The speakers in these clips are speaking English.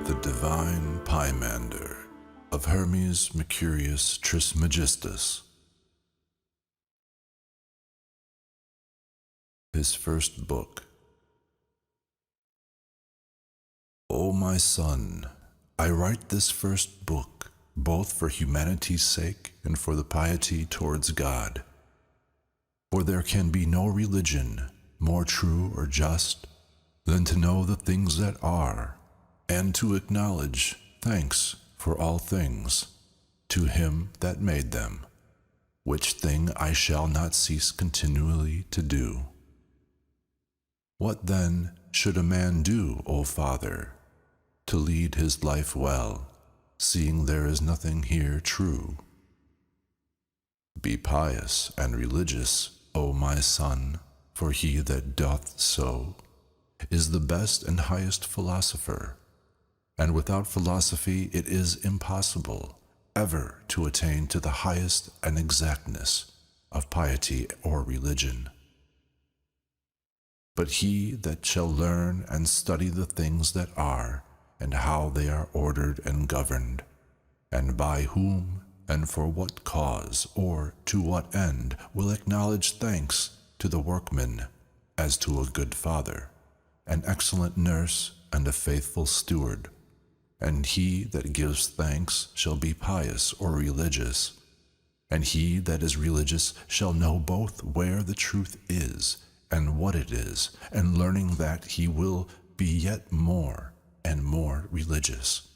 The divine Pymander of Hermes Trismegistus. His first book. O my son, I write this first book, both for humanity's sake and for the piety towards God. For there can be no religion more true or just than to know the things that are, and to acknowledge thanks for all things to Him that made them, which thing I shall not cease continually to do. What then should a man do, O Father, to lead his life well, seeing there is nothing here true? Be pious and religious, O my son, for he that doth so is the best and highest philosopher, and without philosophy it is impossible ever to attain to the highest and exactness of piety or religion. But he that shall learn and study the things that are, and how they are ordered and governed, and by whom and for what cause or to what end, will acknowledge thanks to the workman as to a good father, an excellent nurse, and a faithful steward. And he that gives thanks shall be pious or religious, and he that is religious shall know both where the truth is and what it is, and learning that he will be yet more and more religious.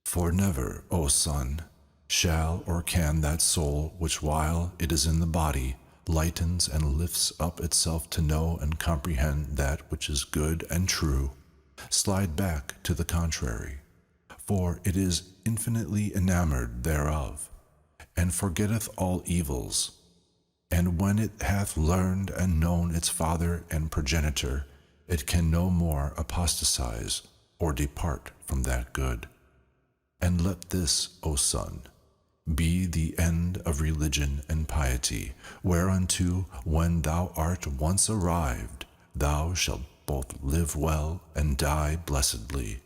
For never, O son, shall or can that soul which while it is in the body lightens and lifts up itself to know and comprehend that which is good and true, slide back to the contrary, for it is infinitely enamored thereof, and forgetteth all evils. And when it hath learned and known its father and progenitor, it can no more apostatize or depart from that good. And let this, O son, be the end of religion and piety, whereunto, when thou art once arrived, thou shalt both live well and die blessedly,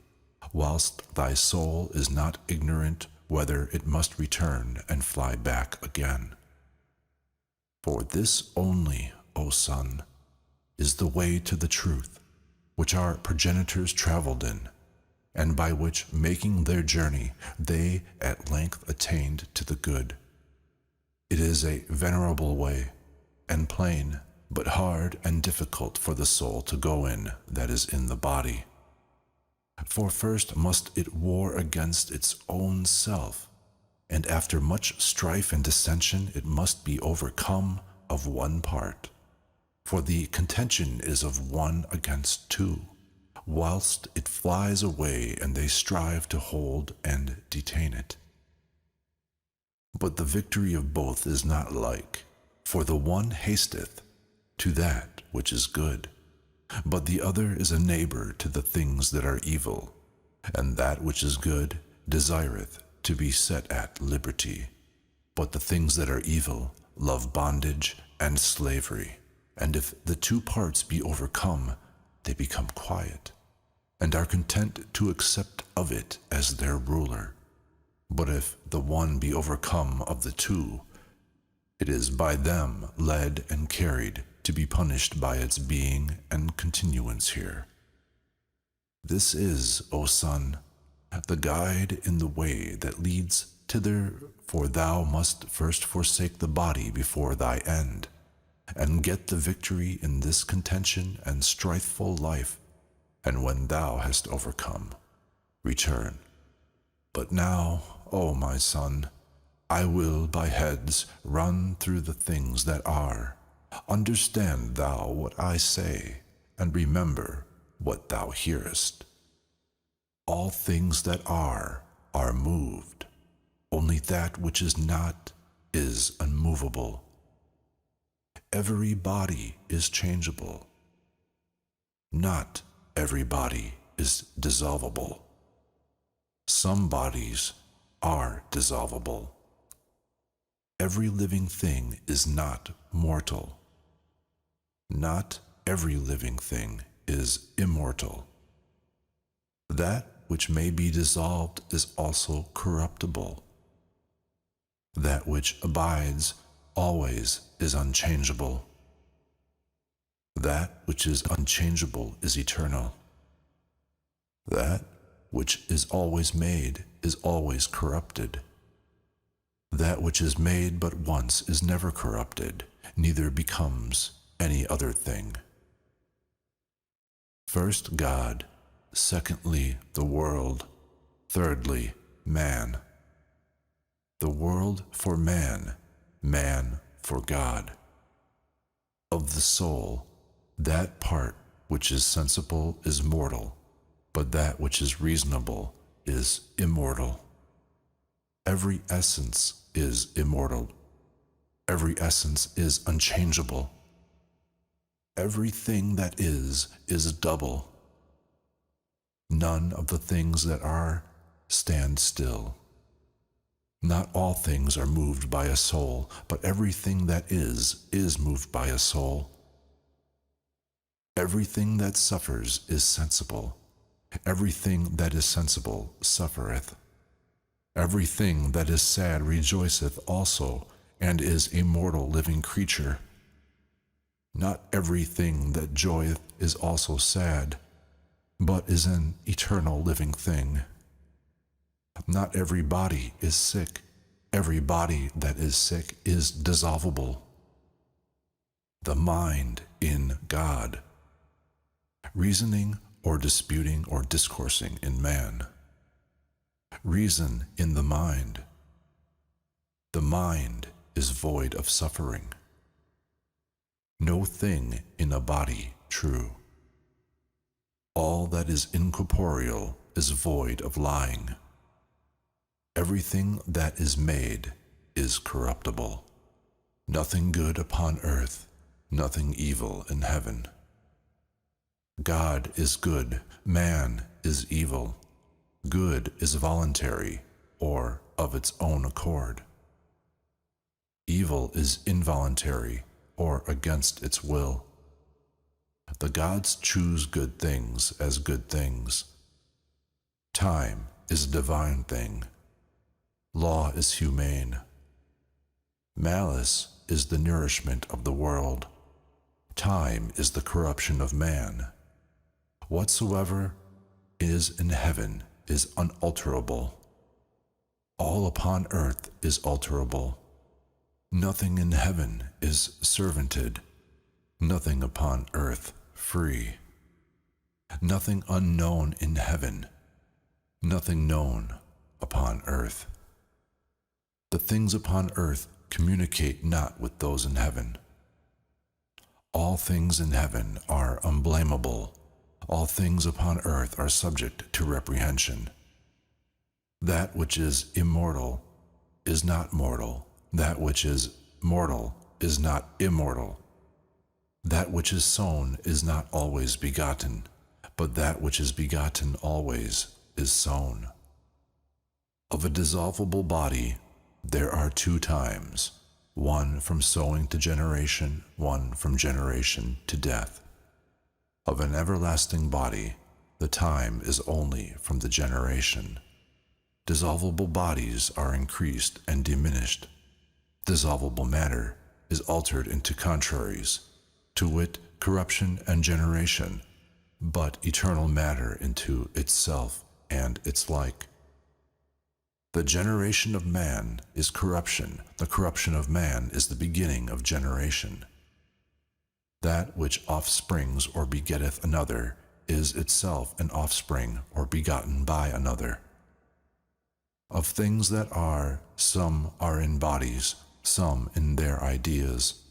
whilst thy soul is not ignorant whether it must return and fly back again. For this only, O son, is the way to the truth, which our progenitors traveled in, and by which, making their journey, they at length attained to the good. It is a venerable way, and plain, but hard and difficult for the soul to go in that is in the body. For first must it war against its own self, and after much strife and dissension it must be overcome of one part. For the contention is of one against two, whilst it flies away and they strive to hold and detain it. But the victory of both is not like, for the one hasteth to that which is good, but the other is a neighbor to the things that are evil, and that which is good desireth to be set at liberty, but the things that are evil love bondage and slavery, and if the two parts be overcome, they become quiet, and are content to accept of it as their ruler. But if the one be overcome of the two, it is by them led and carried to be punished by its being and continuance here. This is, O son, the guide in the way that leads thither, for thou must first forsake the body before thy end, and get the victory in this contention and strifeful life, and when thou hast overcome, return. But now, O my son, I will by heads run through the things that are. Understand thou what I say, and remember what thou hearest. All things that are moved. Only that which is not is unmovable. Every body is changeable. Not every body is dissolvable. Some bodies are dissolvable. Every living thing is not mortal. Not every living thing is immortal. That which may be dissolved is also corruptible. That which abides always is unchangeable. That which is unchangeable is eternal. That which is always made is always corrupted. That which is made but once is never corrupted, neither becomes any other thing. First God, secondly the world, thirdly man. The world for man, man for God. Of the soul, that part which is sensible is mortal, but that which is reasonable is immortal. Every essence is immortal. Every essence is unchangeable. Everything that is double. None of the things that are stand still. Not all things are moved by a soul, but everything that is moved by a soul. Everything that suffers is sensible. Everything that is sensible suffereth. Everything that is sad rejoiceth also, and is a mortal living creature. Not everything that joyeth is also sad, but is an eternal living thing. Not every body is sick. Every body that is sick is dissolvable. The mind in God. Reasoning or disputing or discoursing in man. Reason in the mind. The mind is void of suffering. No thing in a body true. All that is incorporeal is void of lying. Everything that is made is corruptible. Nothing good upon earth, nothing evil in heaven. God is good, man is evil. Good is voluntary, or of its own accord. Evil is involuntary, or against its will. The gods choose good things as good things. Time is a divine thing. Law is humane. Malice is the nourishment of the world. Time is the corruption of man. Whatsoever is in heaven is unalterable. All upon earth is alterable. Nothing in heaven is servanted. Nothing upon earth free. Nothing unknown in heaven. Nothing known upon earth. The things upon earth communicate not with those in heaven. All things in heaven are unblameable. All things upon earth are subject to reprehension. That which is immortal is not mortal. That which is mortal is not immortal. That which is sown is not always begotten, but that which is begotten always is sown. Of a dissolvable body, there are two times, one from sowing to generation, one from generation to death. Of an everlasting body, the time is only from the generation. Dissolvable bodies are increased and diminished. Dissolvable matter is altered into contraries, to wit, corruption and generation, but eternal matter into itself and its like. The generation of man is corruption. The corruption of man is the beginning of generation. That which offsprings or begetteth another is itself an offspring or begotten by another. Of things that are, some are in bodies, some in their ideas.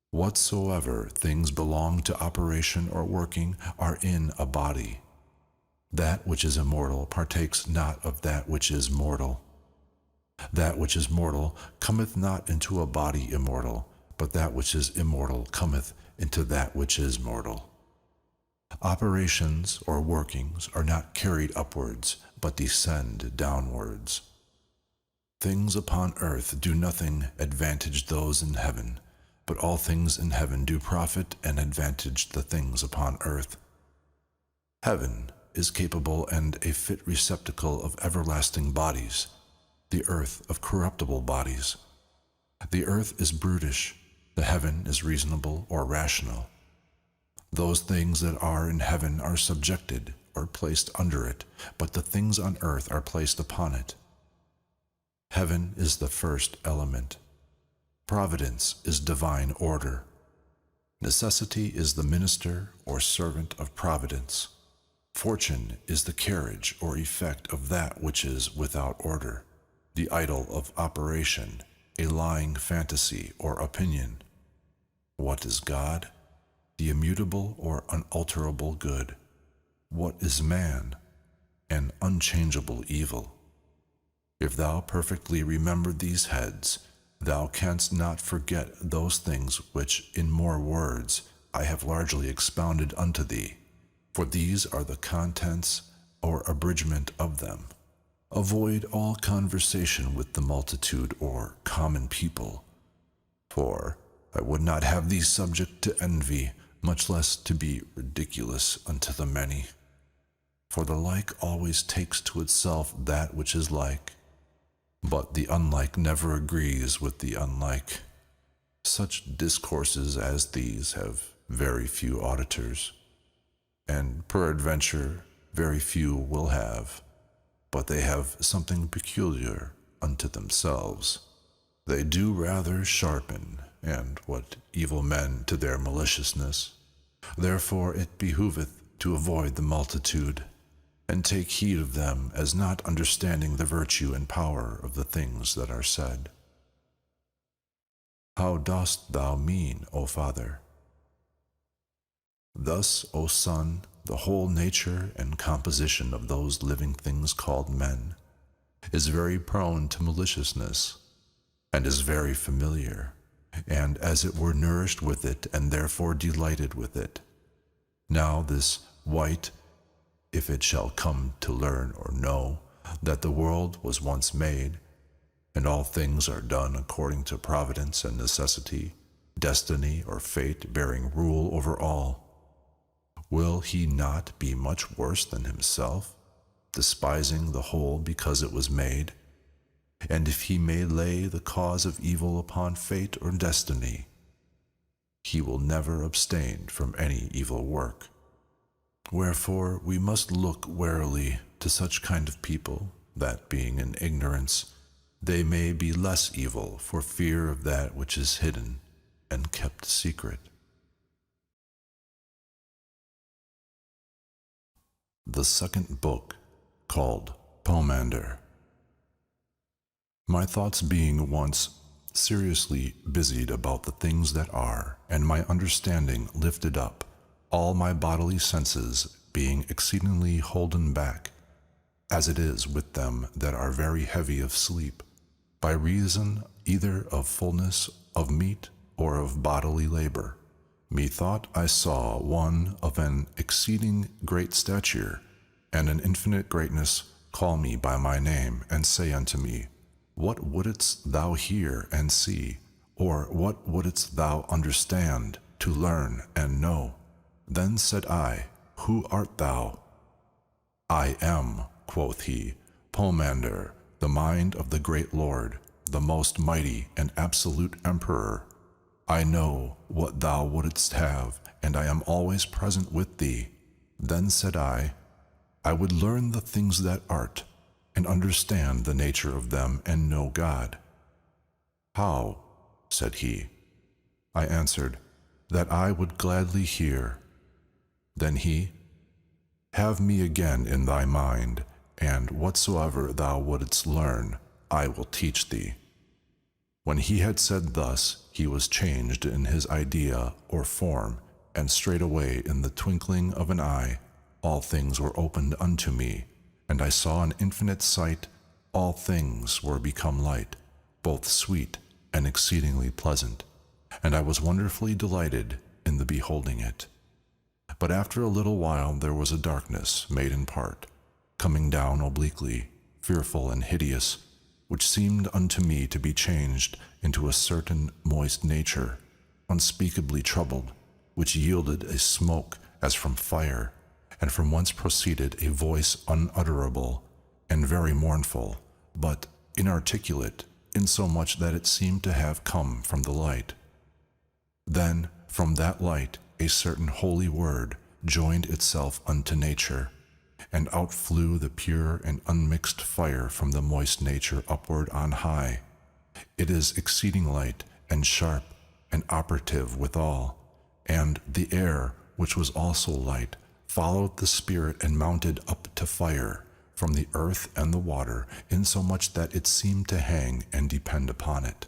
Whatsoever things belong to operation or working are in a body. That which is immortal partakes not of that which is mortal. That which is mortal cometh not into a body immortal, but that which is immortal cometh into that which is mortal. Operations or workings are not carried upwards, but descend downwards. Things upon earth do nothing advantage those in heaven, but all things in heaven do profit and advantage the things upon earth. Heaven is capable and a fit receptacle of everlasting bodies, the earth of corruptible bodies. The earth is brutish, the heaven is reasonable or rational. Those things that are in heaven are subjected or placed under it, but the things on earth are placed upon it. Heaven is the first element. Providence is divine order. Necessity is the minister or servant of providence. Fortune is the carriage or effect of that which is without order, the idol of operation, a lying fantasy or opinion. What is God? The immutable or unalterable good. What is man? An unchangeable evil. If thou perfectly remember these heads, thou canst not forget those things which in more words I have largely expounded unto thee, for these are the contents or abridgment of them. Avoid all conversation with the multitude or common people, for I would not have thee subject to envy, much less to be ridiculous unto the many. For the like always takes to itself that which is like, but the unlike never agrees with the unlike. Such discourses as these have very few auditors, and peradventure very few will have, but they have something peculiar unto themselves. They do rather sharpen, and what evil men to their maliciousness. Therefore it behoveth to avoid the multitude, and take heed of them as not understanding the virtue and power of the things that are said. How dost thou mean, O Father? Thus, O Son, the whole nature and composition of those living things called men is very prone to maliciousness, and is very familiar, and as it were nourished with it, and therefore delighted with it. Now this white, if it shall come to learn or know that the world was once made, and all things are done according to providence and necessity, destiny or fate bearing rule over all, will he not be much worse than himself, despising the whole because it was made? And if he may lay the cause of evil upon fate or destiny, he will never abstain from any evil work. Wherefore we must look warily to such kind of people, that being in ignorance, they may be less evil for fear of that which is hidden and kept secret. The second book, called POEMANDER. My thoughts being once seriously busied about the things that are, and my understanding lifted up, all my bodily senses being exceedingly holden back, as it is with them that are very heavy of sleep, by reason either of fullness of meat or of bodily labor, methought I saw one of an exceeding great stature and an infinite greatness call me by my name, and say unto me, What wouldst thou hear and see, or what wouldst thou understand, to learn and know? Then said I, Who art thou? I am, quoth he, Pymander, the mind of the great Lord, the most mighty and absolute Emperor. I know what thou wouldst have, and I am always present with thee. Then said I would learn the things that art, and understand the nature of them, and know God. How? Said he. I answered, that I would gladly hear. Then he, Have me again in thy mind, and whatsoever thou wouldst learn, I will teach thee. When he had said thus, he was changed in his idea or form, and straightway in the twinkling of an eye, all things were opened unto me, and I saw an infinite sight, all things were become light, both sweet and exceedingly pleasant, and I was wonderfully delighted in the beholding it. But after a little while there was a darkness made in part, coming down obliquely, fearful and hideous, which seemed unto me to be changed into a certain moist nature, unspeakably troubled, which yielded a smoke as from fire, and from whence proceeded a voice unutterable and very mournful, but inarticulate, insomuch that it seemed to have come from the light. Then from that light a certain holy word joined itself unto nature, and outflew the pure and unmixed fire from the moist nature upward on high. It is exceeding light and sharp and operative withal, and the air, which was also light, followed the spirit and mounted up to fire from the earth and the water, insomuch that it seemed to hang and depend upon it.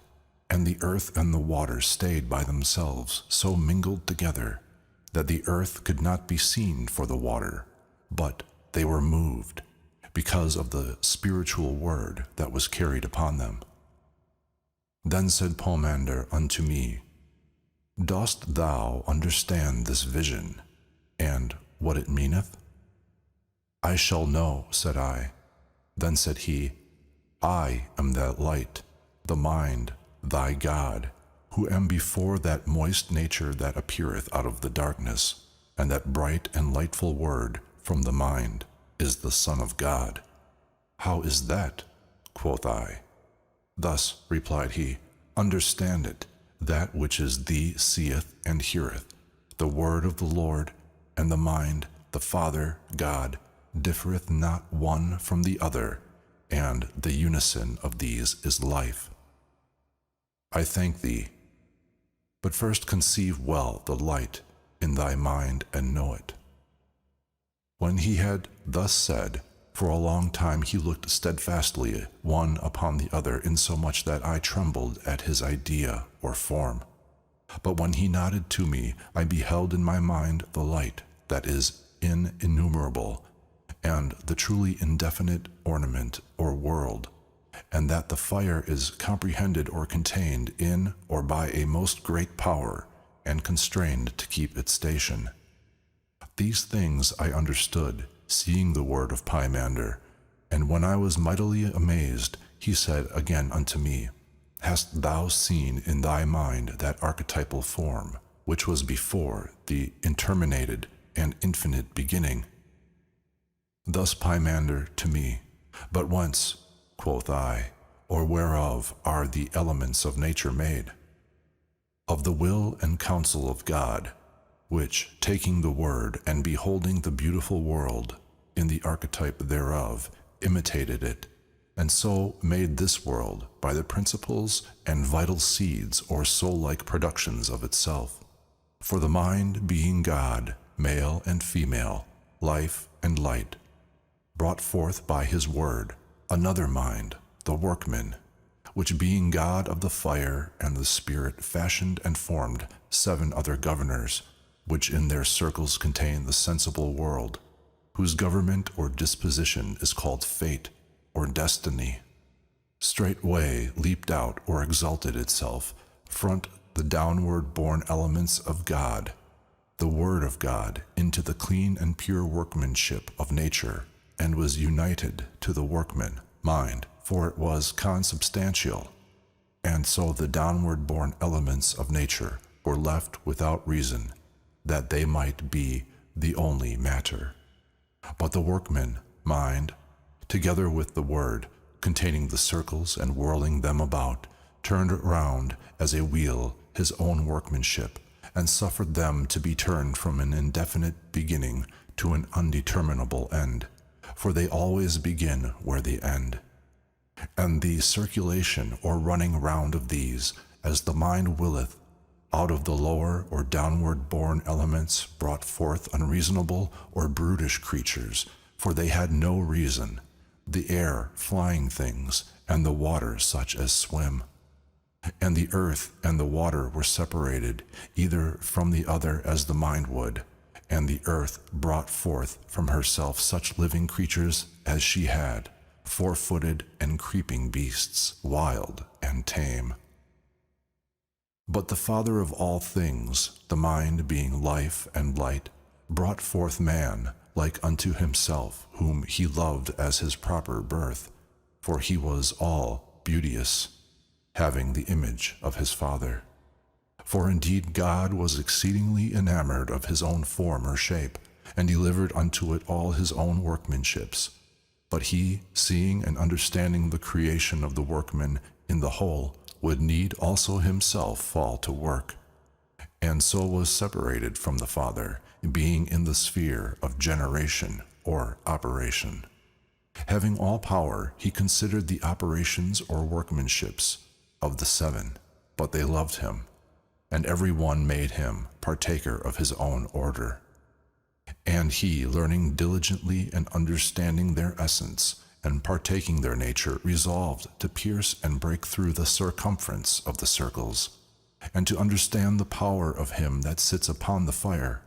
And the earth and the water stayed by themselves, so mingled together, that the earth could not be seen for the water, but they were moved, because of the spiritual word that was carried upon them. Then said Pymander unto me, Dost thou understand this vision, and what it meaneth? I shall know, said I. Then said he, I am that light, the mind, thy God, who am before that moist nature that appeareth out of the darkness, and that bright and lightful word from the mind is the Son of God. How is that? Quoth I. Thus, replied he, understand it, that which is thee seeth and heareth, the word of the Lord, and the mind, the Father, God, differeth not one from the other, and the unison of these is life. I thank thee, but first conceive well the light in thy mind and know it. When he had thus said, for a long time he looked steadfastly one upon the other, insomuch that I trembled at his idea or form. But when he nodded to me, I beheld in my mind the light that is innumerable, and the truly indefinite ornament or world, and that the fire is comprehended or contained in or by a most great power, and constrained to keep its station. These things I understood, seeing the word of Pymander, and when I was mightily amazed, he said again unto me, Hast thou seen in thy mind that archetypal form, which was before the interminated and infinite beginning? Thus Pymander to me, but whence, quoth I, or whereof are the elements of nature made? Of the will and counsel of God, which, taking the word and beholding the beautiful world in the archetype thereof, imitated it, and so made this world by the principles and vital seeds or soul-like productions of itself. For the mind being God, male and female, life and light, brought forth by his word another mind, the workman, which being God of the fire and the spirit fashioned and formed 7 other governors, which in their circles contain the sensible world, whose government or disposition is called fate or destiny, straightway leaped out or exalted itself, front the downward born elements of God, the word of God, into the clean and pure workmanship of nature, and was united to the workman, mind, for it was consubstantial. And so the downward born elements of nature were left without reason, that they might be the only matter. But the workman, mind, together with the word, containing the circles and whirling them about, turned round as a wheel his own workmanship, and suffered them to be turned from an indefinite beginning to an undeterminable end, for they always begin where they end. And the circulation or running round of these, as the mind willeth, out of the lower or downward born elements brought forth unreasonable or brutish creatures, for they had no reason, the air flying things, and the water such as swim. And the earth and the water were separated, either from the other as the mind would, and the earth brought forth from herself such living creatures as she had, 4-footed and creeping beasts, wild and tame. But the Father of all things, the mind being life and light, brought forth man like unto himself, whom he loved as his proper birth, for he was all beauteous, having the image of his Father. For indeed God was exceedingly enamored of his own form or shape, and delivered unto it all his own workmanships. But he, seeing and understanding the creation of the workman in the whole, would need also himself fall to work, and so was separated from the Father, being in the sphere of generation or operation. Having all power, he considered the operations or workmanships of the seven, but they loved him, and every one made him partaker of his own order. And he, learning diligently and understanding their essence, and partaking their nature, resolved to pierce and break through the circumference of the circles, and to understand the power of him that sits upon the fire.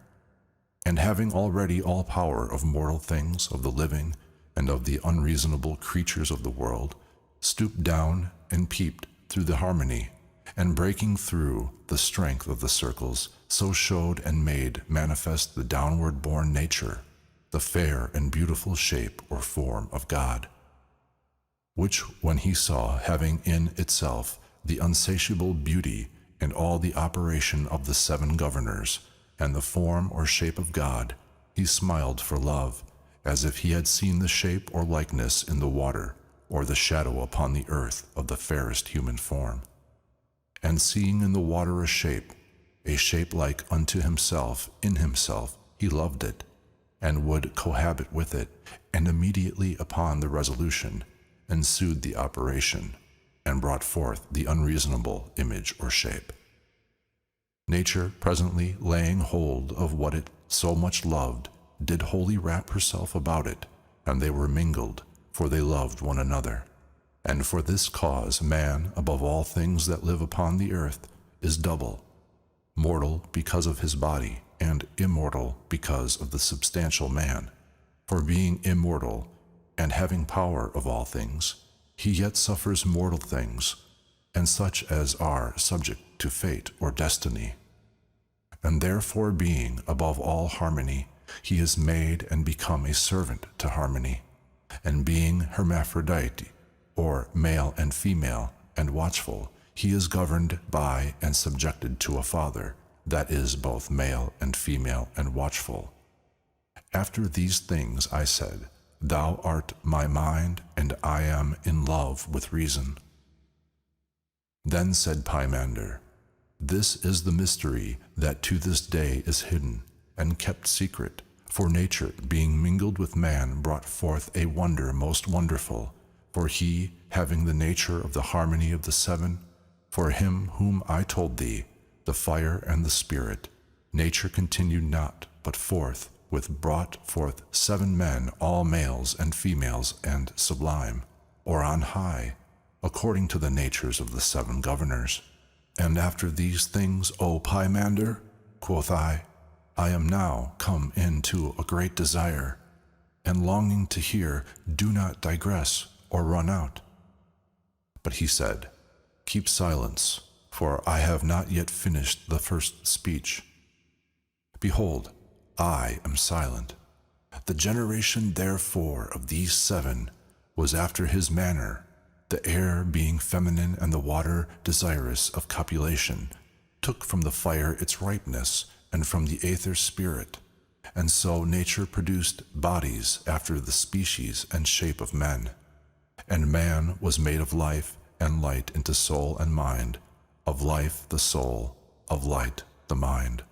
And having already all power of mortal things, of the living, and of the unreasonable creatures of the world, stooped down and peeped through the harmony, and breaking through the strength of the circles, so showed and made manifest the downward born nature, the fair and beautiful shape or form of God, which when he saw, having in itself the unsatiable beauty and all the operation of the seven governors, and the form or shape of God, he smiled for love, as if he had seen the shape or likeness in the water, or the shadow upon the earth of the fairest human form. And seeing in the water a shape like unto himself in himself, he loved it, and would cohabit with it, and immediately upon the resolution ensued the operation, and brought forth the unreasonable image or shape. Nature, presently laying hold of what it so much loved, did wholly wrap herself about it, and they were mingled, for they loved one another. And for this cause man, above all things that live upon the earth, is double, mortal because of his body, and immortal because of the substantial man. For being immortal, and having power of all things, he yet suffers mortal things, and such as are subject to fate or destiny. And therefore being above all harmony, he is made and become a servant to harmony, and being hermaphrodite, or male and female, and watchful, he is governed by and subjected to a Father, that is both male and female and watchful. After these things I said, Thou art my mind, and I am in love with reason. Then said Pymander, This is the mystery that to this day is hidden, and kept secret, for nature, being mingled with man, brought forth a wonder most wonderful, for he, having the nature of the harmony of the seven, for him whom I told thee, the fire and the spirit, nature continued not, but brought forth 7 men, all males and females and sublime, or on high, according to the natures of the 7 governors. And after these things, O Pymander, quoth I am now come into a great desire, and longing to hear, do not digress or run out. But he said, Keep silence, for I have not yet finished the first speech. Behold, I am silent. The generation therefore of these 7 was after his manner, the air being feminine and the water desirous of copulation, took from the fire its ripeness, and from the aether spirit, and so nature produced bodies after the species and shape of men. And man was made of life, and light into soul and mind, of life the soul, of light the mind.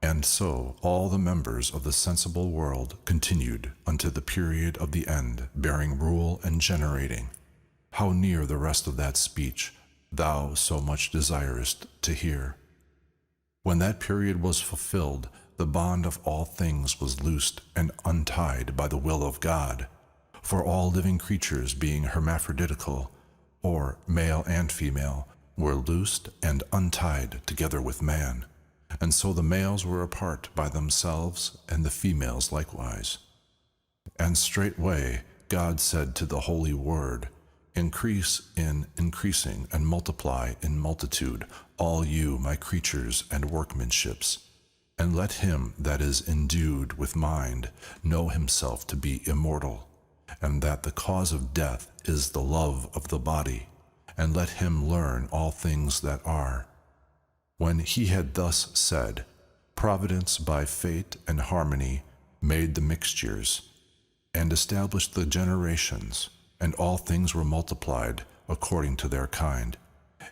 And so all the members of the sensible world continued unto the period of the end, bearing rule and generating. How near the rest of that speech thou so much desirest to hear. When that period was fulfilled, the bond of all things was loosed and untied by the will of God. For all living creatures, being hermaphroditical, or male and female, were loosed and untied together with man. And so the males were apart by themselves, and the females likewise. And straightway God said to the Holy Word, Increase in increasing, and multiply in multitude, all you my creatures and workmanships. And let him that is endued with mind know himself to be immortal, and that the cause of death is the love of the body, and let him learn all things that are. When he had thus said, Providence by fate and harmony made the mixtures, and established the generations, and all things were multiplied according to their kind.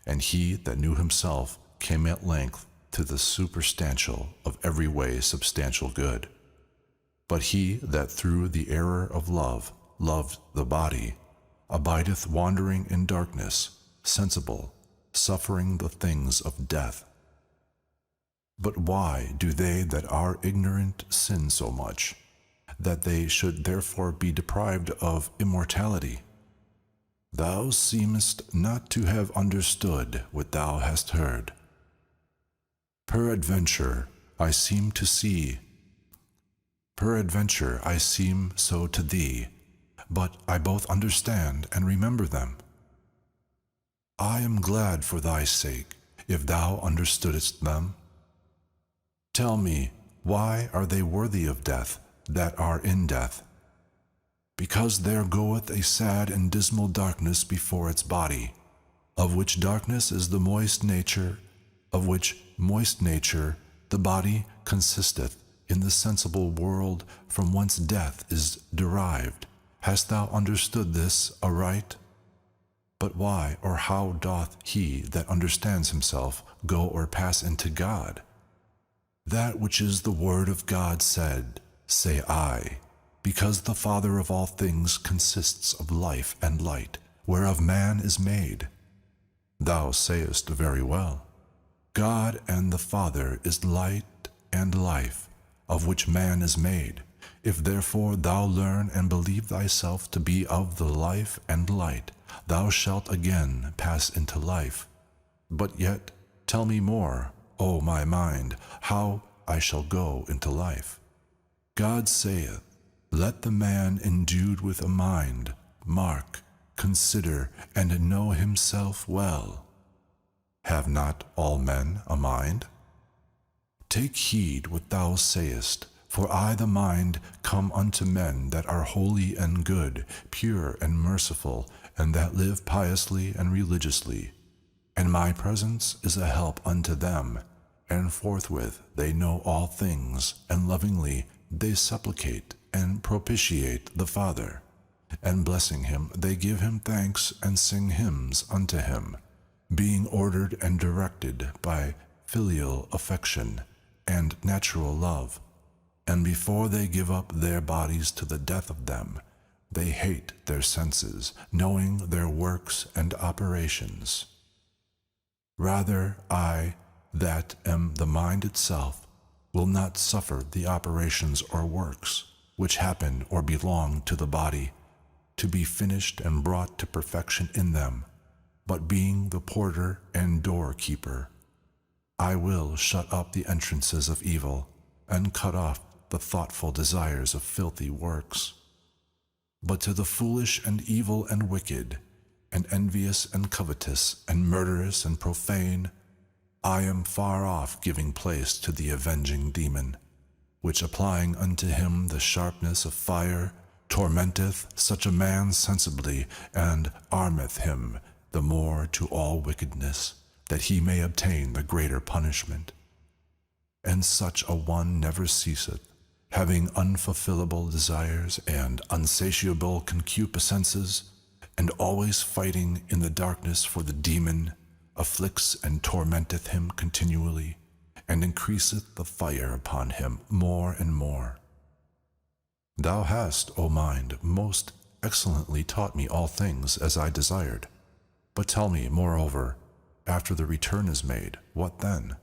And he that knew himself came at length to the superstantial of every way substantial good. But he that through the error of love loved the body, abideth wandering in darkness, sensible, suffering the things of death. But why do they that are ignorant sin so much, that they should therefore be deprived of immortality? Thou seemest not to have understood what thou hast heard. Peradventure I seem so to thee, but I both understand and remember them. I am glad for thy sake, if thou understoodest them. Tell me, why are they worthy of death that are in death? Because there goeth a sad and dismal darkness before its body, of which darkness is the moist nature, of which moist nature the body consisteth in the sensible world from whence death is derived. Hast thou understood this aright? But why or how doth he that understands himself go or pass into God? That which is the word of God said, say I, because the Father of all things consists of life and light, whereof man is made. Thou sayest very well. God and the Father is light and life, of which man is made. If therefore thou learn and believe thyself to be of the life and light, thou shalt again pass into life. But yet tell me more, O my mind, how I shall go into life. God saith, let the man endued with a mind mark, consider, and know himself well. Have not all men a mind? Take heed what thou sayest, for I the mind come unto men that are holy and good, pure and merciful, and that live piously and religiously. And my presence is a help unto them, and forthwith they know all things, and lovingly they supplicate and propitiate the Father. And blessing him, they give him thanks and sing hymns unto him, being ordered and directed by filial affection and natural love. And before they give up their bodies to the death of them, they hate their senses, knowing their works and operations. Rather, I, that am the mind itself, will not suffer the operations or works, which happen or belong to the body, to be finished and brought to perfection in them, but being the porter and doorkeeper, I will shut up the entrances of evil, and cut off the thoughtful desires of filthy works. But to the foolish and evil and wicked, and envious and covetous, and murderous and profane, I am far off giving place to the avenging demon, which applying unto him the sharpness of fire, tormenteth such a man sensibly, and armeth him the more to all wickedness, that he may obtain the greater punishment. And such a one never ceaseth, having unfulfillable desires and unsatiable concupiscences, and always fighting in the darkness, for the demon afflicts and tormenteth him continually, and increaseth the fire upon him more and more. Thou hast, O mind, most excellently taught me all things as I desired. But tell me, moreover, after the return is made, what then?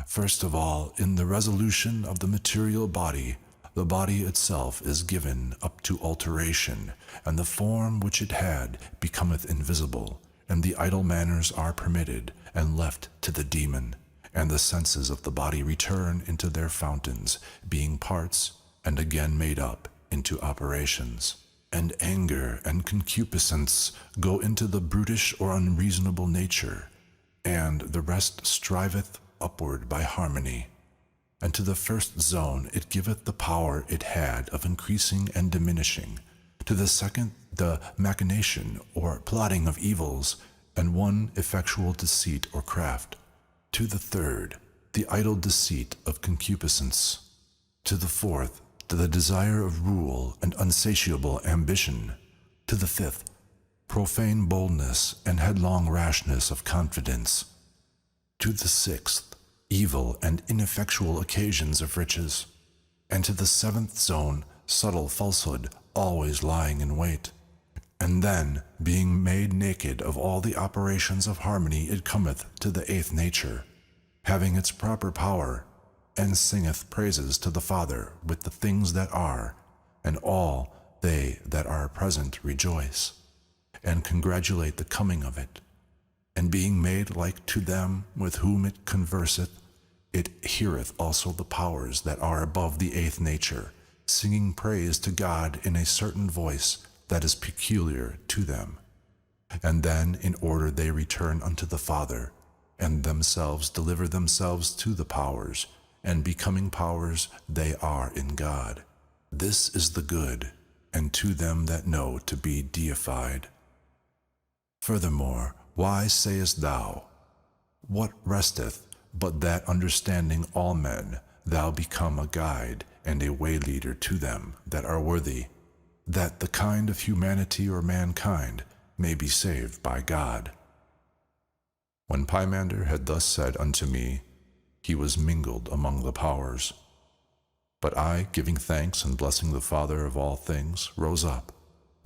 First of all, in the resolution of the material body, the body itself is given up to alteration, and the form which it had becometh invisible, and the idle manners are permitted and left to the demon, and the senses of the body return into their fountains, being parts, and again made up into operations. And anger and concupiscence go into the brutish or unreasonable nature, and the rest striveth upward by harmony. And to the first zone it giveth the power it had of increasing and diminishing, to the second the machination or plotting of evils, and one effectual deceit or craft, to the third the idle deceit of concupiscence, to the fourth to the desire of rule and unsatiable ambition. To the 5th, profane boldness and headlong rashness of confidence. To the 6th, evil and ineffectual occasions of riches. And to the 7th zone, subtle falsehood, always lying in wait. And then, being made naked of all the operations of harmony, it cometh to the 8th nature, having its proper power, and singeth praises to the Father with the things that are, and all they that are present rejoice, and congratulate the coming of it. And being made like to them with whom it converseth, it heareth also the powers that are above the 8th nature, singing praise to God in a certain voice that is peculiar to them. And then in order they return unto the Father, and themselves deliver themselves to the powers, and becoming powers they are in God. This is the good, and to them that know to be deified. Furthermore, why sayest thou, what resteth, but that understanding all men, thou become a guide and a way leader to them that are worthy, that the kind of humanity or mankind may be saved by God? When Pymander had thus said unto me, he was mingled among the powers. But I, giving thanks and blessing the Father of all things, rose up,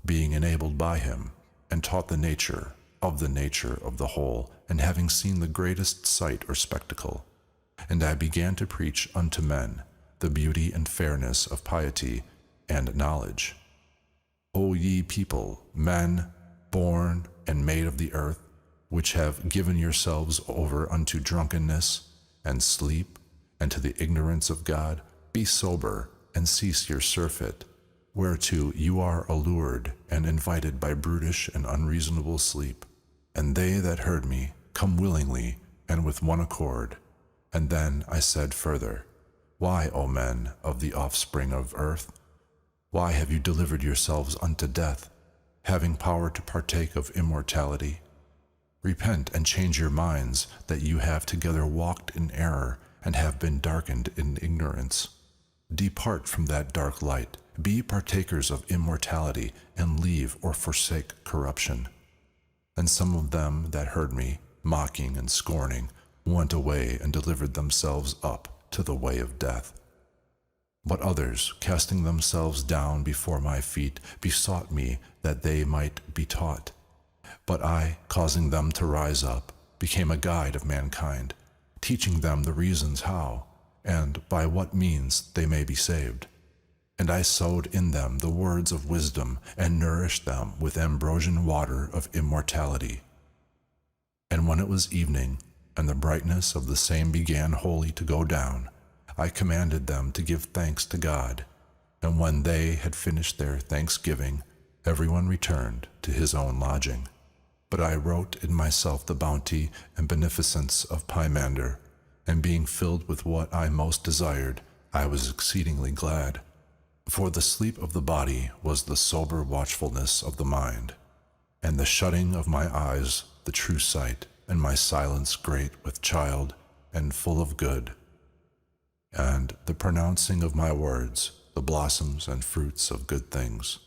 being enabled by him, and taught the nature of the whole, and having seen the greatest sight or spectacle. And I began to preach unto men the beauty and fairness of piety and knowledge. O ye people, men, born and made of the earth, which have given yourselves over unto drunkenness and sleep, and to the ignorance of God, be sober, and cease your surfeit, whereto you are allured and invited by brutish and unreasonable sleep. And they that heard me come willingly and with one accord. And then I said further, why, O men of the offspring of earth, why have you delivered yourselves unto death, having power to partake of immortality? Repent and change your minds, that you have together walked in error, and have been darkened in ignorance. Depart from that dark light, be partakers of immortality, and leave or forsake corruption. And some of them that heard me, mocking and scorning, went away and delivered themselves up to the way of death. But others, casting themselves down before my feet, besought me that they might be taught. But I, causing them to rise up, became a guide of mankind, teaching them the reasons how, and by what means they may be saved. And I sowed in them the words of wisdom, and nourished them with ambrosian water of immortality. And when it was evening, and the brightness of the same began wholly to go down, I commanded them to give thanks to God. And when they had finished their thanksgiving, everyone returned to his own lodging. But I wrote in myself the bounty and beneficence of Pymander, and being filled with what I most desired, I was exceedingly glad. For the sleep of the body was the sober watchfulness of the mind, and the shutting of my eyes the true sight, and my silence great with child and full of good, and the pronouncing of my words the blossoms and fruits of good things.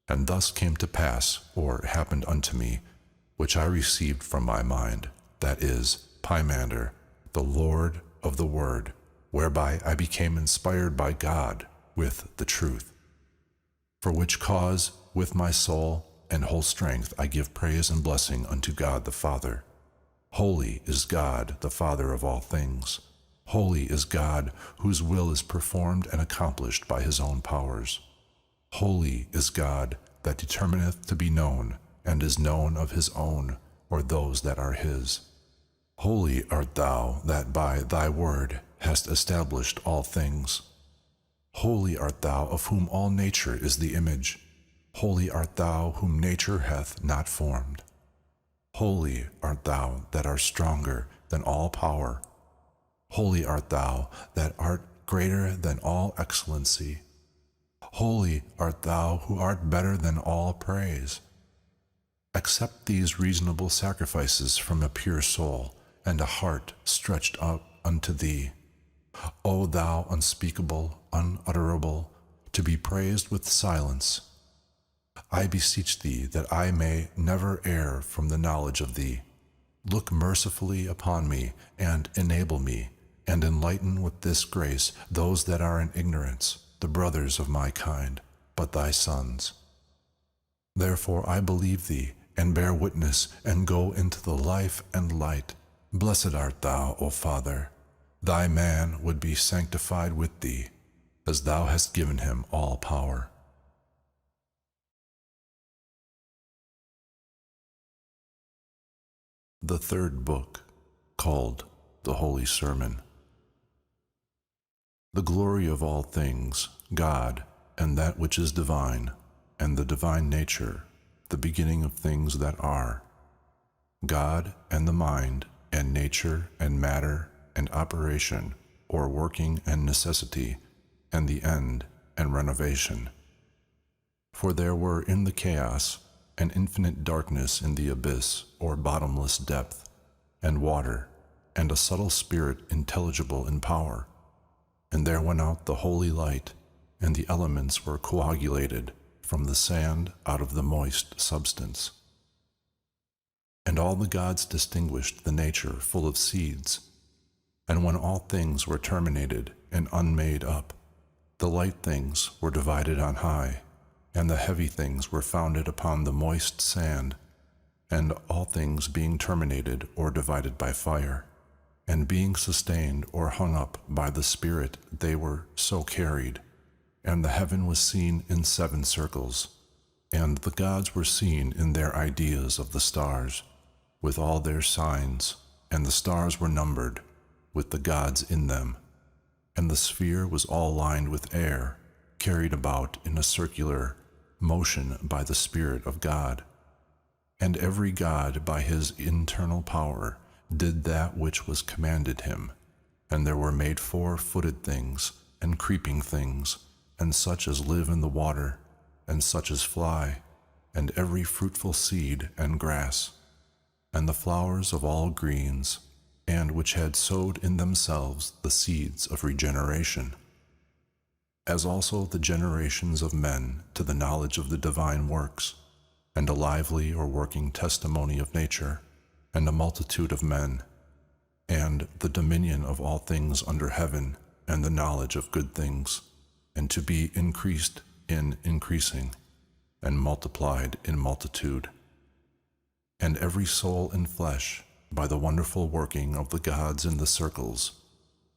And thus came to pass, or happened unto me, which I received from my mind, that is, Pymander, the Lord of the Word, whereby I became inspired by God with the truth. For which cause, with my soul and whole strength, I give praise and blessing unto God the Father. Holy is God, the Father of all things. Holy is God, whose will is performed and accomplished by his own powers. Holy is God, that determineth to be known, and is known of his own, or those that are his. Holy art thou, that by thy word hast established all things. Holy art thou, of whom all nature is the image. Holy art thou, whom nature hath not formed. Holy art thou, that art stronger than all power. Holy art thou, that art greater than all excellency. Holy art thou, who art better than all praise. Accept these reasonable sacrifices from a pure soul, and a heart stretched up unto thee. O thou unspeakable, unutterable, to be praised with silence, I beseech thee that I may never err from the knowledge of thee. Look mercifully upon me, and enable me, and enlighten with this grace those that are in ignorance, the brothers of my kind, but thy sons. Therefore I believe thee, and bear witness, and go into the life and light. Blessed art thou, O Father. Thy man would be sanctified with thee, as thou hast given him all power. The third book, called the Holy Sermon. The glory of all things, God, and that which is divine, and the divine nature, the beginning of things that are. God and the mind, and nature, and matter, and operation, or working and necessity, and the end, and renovation. For there were in the chaos an infinite darkness in the abyss, or bottomless depth, and water, and a subtle spirit intelligible in power. And there went out the holy light, and the elements were coagulated from the sand out of the moist substance. And all the gods distinguished the nature full of seeds. And when all things were terminated and unmade up, the light things were divided on high, and the heavy things were founded upon the moist sand, and all things being terminated or divided by fire, and being sustained or hung up by the Spirit, they were so carried. And the heaven was seen in 7 circles, and the gods were seen in their ideas of the stars, with all their signs, and the stars were numbered, with the gods in them. And the sphere was all lined with air, carried about in a circular motion by the Spirit of God. And every god by his internal power did that which was commanded him. And there were made 4-footed things, and creeping things, and such as live in the water, and such as fly, and every fruitful seed and grass, and the flowers of all greens, and which had sowed in themselves the seeds of regeneration, as also the generations of men to the knowledge of the divine works, and a lively or working testimony of nature, and a multitude of men, and the dominion of all things under heaven, and the knowledge of good things, and to be increased in increasing, and multiplied in multitude. And every soul in flesh, by the wonderful working of the gods in the circles,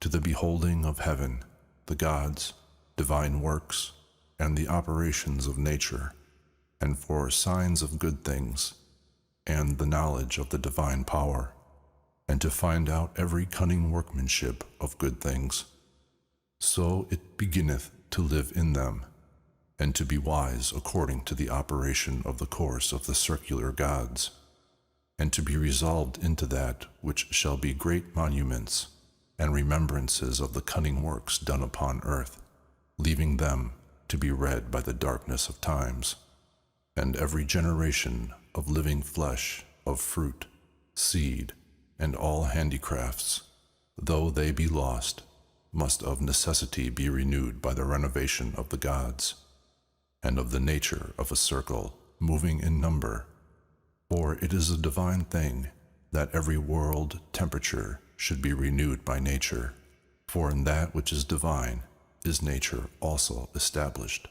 to the beholding of heaven, the gods, divine works, and the operations of nature, and for signs of good things, and the knowledge of the divine power, and to find out every cunning workmanship of good things. So it beginneth to live in them, and to be wise according to the operation of the course of the circular gods, and to be resolved into that which shall be great monuments and remembrances of the cunning works done upon earth, leaving them to be read by the darkness of times. And every generation of living flesh, of fruit, seed, and all handicrafts, though they be lost, must of necessity be renewed by the renovation of the gods, and of the nature of a circle moving in number. For it is a divine thing that every world temperature should be renewed by nature, for in that which is divine is nature also established.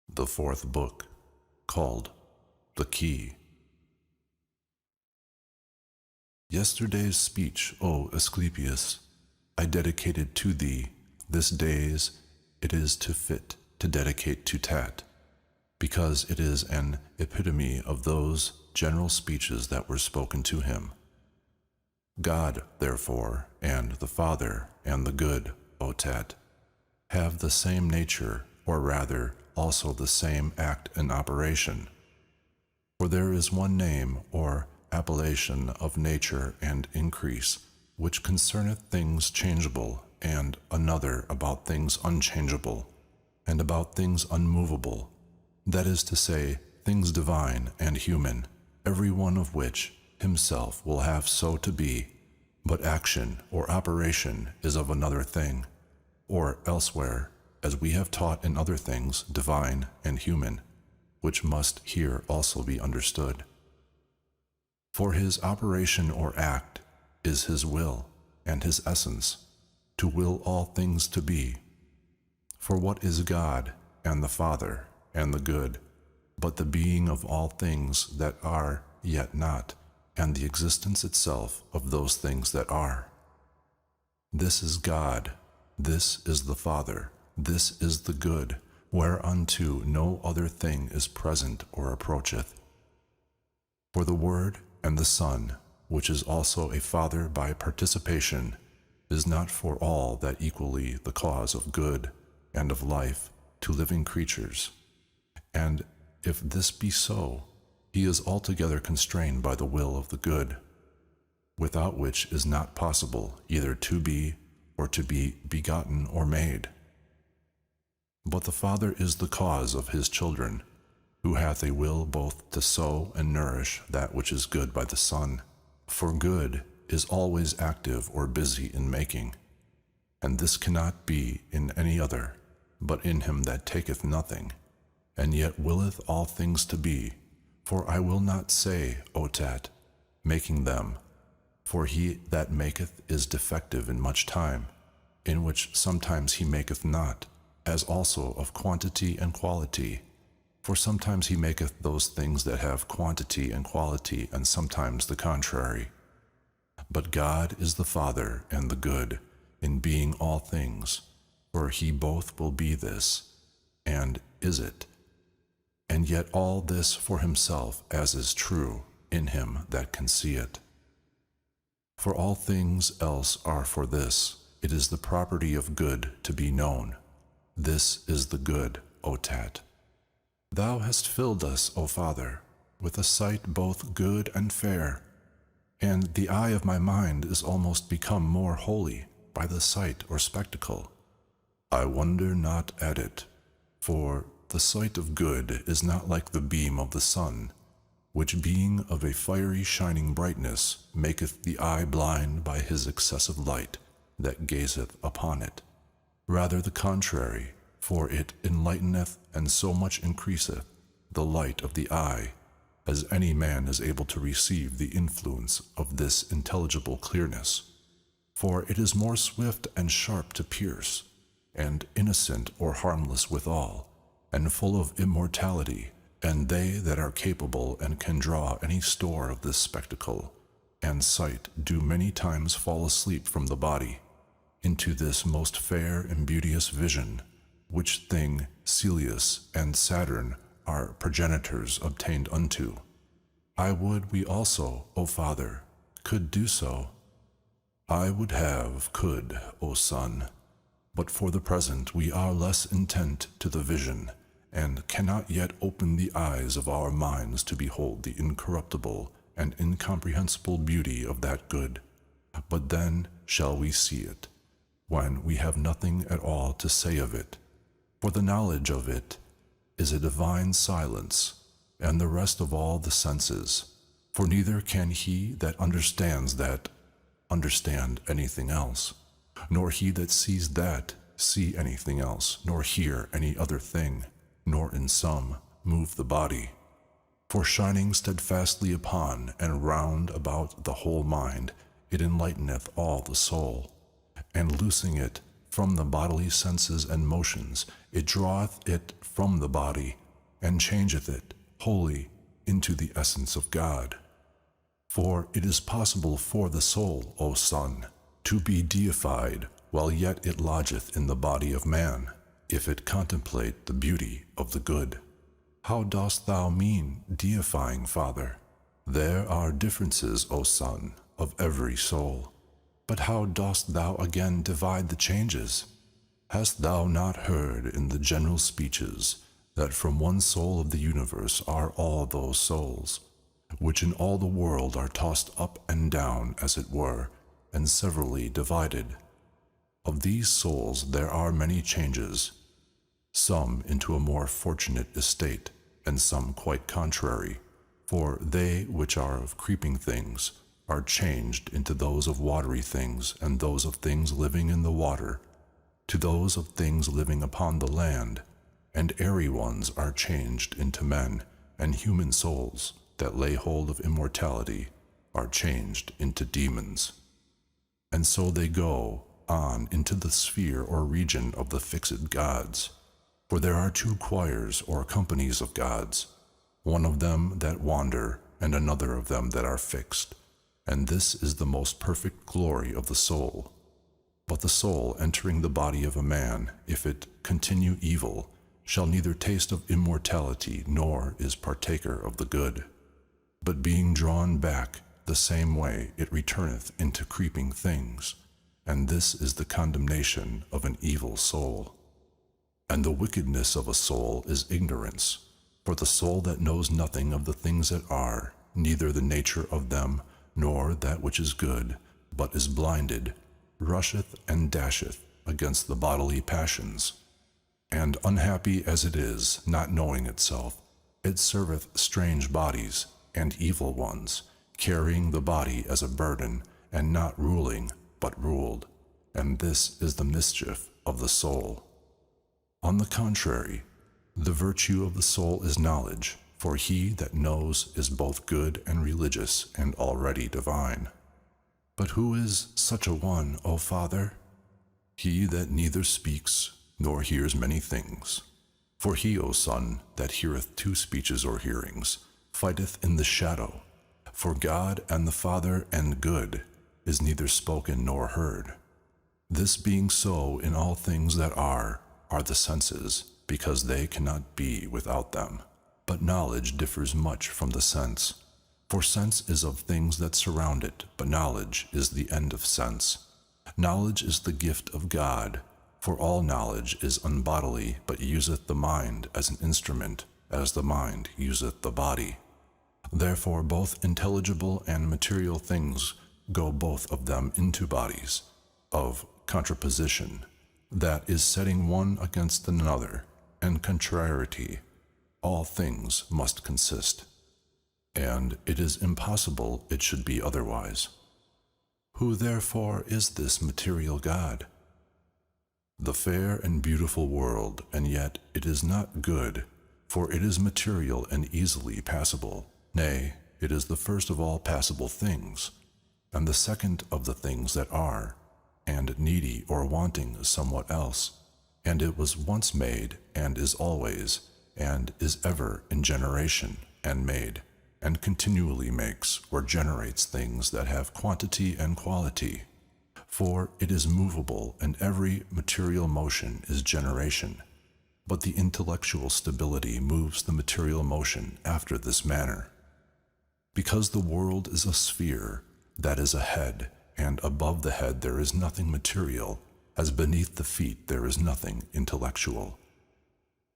The fourth book, called the Key. Yesterday's speech, O Asclepius, I dedicated to thee. This day's it is too fit to dedicate to Tat, because it is an epitome of those general speeches that were spoken to him. God, therefore, and the Father, and the good, O Tat, have the same nature, or rather, also the same act and operation. For there is one name, or appellation of nature and increase, which concerneth things changeable, and another about things unchangeable, and about things unmovable, that is to say, things divine and human, every one of which himself will have so to be, But action or operation is of another thing, or elsewhere, as we have taught in other things divine and human, which must here also be understood. For his operation or act is his will and his essence, to will all things to be. For what is God and the Father and the good, but the being of all things that are yet not, and the existence itself of those things that are? This is God, this is the Father, this is the good, whereunto no other thing is present or approacheth. For the Word and the Son, which is also a Father by participation, is not for all that equally the cause of good and of life to living creatures. And if this be so, he is altogether constrained by the will of the good, without which is not possible either to be or to be begotten or made. But the Father is the cause of his children, who hath a will both to sow and nourish that which is good by the Son. For good is always active or busy in making, and this cannot be in any other, but in him that taketh nothing, and yet willeth all things to be. For I will not say, otat, making them, for he that maketh is defective in much time, in which sometimes he maketh not, as also of quantity and quality. For sometimes he maketh those things that have quantity and quality, and sometimes the contrary. But God is the Father and the good, in being all things, for he both will be this, and is it. And yet all this for himself, as is true, in him that can see it. For all things else are for this, it is the property of good to be known. This is the good, O Tat. Thou hast filled us, O Father, with a sight both good and fair, and the eye of my mind is almost become more holy by the sight or spectacle. I wonder not at it, for the sight of good is not like the beam of the sun, which being of a fiery shining brightness maketh the eye blind by his excessive light that gazeth upon it. Rather the contrary, for it enlighteneth and so much increaseth the light of the eye, as any man is able to receive the influence of this intelligible clearness. For it is more swift and sharp to pierce, and innocent or harmless withal, and full of immortality, and they that are capable and can draw any store of this spectacle and sight do many times fall asleep from the body into this most fair and beauteous vision, which thing Celeus and Saturn our progenitors obtained unto. I would we also, O Father, could do so. I would have could, O Son, but for the present we are less intent to the vision, and cannot yet open the eyes of our minds to behold the incorruptible and incomprehensible beauty of that good. But then shall we see it, when we have nothing at all to say of it. For the knowledge of it is a divine silence, and the rest of all the senses. For neither can he that understands that understand anything else, nor he that sees that see anything else, nor hear any other thing, nor in sum move the body. For shining steadfastly upon and round about the whole mind, it enlighteneth all the soul, and loosing it from the bodily senses and motions, it draweth it from the body, and changeth it wholly into the essence of God. For it is possible for the soul, O Son, to be deified while yet it lodgeth in the body of man, if it contemplate the beauty of the good. How dost thou mean deifying, Father? There are differences, O Son, of every soul. But how dost thou again divide the changes? Hast thou not heard in the general speeches that from one soul of the universe are all those souls, which in all the world are tossed up and down, as it were, and severally divided? Of these souls there are many changes, some into a more fortunate estate, and some quite contrary. For they which are of creeping things are changed into those of watery things, and those of things living in the water, to those of things living upon the land, and airy ones are changed into men, and human souls that lay hold of immortality are changed into demons. And so they go on into the sphere or region of the fixed gods. For there are two choirs or companies of gods, one of them that wander, and another of them that are fixed. And this is the most perfect glory of the soul. But the soul entering the body of a man, if it continue evil, shall neither taste of immortality, nor is partaker of the good. But being drawn back the same way, it returneth into creeping things. And this is the condemnation of an evil soul. And the wickedness of a soul is ignorance. For the soul that knows nothing of the things that are, neither the nature of them, nor that which is good, but is blinded, rusheth and dasheth against the bodily passions. And unhappy as it is, not knowing itself, it serveth strange bodies and evil ones, carrying the body as a burden, and not ruling, but ruled. And this is the mischief of the soul. On the contrary, the virtue of the soul is knowledge, for he that knows is both good and religious and already divine. But who is such a one, O Father? He that neither speaks nor hears many things. For he, O Son, that heareth two speeches or hearings, fighteth in the shadow. For God and the Father and good is neither spoken nor heard. This being so in all things that are the senses, because they cannot be without them. But knowledge differs much from the sense. For sense is of things that surround it, but knowledge is the end of sense. Knowledge is the gift of God, for all knowledge is unbodily, but useth the mind as an instrument, as the mind useth the body. Therefore both intelligible and material things go both of them into bodies, of contraposition, that is setting one against another, and contrariety. All things must consist, and it is impossible it should be otherwise. Who therefore is this material God? The fair and beautiful world, and yet it is not good, for it is material and easily passable. Nay, it is the first of all passable things, and the second of the things that are, and needy or wanting somewhat else. And it was once made, and is always, and is ever in generation, and made, and continually makes or generates things that have quantity and quality. For it is movable, and every material motion is generation. But the intellectual stability moves the material motion after this manner. Because the world is a sphere, that is a head, and above the head there is nothing material, as beneath the feet there is nothing intellectual.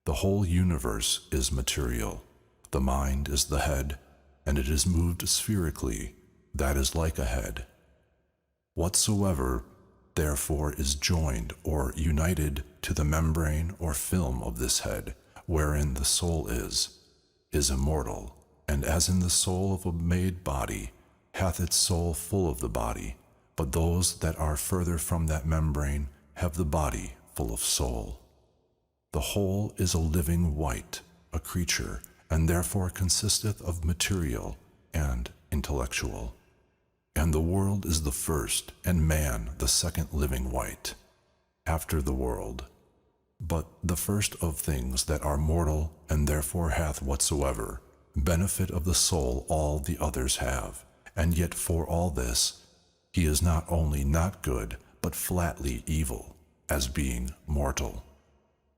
The whole universe is material. The mind is the head, and it is moved spherically, that is like a head. Whatsoever, therefore, is joined or united to the membrane or film of this head, wherein the soul is immortal, and as in the soul of a made body, hath its soul full of the body, but those that are further from that membrane have the body full of soul. The whole is a living wight, a creature, and therefore consisteth of material and intellectual. And the world is the first, and man the second living wight, after the world. But the first of things that are mortal, and therefore hath whatsoever benefit of the soul all the others have, and yet for all this he is not only not good, but flatly evil, as being mortal.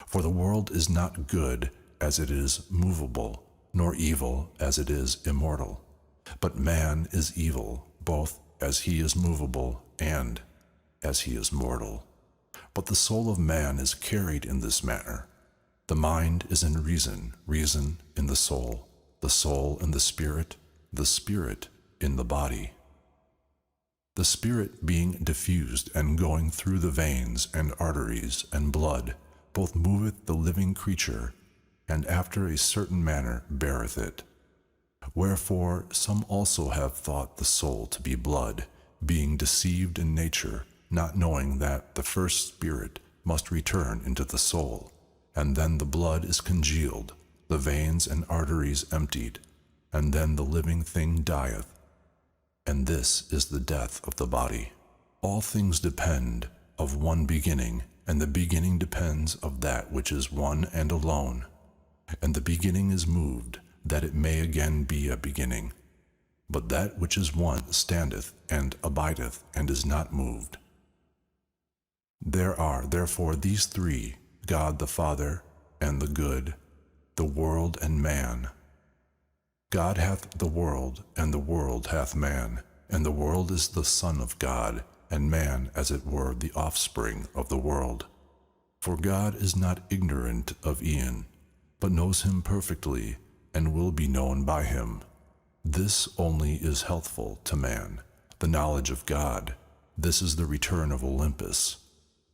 For the world is not good as it is movable, nor evil as it is immortal. But man is evil, both as he is movable and as he is mortal. But the soul of man is carried in this manner. The mind is in reason, reason in the soul in the spirit in the body. The spirit being diffused and going through the veins and arteries and blood, both moveth the living creature, and after a certain manner beareth it. Wherefore some also have thought the soul to be blood, being deceived in nature, not knowing that the first spirit must return into the soul, and then the blood is congealed, the veins and arteries emptied, and then the living thing dieth. And this is the death of the body. All things depend of one beginning, and the beginning depends of that which is one and alone. And the beginning is moved, that it may again be a beginning. But that which is one standeth and abideth, and is not moved. There are therefore these three, God the Father, and the good, the world and man. God hath the world, and the world hath man, and the world is the Son of God, and man as it were the offspring of the world. For God is not ignorant of eon, but knows him perfectly, and will be known by him. This only is healthful to man, the knowledge of God. This is the return of Olympus.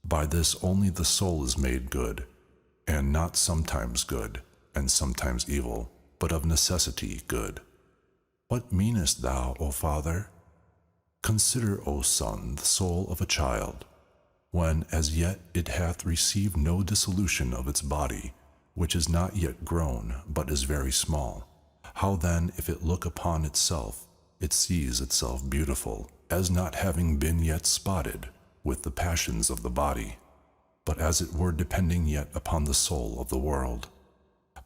By this only the soul is made good, and not sometimes good, and sometimes evil, but of necessity good. What meanest thou, O Father? Consider, O Son, the soul of a child, when as yet it hath received no dissolution of its body, which is not yet grown, but is very small. How then, if it look upon itself, it sees itself beautiful, as not having been yet spotted with the passions of the body, but as it were depending yet upon the soul of the world.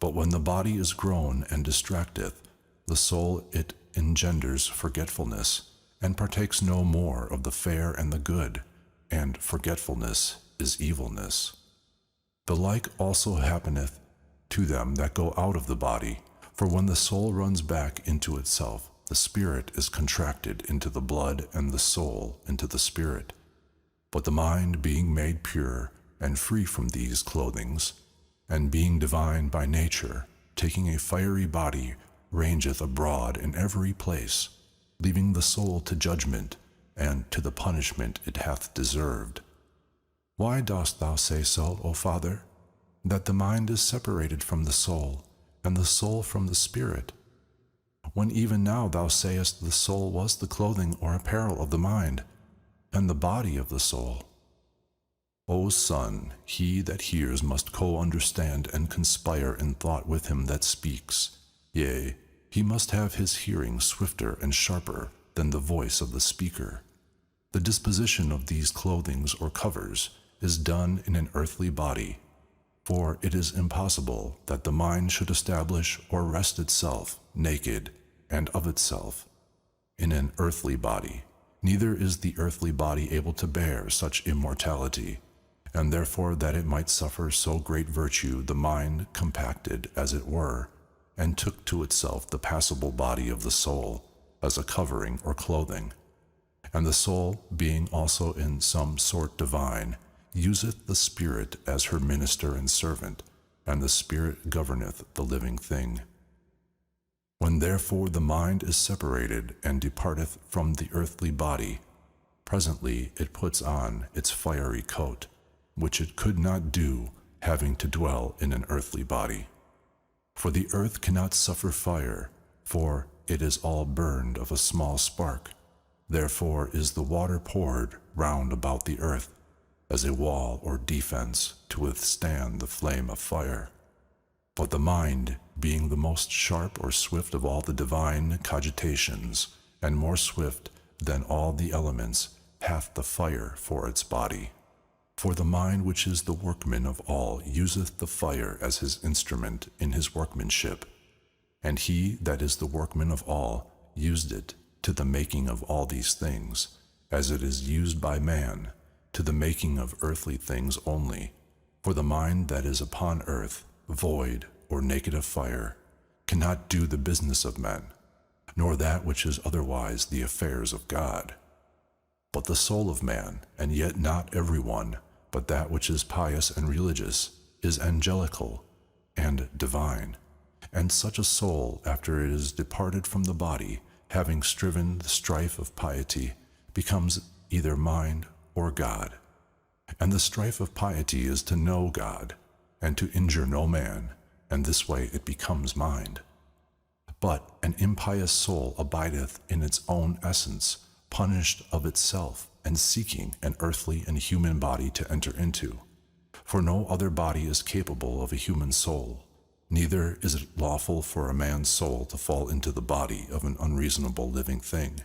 But when the body is grown and distracteth, the soul it engenders forgetfulness, and partakes no more of the fair and the good, and forgetfulness is evilness. The like also happeneth to them that go out of the body, for when the soul runs back into itself, the spirit is contracted into the blood, and the soul into the spirit. But the mind being made pure, and free from these clothings, and being divine by nature, taking a fiery body, rangeth abroad in every place, leaving the soul to judgment, and to the punishment it hath deserved. Why dost thou say so, O Father, that the mind is separated from the soul, and the soul from the spirit, when even now thou sayest the soul was the clothing or apparel of the mind, and the body of the soul? O Son, he that hears must co-understand and conspire in thought with him that speaks. Yea, he must have his hearing swifter and sharper than the voice of the speaker. The disposition of these clothings or covers is done in an earthly body, for it is impossible that the mind should establish or rest itself naked and of itself in an earthly body. Neither is the earthly body able to bear such immortality, and therefore that it might suffer so great virtue, the mind compacted, as it were, and took to itself the passible body of the soul as a covering or clothing. And the soul, being also in some sort divine, useth the spirit as her minister and servant, and the spirit governeth the living thing. When therefore the mind is separated and departeth from the earthly body, presently it puts on its fiery coat, which it could not do, having to dwell in an earthly body. For the earth cannot suffer fire, for it is all burned of a small spark. Therefore is the water poured round about the earth, as a wall or defense to withstand the flame of fire. But the mind, being the most sharp or swift of all the divine cogitations, and more swift than all the elements, hath the fire for its body. For the mind, which is the workman of all, useth the fire as his instrument in his workmanship. And he that is the workman of all used it to the making of all these things, as it is used by man, to the making of earthly things only. For the mind that is upon earth, void or naked of fire, cannot do the business of men, nor that which is otherwise the affairs of God. But the soul of man, and yet not every one, but that which is pious and religious, is angelical and divine. And such a soul, after it is departed from the body, having striven the strife of piety, becomes either mind or God. And the strife of piety is to know God, and to injure no man, and this way it becomes mind. But an impious soul abideth in its own essence, punished of itself, and seeking an earthly and human body to enter into. For no other body is capable of a human soul, neither is it lawful for a man's soul to fall into the body of an unreasonable living thing.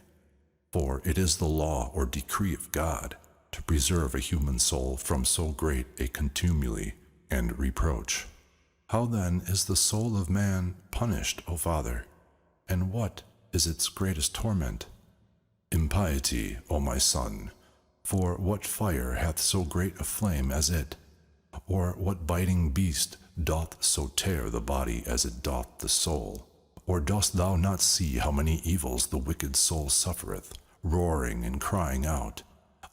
For it is the law or decree of God to preserve a human soul from so great a contumely and reproach. How then is the soul of man punished, O Father? And what is its greatest torment? Impiety, O my son, for what fire hath so great a flame as it? Or what biting beast doth so tear the body as it doth the soul? Or dost thou not see how many evils the wicked soul suffereth, roaring and crying out,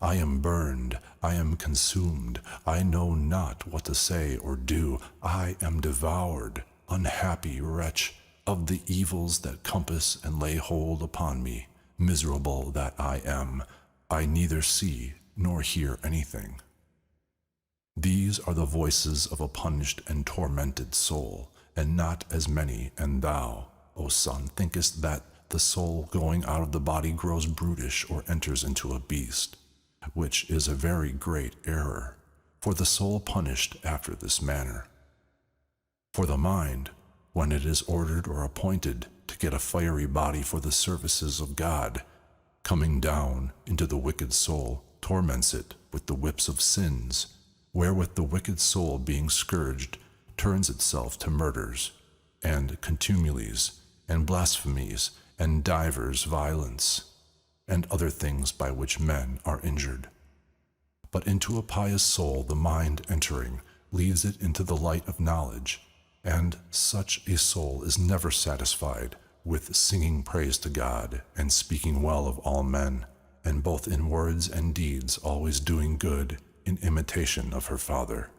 I am burned, I am consumed, I know not what to say or do, I am devoured, unhappy wretch, of the evils that compass and lay hold upon me, miserable that I am, I neither see nor hear anything. These are the voices of a punished and tormented soul, and not as many, and thou, O son, thinkest that the soul going out of the body grows brutish or enters into a beast, which is a very great error, for the soul punished after this manner. For the mind, when it is ordered or appointed to get a fiery body for the services of God, coming down into the wicked soul, torments it with the whips of sins, wherewith the wicked soul being scourged turns itself to murders, and contumelies, and blasphemies, and divers violence, and other things by which men are injured. But into a pious soul the mind entering leads it into the light of knowledge, and such a soul is never satisfied with singing praise to God and speaking well of all men, and both in words and deeds always doing good in imitation of her Father.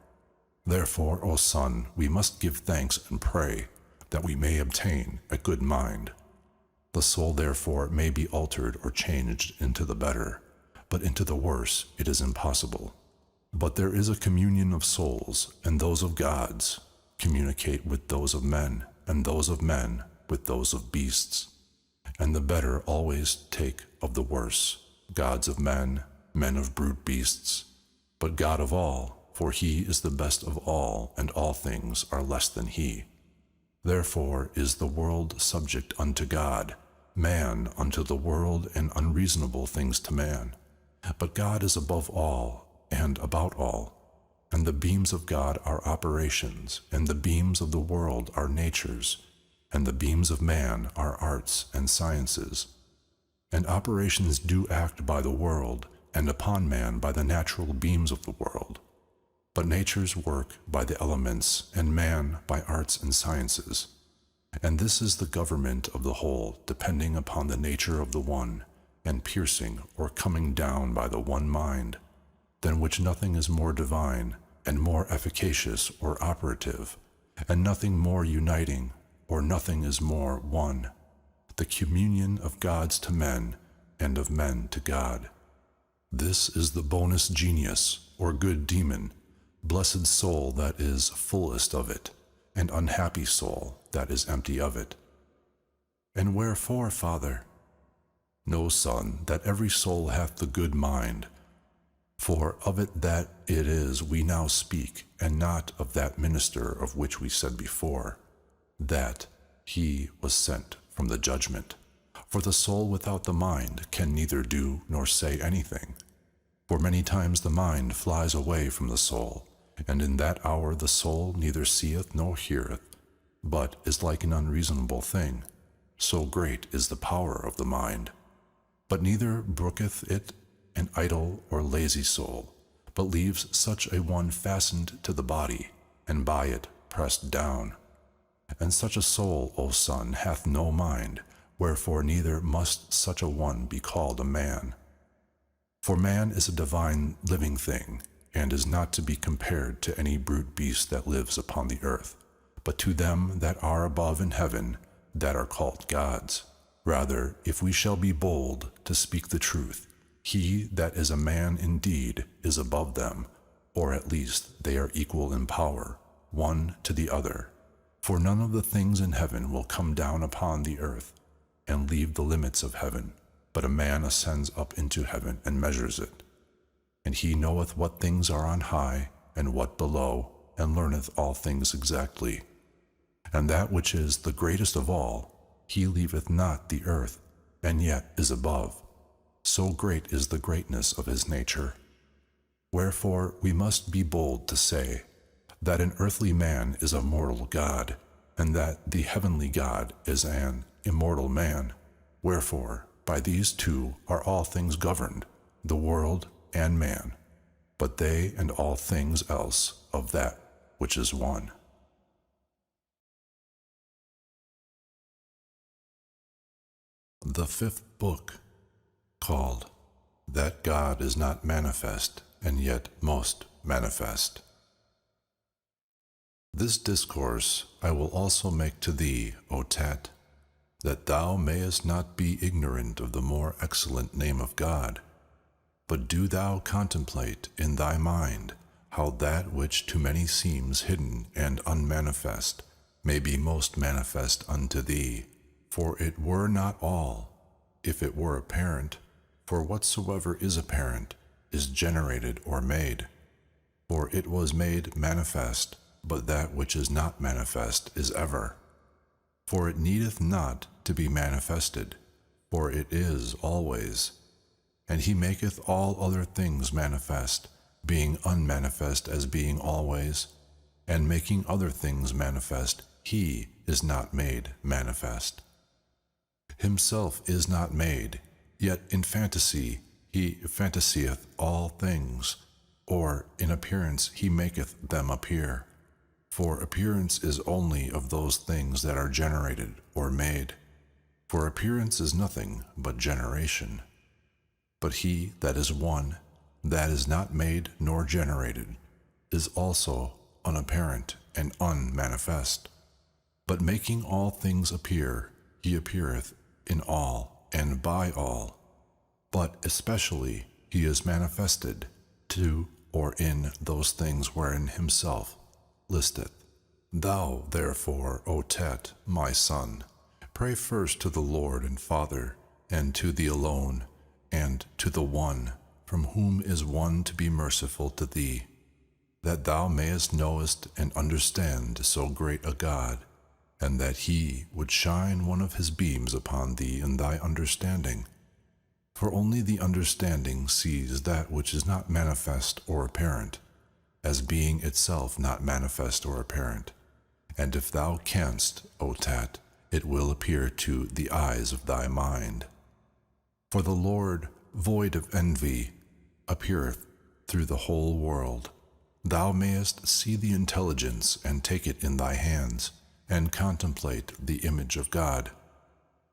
Therefore, O son, we must give thanks and pray that we may obtain a good mind. The soul therefore may be altered or changed into the better, but into the worse it is impossible. But there is a communion of souls, and those of gods communicate with those of men, and those of men with those of beasts. And the better always take of the worse, gods of men, men of brute beasts, but God of all, for he is the best of all, and all things are less than he. Therefore is the world subject unto God, man unto the world, and unreasonable things to man. But God is above all, and about all, and the beams of God are operations, and the beams of the world are natures, and the beams of man are arts and sciences. And operations do act by the world, and upon man by the natural beams of the world. But natures work by the elements, and man by arts and sciences. And this is the government of the whole, depending upon the nature of the one, and piercing or coming down by the one mind, than which nothing is more divine, and more efficacious or operative, and nothing more uniting, or nothing is more one, the communion of gods to men, and of men to God. This is the bonus genius, or good demon, blessed soul that is fullest of it, and unhappy soul that is empty of it. And wherefore, Father? Know, son, that every soul hath the good mind, for of it that it is we now speak, and not of that minister of which we said before, that he was sent from the judgment. For the soul without the mind can neither do nor say anything. For many times the mind flies away from the soul, and in that hour the soul neither seeth nor heareth, but is like an unreasonable thing. So great is the power of the mind. But neither brooketh it an idle or lazy soul, but leaves such a one fastened to the body, and by it pressed down. And such a soul, O son, hath no mind, wherefore neither must such a one be called a man. For man is a divine living thing, and is not to be compared to any brute beast that lives upon the earth, but to them that are above in heaven, that are called gods. Rather, if we shall be bold to speak the truth, he that is a man indeed is above them, or at least they are equal in power, one to the other. For none of the things in heaven will come down upon the earth and leave the limits of heaven, but a man ascends up into heaven and measures it. And he knoweth what things are on high and what below, and learneth all things exactly. And that which is the greatest of all, he leaveth not the earth, and yet is above. So great is the greatness of his nature. Wherefore we must be bold to say that an earthly man is a mortal god, and that the heavenly God is an immortal man. Wherefore, by these two are all things governed, the world and man, but they and all things else of that which is one. The fifth book, called That God is Not Manifest, and Yet Most Manifest. This discourse I will also make to thee, O Tat, that thou mayest not be ignorant of the more excellent name of God, but do thou contemplate in thy mind how that which to many seems hidden and unmanifest may be most manifest unto thee. For it were not all, if it were apparent, for whatsoever is apparent is generated or made. For it was made manifest, but that which is not manifest is ever. For it needeth not to be manifested, for it is always. And he maketh all other things manifest, being unmanifest as being always, and making other things manifest, he is not made manifest. Himself is not made, yet in fantasy he fantasieth all things, or in appearance he maketh them appear. For appearance is only of those things that are generated or made. For appearance is nothing but generation. But he that is one, that is not made nor generated, is also unapparent and unmanifest. But making all things appear, he appeareth in all and by all. But especially he is manifested to or in those things wherein himself listeth. Thou, therefore, O Tet, my son, pray first to the Lord and Father, and to the alone, and to the one, from whom is one to be merciful to thee, that thou mayest knowest and understand so great a God, and that he would shine one of his beams upon thee in thy understanding. For only the understanding sees that which is not manifest or apparent, as being itself not manifest or apparent. And if thou canst, O Tat, it will appear to the eyes of thy mind. For the Lord, void of envy, appeareth through the whole world. Thou mayest see the intelligence and take it in thy hands, and contemplate the image of God.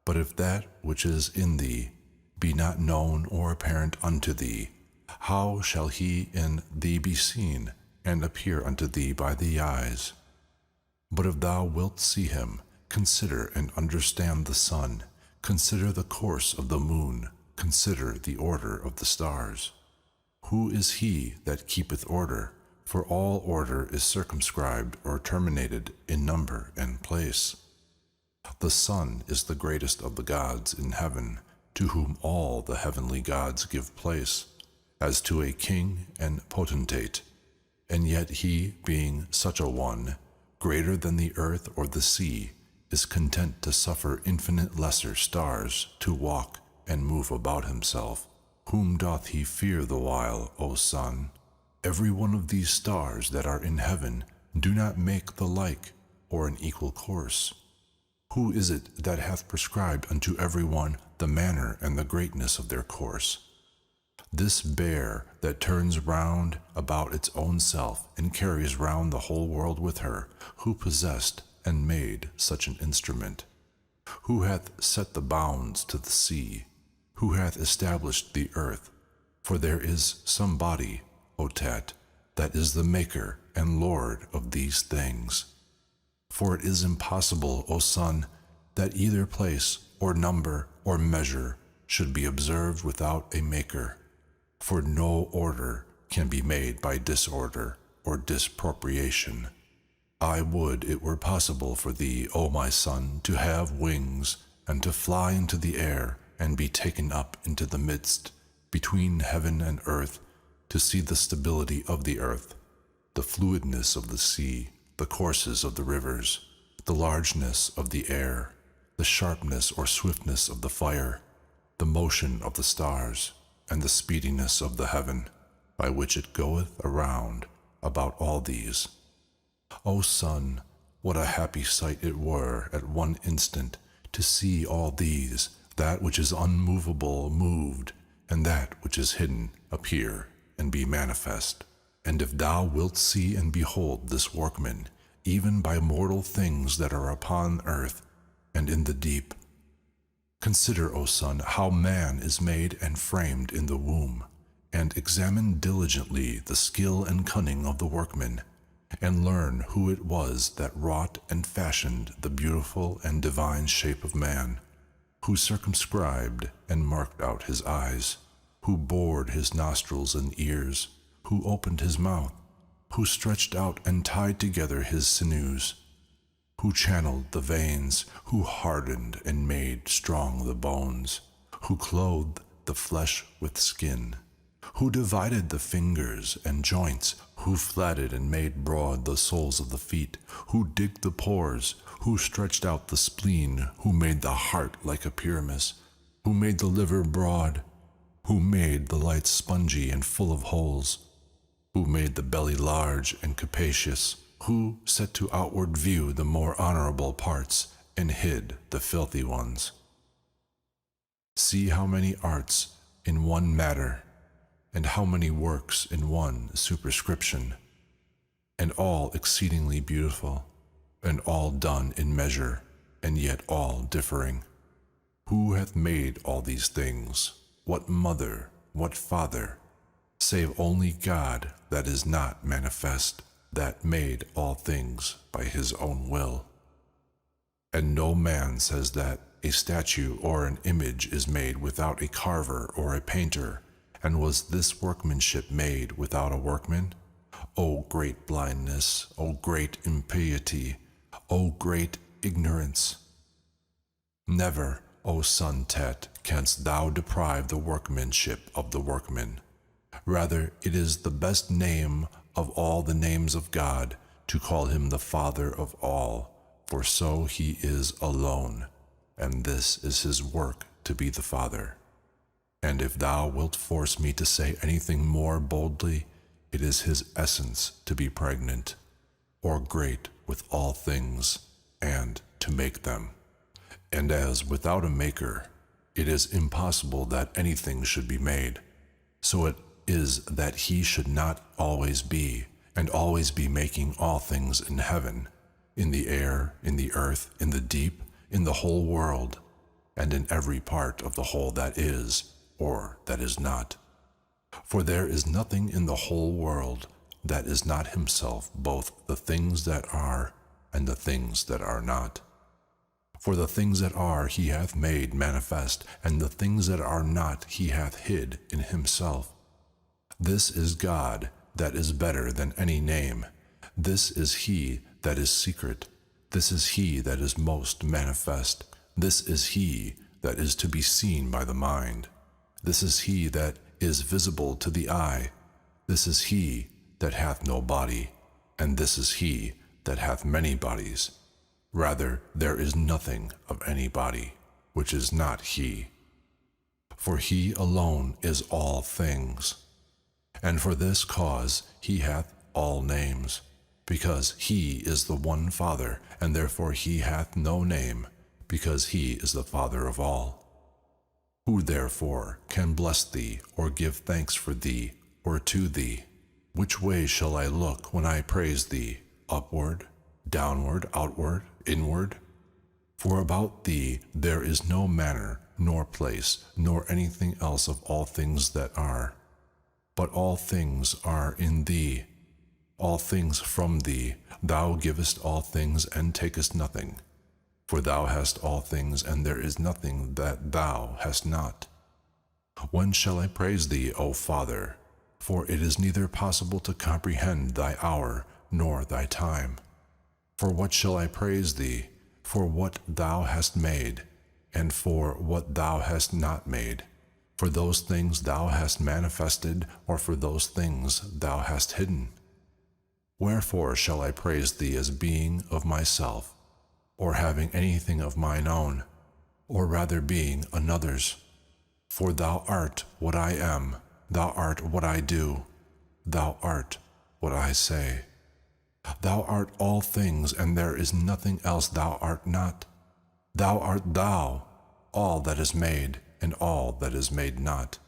But if that which is in thee be not known or apparent unto thee, how shall he in thee be seen, and appear unto thee by the eyes? But if thou wilt see him, consider and understand the sun, consider the course of the moon, consider the order of the stars. Who is he that keepeth order? For all order is circumscribed or terminated in number and place. The sun is the greatest of the gods in heaven, to whom all the heavenly gods give place, as to a king and potentate. And yet he, being such a one, greater than the earth or the sea, is content to suffer infinite lesser stars to walk and move about himself. Whom doth he fear the while, O sun? Every one of these stars that are in heaven do not make the like or an equal course. Who is it that hath prescribed unto every one the manner and the greatness of their course? This bear that turns round about its own self and carries round the whole world with her, who possessed and made such an instrument? Who hath set the bounds to the sea? Who hath established the earth? For there is some body, O Tat, that is the maker and lord of these things. For it is impossible, O son, that either place or number or measure should be observed without a maker. For no order can be made by disorder or dispropriation. I would it were possible for thee, O my son, to have wings, and to fly into the air, and be taken up into the midst, between heaven and earth, to see the stability of the earth, the fluidness of the sea, the courses of the rivers, the largeness of the air, the sharpness or swiftness of the fire, the motion of the stars, and the speediness of the heaven, by which it goeth around about all these. O son, what a happy sight it were at one instant to see all these, that which is unmovable moved, and that which is hidden appear and be manifest. And if thou wilt see and behold this workman, even by mortal things that are upon earth and in the deep, consider, O son, how man is made and framed in the womb, and examine diligently the skill and cunning of the workman, and learn who it was that wrought and fashioned the beautiful and divine shape of man, who circumscribed and marked out his eyes, who bored his nostrils and ears, who opened his mouth, who stretched out and tied together his sinews, who channeled the veins, who hardened and made strong the bones, who clothed the flesh with skin, who divided the fingers and joints, who flatted and made broad the soles of the feet, who digged the pores, who stretched out the spleen, who made the heart like a pyramis, who made the liver broad, who made the lights spongy and full of holes, who made the belly large and capacious, who set to outward view the more honorable parts, and hid the filthy ones. See how many arts in one matter, and how many works in one superscription, and all exceedingly beautiful, and all done in measure, and yet all differing. Who hath made all these things? What mother, what father, save only God, that is not manifest, that made all things by his own will? And no man says that a statue or an image is made without a carver or a painter. And was this workmanship made without a workman? O great blindness, O great impiety, O great ignorance! Never, O son Tet, canst thou deprive the workmanship of the workman. Rather, it is the best name of all the names of God to call him the Father of all, for so he is alone, and this is his work to be the Father. And if thou wilt force me to say anything more boldly, it is his essence to be pregnant, or great with all things, and to make them. And as without a maker, it is impossible that anything should be made, so it is that he should not always be, and always be making all things in heaven, in the air, in the earth, in the deep, in the whole world, and in every part of the whole that is, or that is not. For there is nothing in the whole world that is not himself, both the things that are and the things that are not. For the things that are he hath made manifest, and the things that are not he hath hid in himself. This is God that is better than any name. This is he that is secret. This is he that is most manifest. This is he that is to be seen by the mind. This is he that is visible to the eye. This is he that hath no body, and this is he that hath many bodies. Rather, there is nothing of any body, which is not he. For he alone is all things. And for this cause he hath all names, because he is the one Father, and therefore he hath no name, because he is the Father of all. Who therefore can bless thee, or give thanks for thee, or to thee? Which way shall I look when I praise thee? Upward, downward, outward, inward? For about thee there is no manner, nor place, nor anything else of all things that are. But all things are in thee, all things from thee. Thou givest all things, and takest nothing. For thou hast all things, and there is nothing that thou hast not. When shall I praise thee, O Father? For it is neither possible to comprehend thy hour nor thy time. For what shall I praise thee? For what thou hast made, and for what thou hast not made, for those things thou hast manifested, or for those things thou hast hidden? Wherefore shall I praise thee as being of myself, or having anything of mine own, or rather being another's? For thou art what I am, thou art what I do, thou art what I say. Thou art all things, and there is nothing else thou art not. Thou art thou, all that is made, and all that is made not.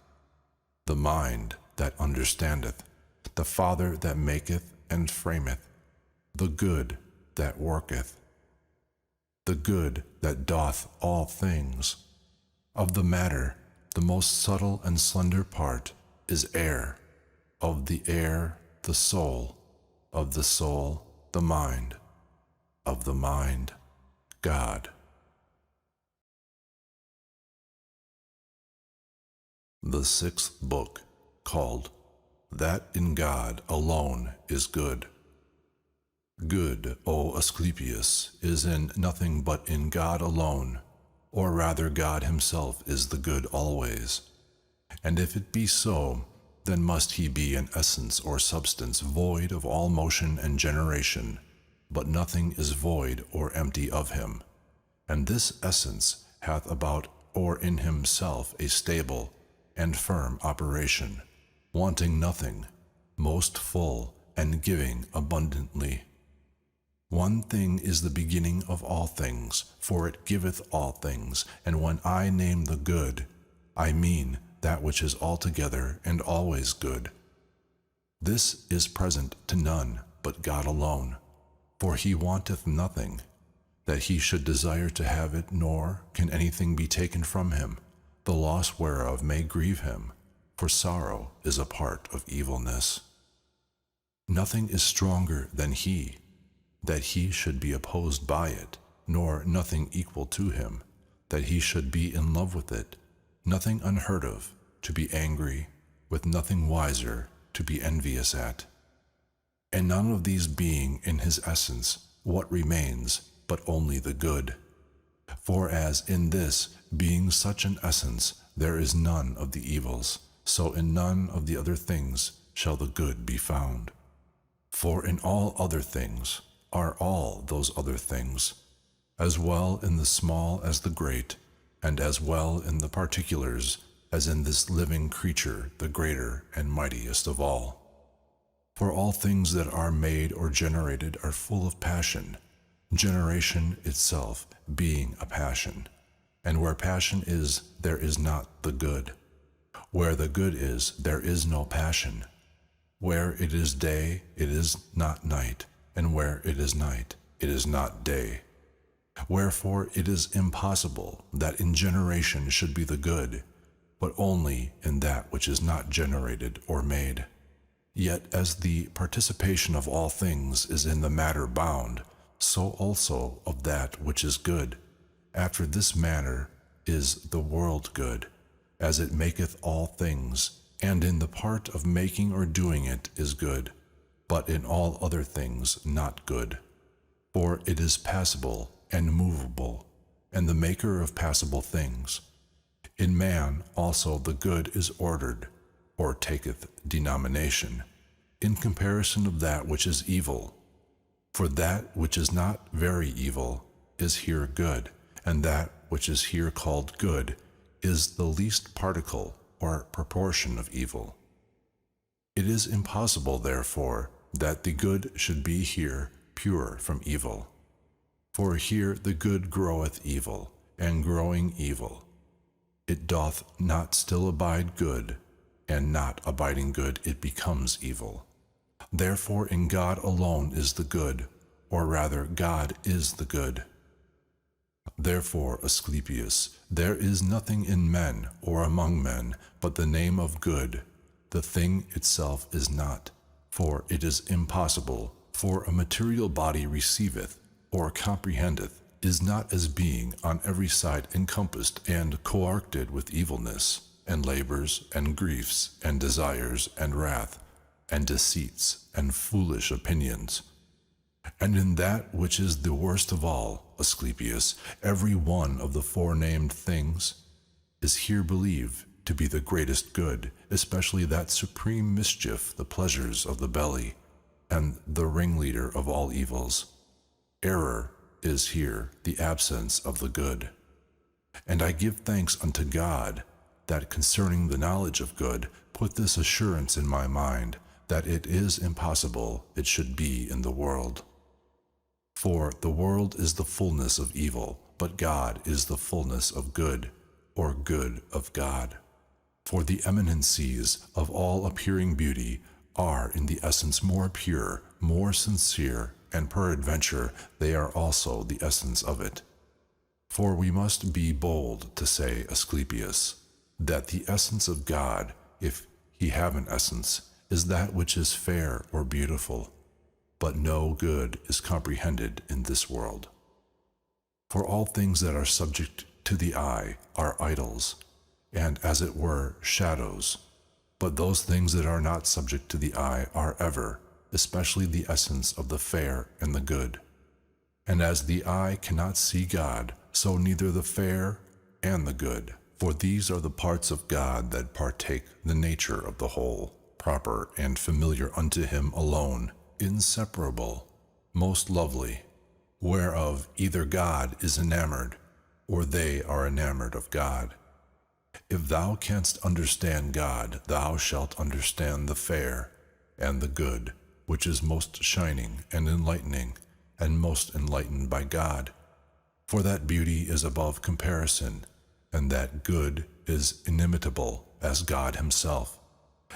The mind that understandeth, the Father that maketh and frameth, the good that worketh, the good that doth all things. Of the matter, the most subtle and slender part is air, of the air the soul, of the soul the mind, of the mind God. The sixth book, called That in God Alone is Good. Good, O Asclepius, is in nothing but in God alone, or rather God himself is the good always. And if it be so, then must he be an essence or substance void of all motion and generation, but nothing is void or empty of him. And this essence hath about or in himself a stable and firm operation, wanting nothing, most full, and giving abundantly. One thing is the beginning of all things, for it giveth all things, and when I name the good, I mean that which is altogether and always good. This is present to none but God alone, for he wanteth nothing, that he should desire to have it, nor can anything be taken from him, the loss whereof may grieve him, for sorrow is a part of evilness. Nothing is stronger than he, that he should be opposed by it, nor nothing equal to him, that he should be in love with it, nothing unheard of, to be angry, with nothing wiser, to be envious at. And none of these being in his essence, what remains, but only the good? For as in this, being such an essence, there is none of the evils, so in none of the other things shall the good be found. For in all other things are all those other things, as well in the small as the great, and as well in the particulars as in this living creature, the greater and mightiest of all. For all things that are made or generated are full of passion, generation itself being a passion. And where passion is, there is not the good. Where the good is, there is no passion. Where it is day, it is not night, and where it is night, it is not day. Wherefore it is impossible that in generation should be the good, but only in that which is not generated or made. Yet as the participation of all things is in the matter bound, so also of that which is good. After this manner is the world good, as it maketh all things, and in the part of making or doing it is good, but in all other things not good. For it is passible and movable, and the maker of passible things. In man also the good is ordered, or taketh denomination, in comparison of that which is evil. For that which is not very evil is here good, and that which is here called good is the least particle or proportion of evil. It is impossible, therefore, that the good should be here pure from evil. For here the good groweth evil, and growing evil, it doth not still abide good, and not abiding good it becomes evil. Therefore in God alone is the good, or rather God is the good. Therefore, Asclepius, there is nothing in men or among men but the name of good. The thing itself is not, for it is impossible, for a material body receiveth or comprehendeth, is not as being on every side encompassed and coarcted with evilness, and labors, and griefs, and desires, and wrath, and deceits, and foolish opinions. And in that which is the worst of all, Asclepius, every one of the forenamed things is here believed to be the greatest good, especially that supreme mischief, the pleasures of the belly, and the ringleader of all evils. Error is here the absence of the good. And I give thanks unto God, that concerning the knowledge of good, put this assurance in my mind, that it is impossible it should be in the world. For the world is the fullness of evil, but God is the fullness of good, or good of God. For the eminencies of all appearing beauty are in the essence more pure, more sincere, and peradventure they are also the essence of it. For we must be bold to say, Asclepius, that the essence of God, if he have an essence, is that which is fair or beautiful, but no good is comprehended in this world. For all things that are subject to the eye are idols, and as it were shadows, but those things that are not subject to the eye are ever, especially the essence of the fair and the good. And as the eye cannot see God, so neither the fair and the good, for these are the parts of God that partake the nature of the whole, proper and familiar unto him alone, inseparable, most lovely, whereof either God is enamored, or they are enamored of God. If thou canst understand God, thou shalt understand the fair and the good, which is most shining and enlightening, and most enlightened by God. For that beauty is above comparison, and that good is inimitable as God himself.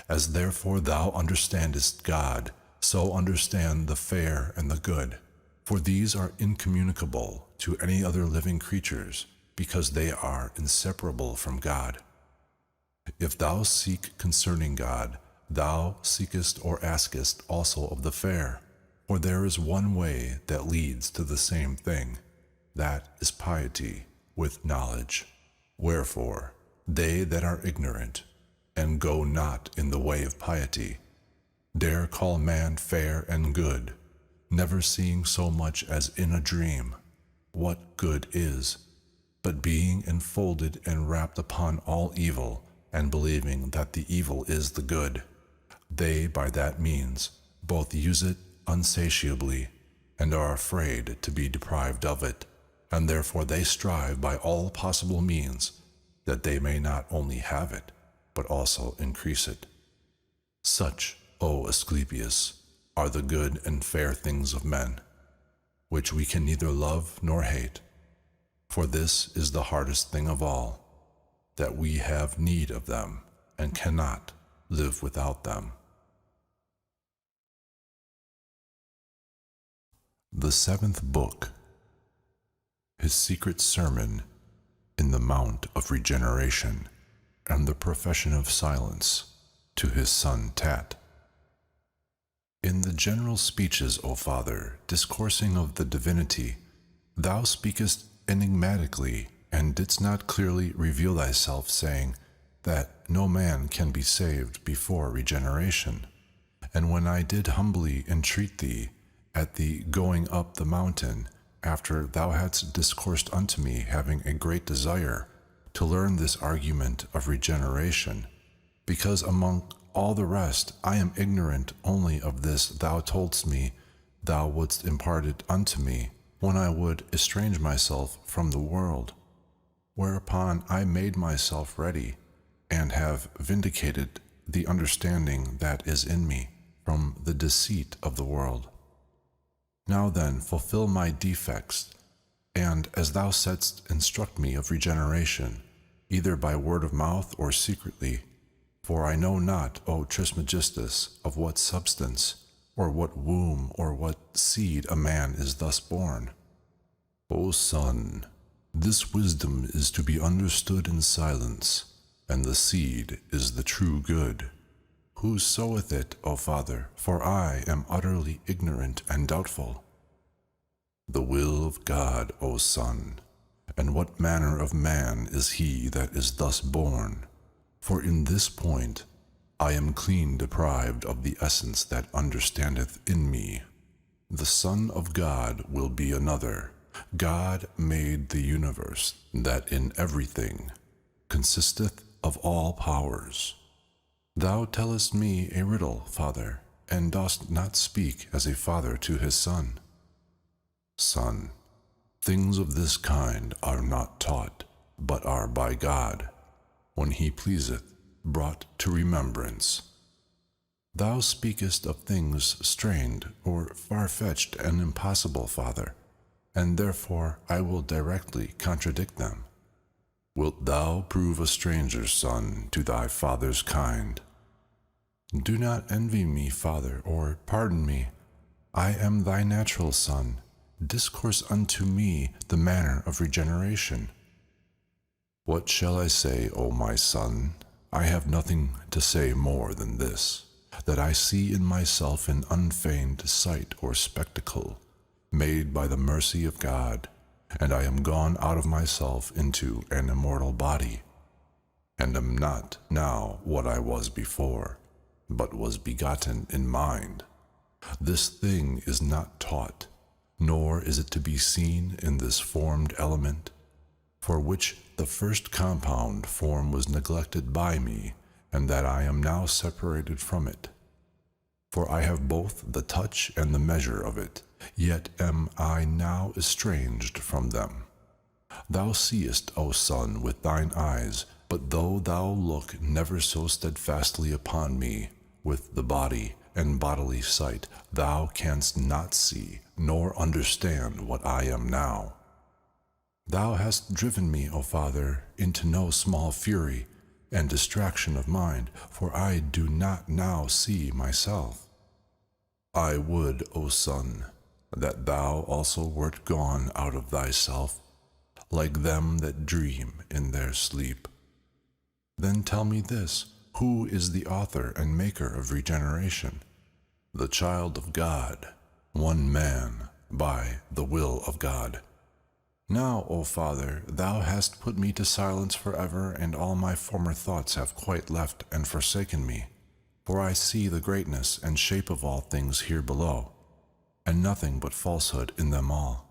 As therefore thou understandest God, so understand the fair and the good, for these are incommunicable to any other living creatures, because they are inseparable from God. If thou seek concerning God, thou seekest or askest also of the fair, for there is one way that leads to the same thing, that is piety with knowledge. Wherefore, they that are ignorant, and go not in the way of piety, dare call man fair and good, never seeing so much as in a dream what good is, but being enfolded and wrapped upon all evil, and believing that the evil is the good, they by that means both use it unsatiably, and are afraid to be deprived of it, and therefore they strive by all possible means that they may not only have it, but also increase it. Such, O Asclepius, are the good and fair things of men, which we can neither love nor hate, for this is the hardest thing of all, that we have need of them, and cannot live without them. The Seventh Book. His Secret Sermon in the Mount of Regeneration, and the Profession of Silence, to his son Tat. In the general speeches, O Father, discoursing of the divinity, thou speakest enigmatically, and didst not clearly reveal thyself, saying that no man can be saved before regeneration. And when I did humbly entreat thee at the going up the mountain, after thou hadst discoursed unto me, having a great desire to learn this argument of regeneration, because among all the rest I am ignorant only of this thou toldst me thou wouldst impart it unto me, when I would estrange myself from the world. Whereupon I made myself ready, and have vindicated the understanding that is in me from the deceit of the world. Now then, fulfill my defects, and as thou saidst, instruct me of regeneration, either by word of mouth or secretly, for I know not, O Trismegistus, of what substance, or what womb, or what seed a man is thus born. O son, this wisdom is to be understood in silence, and the seed is the true good. Who soweth it, O Father? For I am utterly ignorant and doubtful. The will of God, O son, and what manner of man is he that is thus born? For in this point I am clean deprived of the essence that understandeth in me. The Son of God will be another. God made the universe, that in everything consisteth of all powers. Thou tellest me a riddle, Father, and dost not speak as a father to his son. Son, things of this kind are not taught, but are by God, when he pleaseth, brought to remembrance. Thou speakest of things strained or far-fetched and impossible, Father, and therefore I will directly contradict them. Wilt thou prove a stranger's son to thy father's kind? Do not envy me, Father, or pardon me. I am thy natural son. Discourse unto me the manner of regeneration. What shall I say, O my son? I have nothing to say more than this, that I see in myself an unfeigned sight or spectacle, made by the mercy of God, and I am gone out of myself into an immortal body, and am not now what I was before, but was begotten in mind. This thing is not taught, nor is it to be seen in this formed element, for which the first compound form was neglected by me, and that I am now separated from it. For I have both the touch and the measure of it, yet am I now estranged from them. Thou seest, O Son, with thine eyes, but though thou look never so steadfastly upon me, with the body and bodily sight, thou canst not see, nor understand what I am now. Thou hast driven me, O Father, into no small fury and distraction of mind, for I do not now see myself. I would, O Son, that thou also wert gone out of thyself, like them that dream in their sleep. Then tell me this, who is the author and maker of regeneration? The child of God, one man, by the will of God. Now, O Father, thou hast put me to silence forever, and all my former thoughts have quite left and forsaken me. For I see the greatness and shape of all things here below, and nothing but falsehood in them all.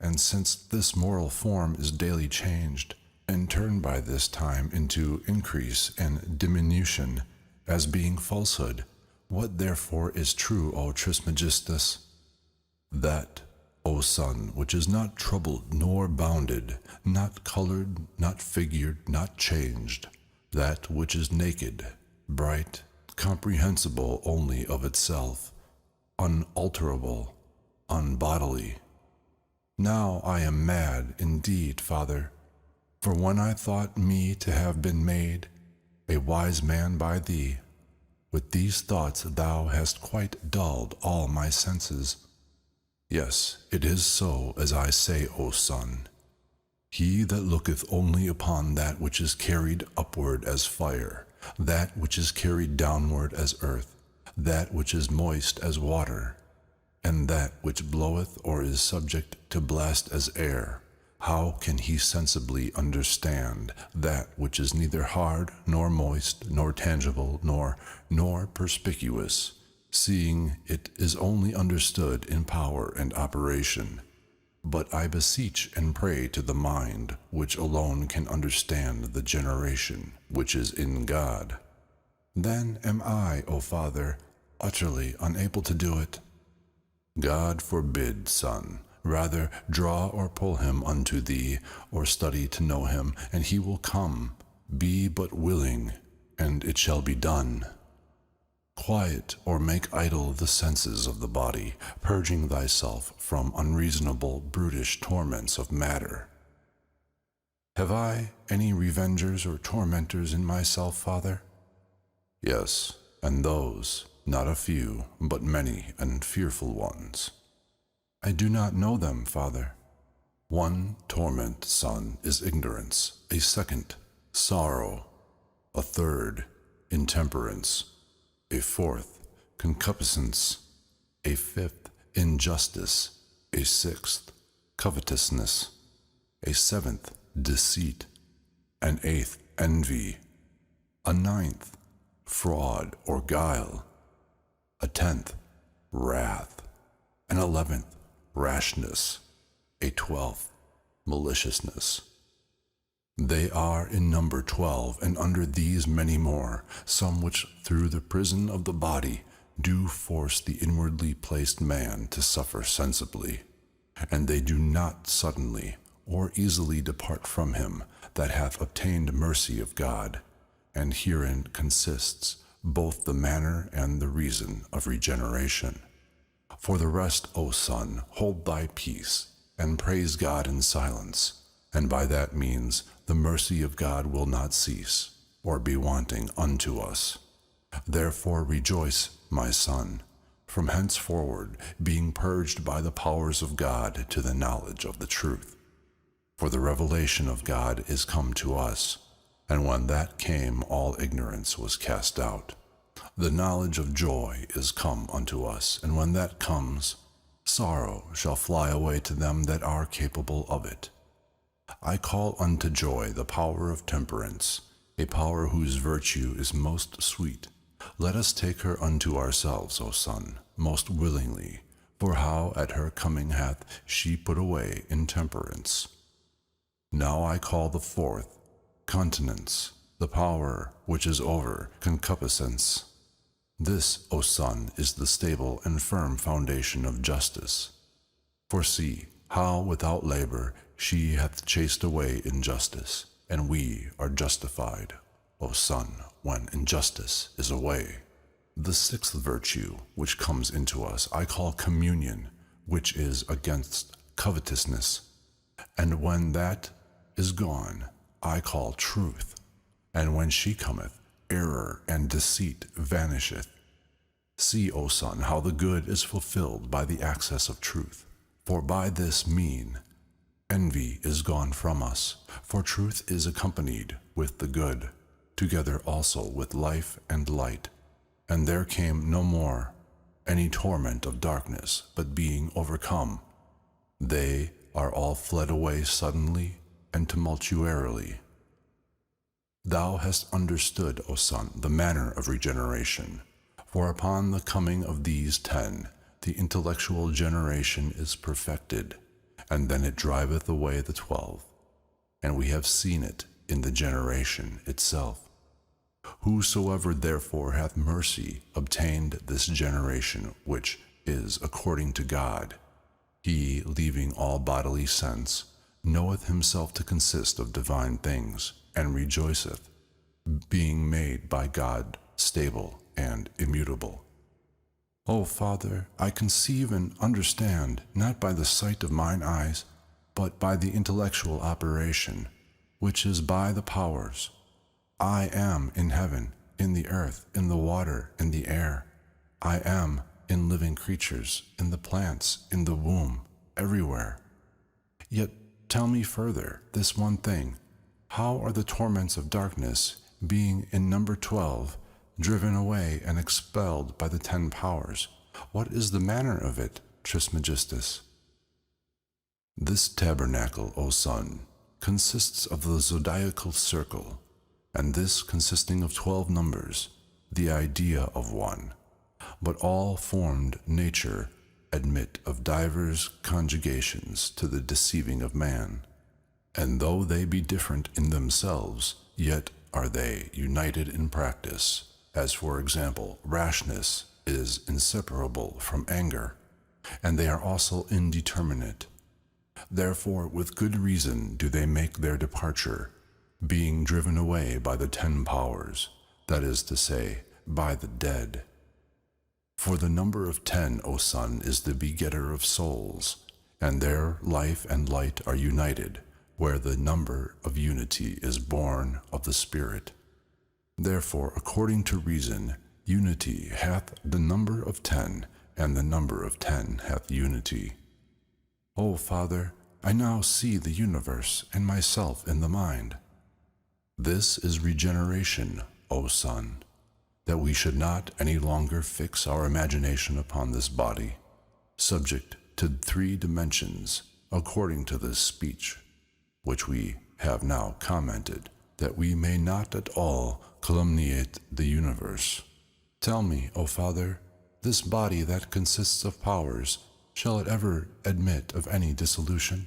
And since this moral form is daily changed, and turned by this time into increase and diminution, as being falsehood, what therefore is true, O Trismegistus? That, O Son, which is not troubled nor bounded, not colored, not figured, not changed, that which is naked, bright, comprehensible only of itself, unalterable, unbodily. Now I am mad indeed, Father, for when I thought me to have been made a wise man by thee, with these thoughts thou hast quite dulled all my senses. Yes, it is so as I say, O Son. He that looketh only upon that which is carried upward as fire, that which is carried downward as earth, that which is moist as water, and that which bloweth or is subject to blast as air, how can he sensibly understand that which is neither hard, nor moist, nor tangible, nor perspicuous, seeing it is only understood in power and operation? But I beseech and pray to the mind, which alone can understand the generation which is in God. Then am I, O Father, utterly unable to do it? God forbid, Son. Rather draw or pull him unto thee, or study to know him, and he will come. Be but willing, and it shall be done. Quiet or make idle the senses of the body, purging thyself from unreasonable, brutish torments of matter. Have I any revengers or tormentors in myself, Father? Yes, and those, not a few, but many and fearful ones. I do not know them, Father. One torment, Son, is ignorance, a second, sorrow, a third, intemperance, a fourth, concupiscence, a fifth, injustice, a sixth, covetousness, a seventh, deceit, an eighth, envy, a ninth, fraud or guile, a tenth, wrath, an 11th, rashness, a 12th, maliciousness. They are in number 12, and under these many more, some which through the prison of the body do force the inwardly placed man to suffer sensibly, and they do not suddenly or easily depart from him that hath obtained mercy of God, and herein consists both the manner and the reason of regeneration. For the rest, O son, hold thy peace, and praise God in silence, and by that means the mercy of God will not cease, or be wanting unto us. Therefore rejoice, my son, from henceforward being purged by the powers of God to the knowledge of the truth. For the revelation of God is come to us, and when that came, all ignorance was cast out. The knowledge of joy is come unto us, and when that comes, sorrow shall fly away to them that are capable of it. I call unto joy the power of temperance, a power whose virtue is most sweet. Let us take her unto ourselves, O son, most willingly, for how at her coming hath she put away intemperance. Now I call the fourth, continence, the power which is over concupiscence. This, O son, is the stable and firm foundation of justice. For see, how without labor she hath chased away injustice, and we are justified, O son, when injustice is away. The sixth virtue which comes into us I call communion, which is against covetousness, and when that is gone I call truth, and when she cometh, error and deceit vanisheth. See, O son, how the good is fulfilled by the access of truth, for by this mean envy is gone from us, for truth is accompanied with the good, together also with life and light. And there came no more any torment of darkness, but being overcome, they are all fled away suddenly and tumultuarily. Thou hast understood, O son, the manner of regeneration, for upon the coming of these 10, the intellectual generation is perfected, and then it driveth away the 12, and we have seen it in the generation itself. Whosoever therefore hath mercy obtained this generation which is according to God, he, leaving all bodily sense, knoweth himself to consist of divine things, and rejoiceth, being made by God stable and immutable. O Father, I conceive and understand, not by the sight of mine eyes, but by the intellectual operation, which is by the powers. I am in heaven, in the earth, in the water, in the air. I am in living creatures, in the plants, in the womb, everywhere. Yet tell me further this one thing. How are the torments of darkness, being in number 12, driven away and expelled by the 10 powers? What is the manner of it, Trismegistus? This tabernacle, O son, consists of the zodiacal circle, and this consisting of 12 numbers, the idea of one. But all formed nature admit of divers conjugations to the deceiving of man. And though they be different in themselves, yet are they united in practice, as for example, rashness is inseparable from anger, and they are also indeterminate. Therefore, with good reason do they make their departure, being driven away by the 10 powers, that is to say, by the dead. For the number of 10, O son, is the begetter of souls, and their life and light are united, where the number of unity is born of the Spirit. Therefore, according to reason, unity hath the number of 10, and the number of 10 hath unity. O Father, I now see the universe and myself in the mind. This is regeneration, O Son, that we should not any longer fix our imagination upon this body, subject to 3 dimensions, according to this speech, which we have now commented, that we may not at all calumniate the universe. Tell me, O Father, this body that consists of powers, shall it ever admit of any dissolution?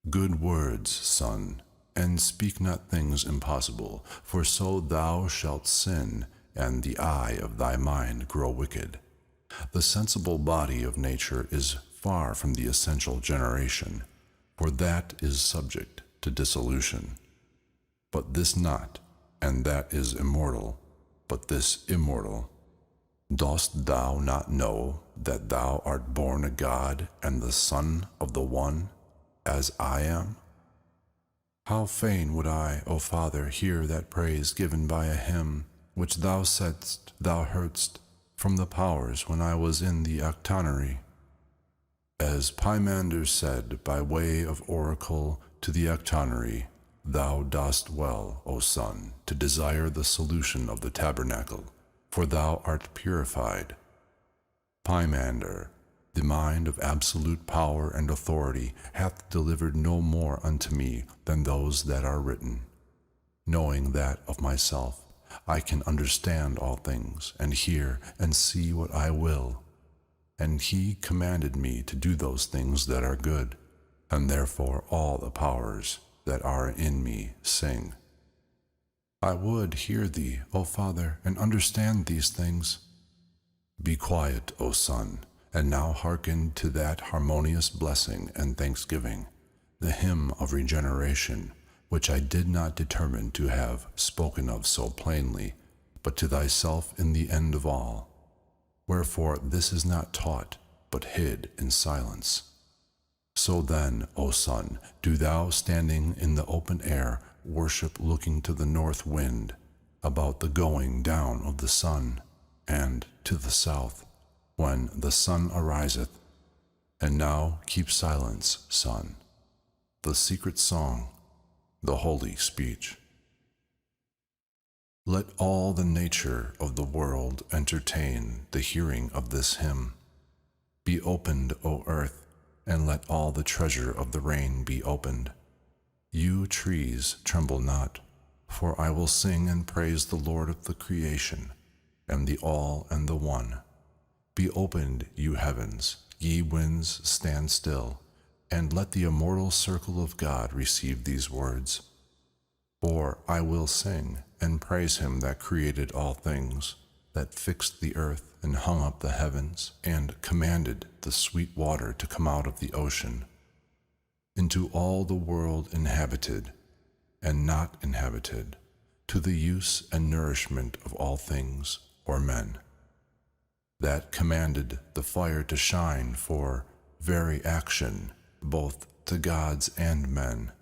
Good words, son, and speak not things impossible, for so thou shalt sin, and the eye of thy mind grow wicked. The sensible body of nature is far from the essential generation, for that is subject to dissolution. But this not, and that is immortal, but this immortal. Dost thou not know that thou art born a god and the son of the One, as I am? How fain would I, O Father, hear that praise given by a hymn, which thou saidst thou heardst from the powers when I was in the octonary. As Pymander said by way of oracle to the octonary, thou dost well, O son, to desire the solution of the tabernacle, for thou art purified. Pymander, the mind of absolute power and authority, hath delivered no more unto me than those that are written. Knowing that of myself, I can understand all things, and hear and see what I will. And he commanded me to do those things that are good, and therefore all the powers that are in me sing. I would hear thee, O Father, and understand these things. Be quiet, O Son, and now hearken to that harmonious blessing and thanksgiving, the hymn of regeneration, which I did not determine to have spoken of so plainly, but to thyself in the end of all. Wherefore this is not taught, but hid in silence. So then, O Son, do thou, standing in the open air, worship looking to the north wind, about the going down of the sun, and to the south, when the sun ariseth. And now keep silence, son. The secret song, the holy speech. Let all the nature of the world entertain the hearing of this hymn. Be opened, O earth, and let all the treasure of the rain be opened. You trees, tremble not, for I will sing and praise the Lord of the creation, and the All and the One. Be opened, you heavens, ye winds, stand still, and let the immortal circle of God receive these words. For I will sing and praise him that created all things, that fixed the earth and hung up the heavens, and commanded the sweet water to come out of the ocean, into all the world inhabited and not inhabited, to the use and nourishment of all things or men, that commanded the fire to shine for very action, both to gods and men.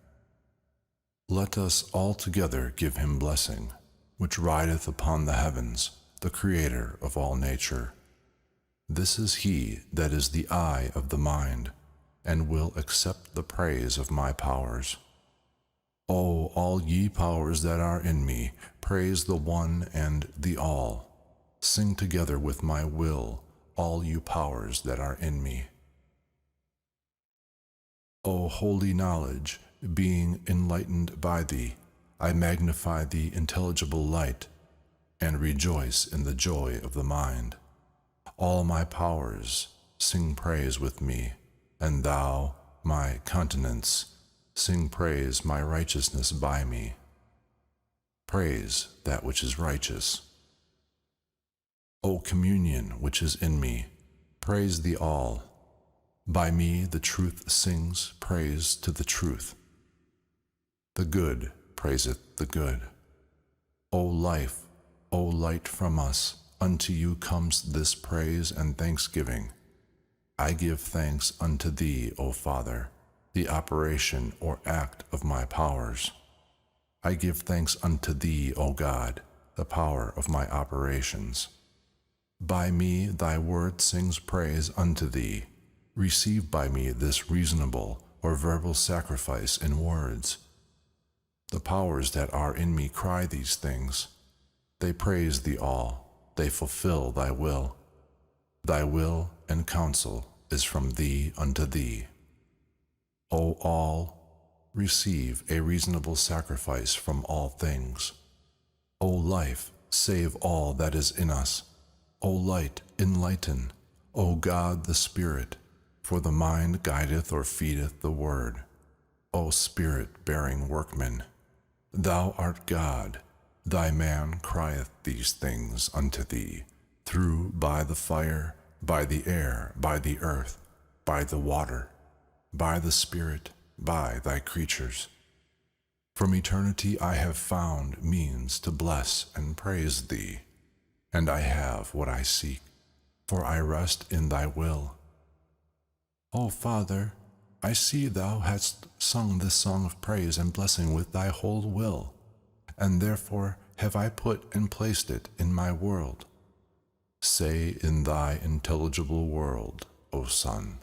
Let us all together give him blessing, which rideth upon the heavens, the Creator of all nature. This is he that is the eye of the mind, and will accept the praise of my powers. O all ye powers that are in me, praise the One and the All. Sing together with my will, all you powers that are in me. O holy knowledge, being enlightened by thee, I magnify the intelligible light, and rejoice in the joy of the mind. All my powers sing praise with me, and thou, my countenance, sing praise my righteousness by me. Praise that which is righteous. O communion which is in me, praise thee all. By me the truth sings praise to the truth. The good praiseth the good. O life, O light from us, unto you comes this praise and thanksgiving. I give thanks unto thee, O Father, the operation or act of my powers. I give thanks unto thee, O God, the power of my operations. By me thy word sings praise unto thee. Receive by me this reasonable or verbal sacrifice in words. The powers that are in me cry these things. They praise thee all, they fulfill thy will. Thy will and counsel is from thee unto thee. O all, receive a reasonable sacrifice from all things. O life, save all that is in us. O light, enlighten. O God the Spirit, for the mind guideth or feedeth the word. O Spirit-bearing workman, thou art God, thy man crieth these things unto thee, through by the fire, by the air, by the earth, by the water, by the Spirit, by thy creatures. From eternity I have found means to bless and praise thee, and I have what I seek, for I rest in thy will. O Father, I see thou hast sung this song of praise and blessing with thy whole will, and therefore have I put and placed it in my world. Say in thy intelligible world, O Son.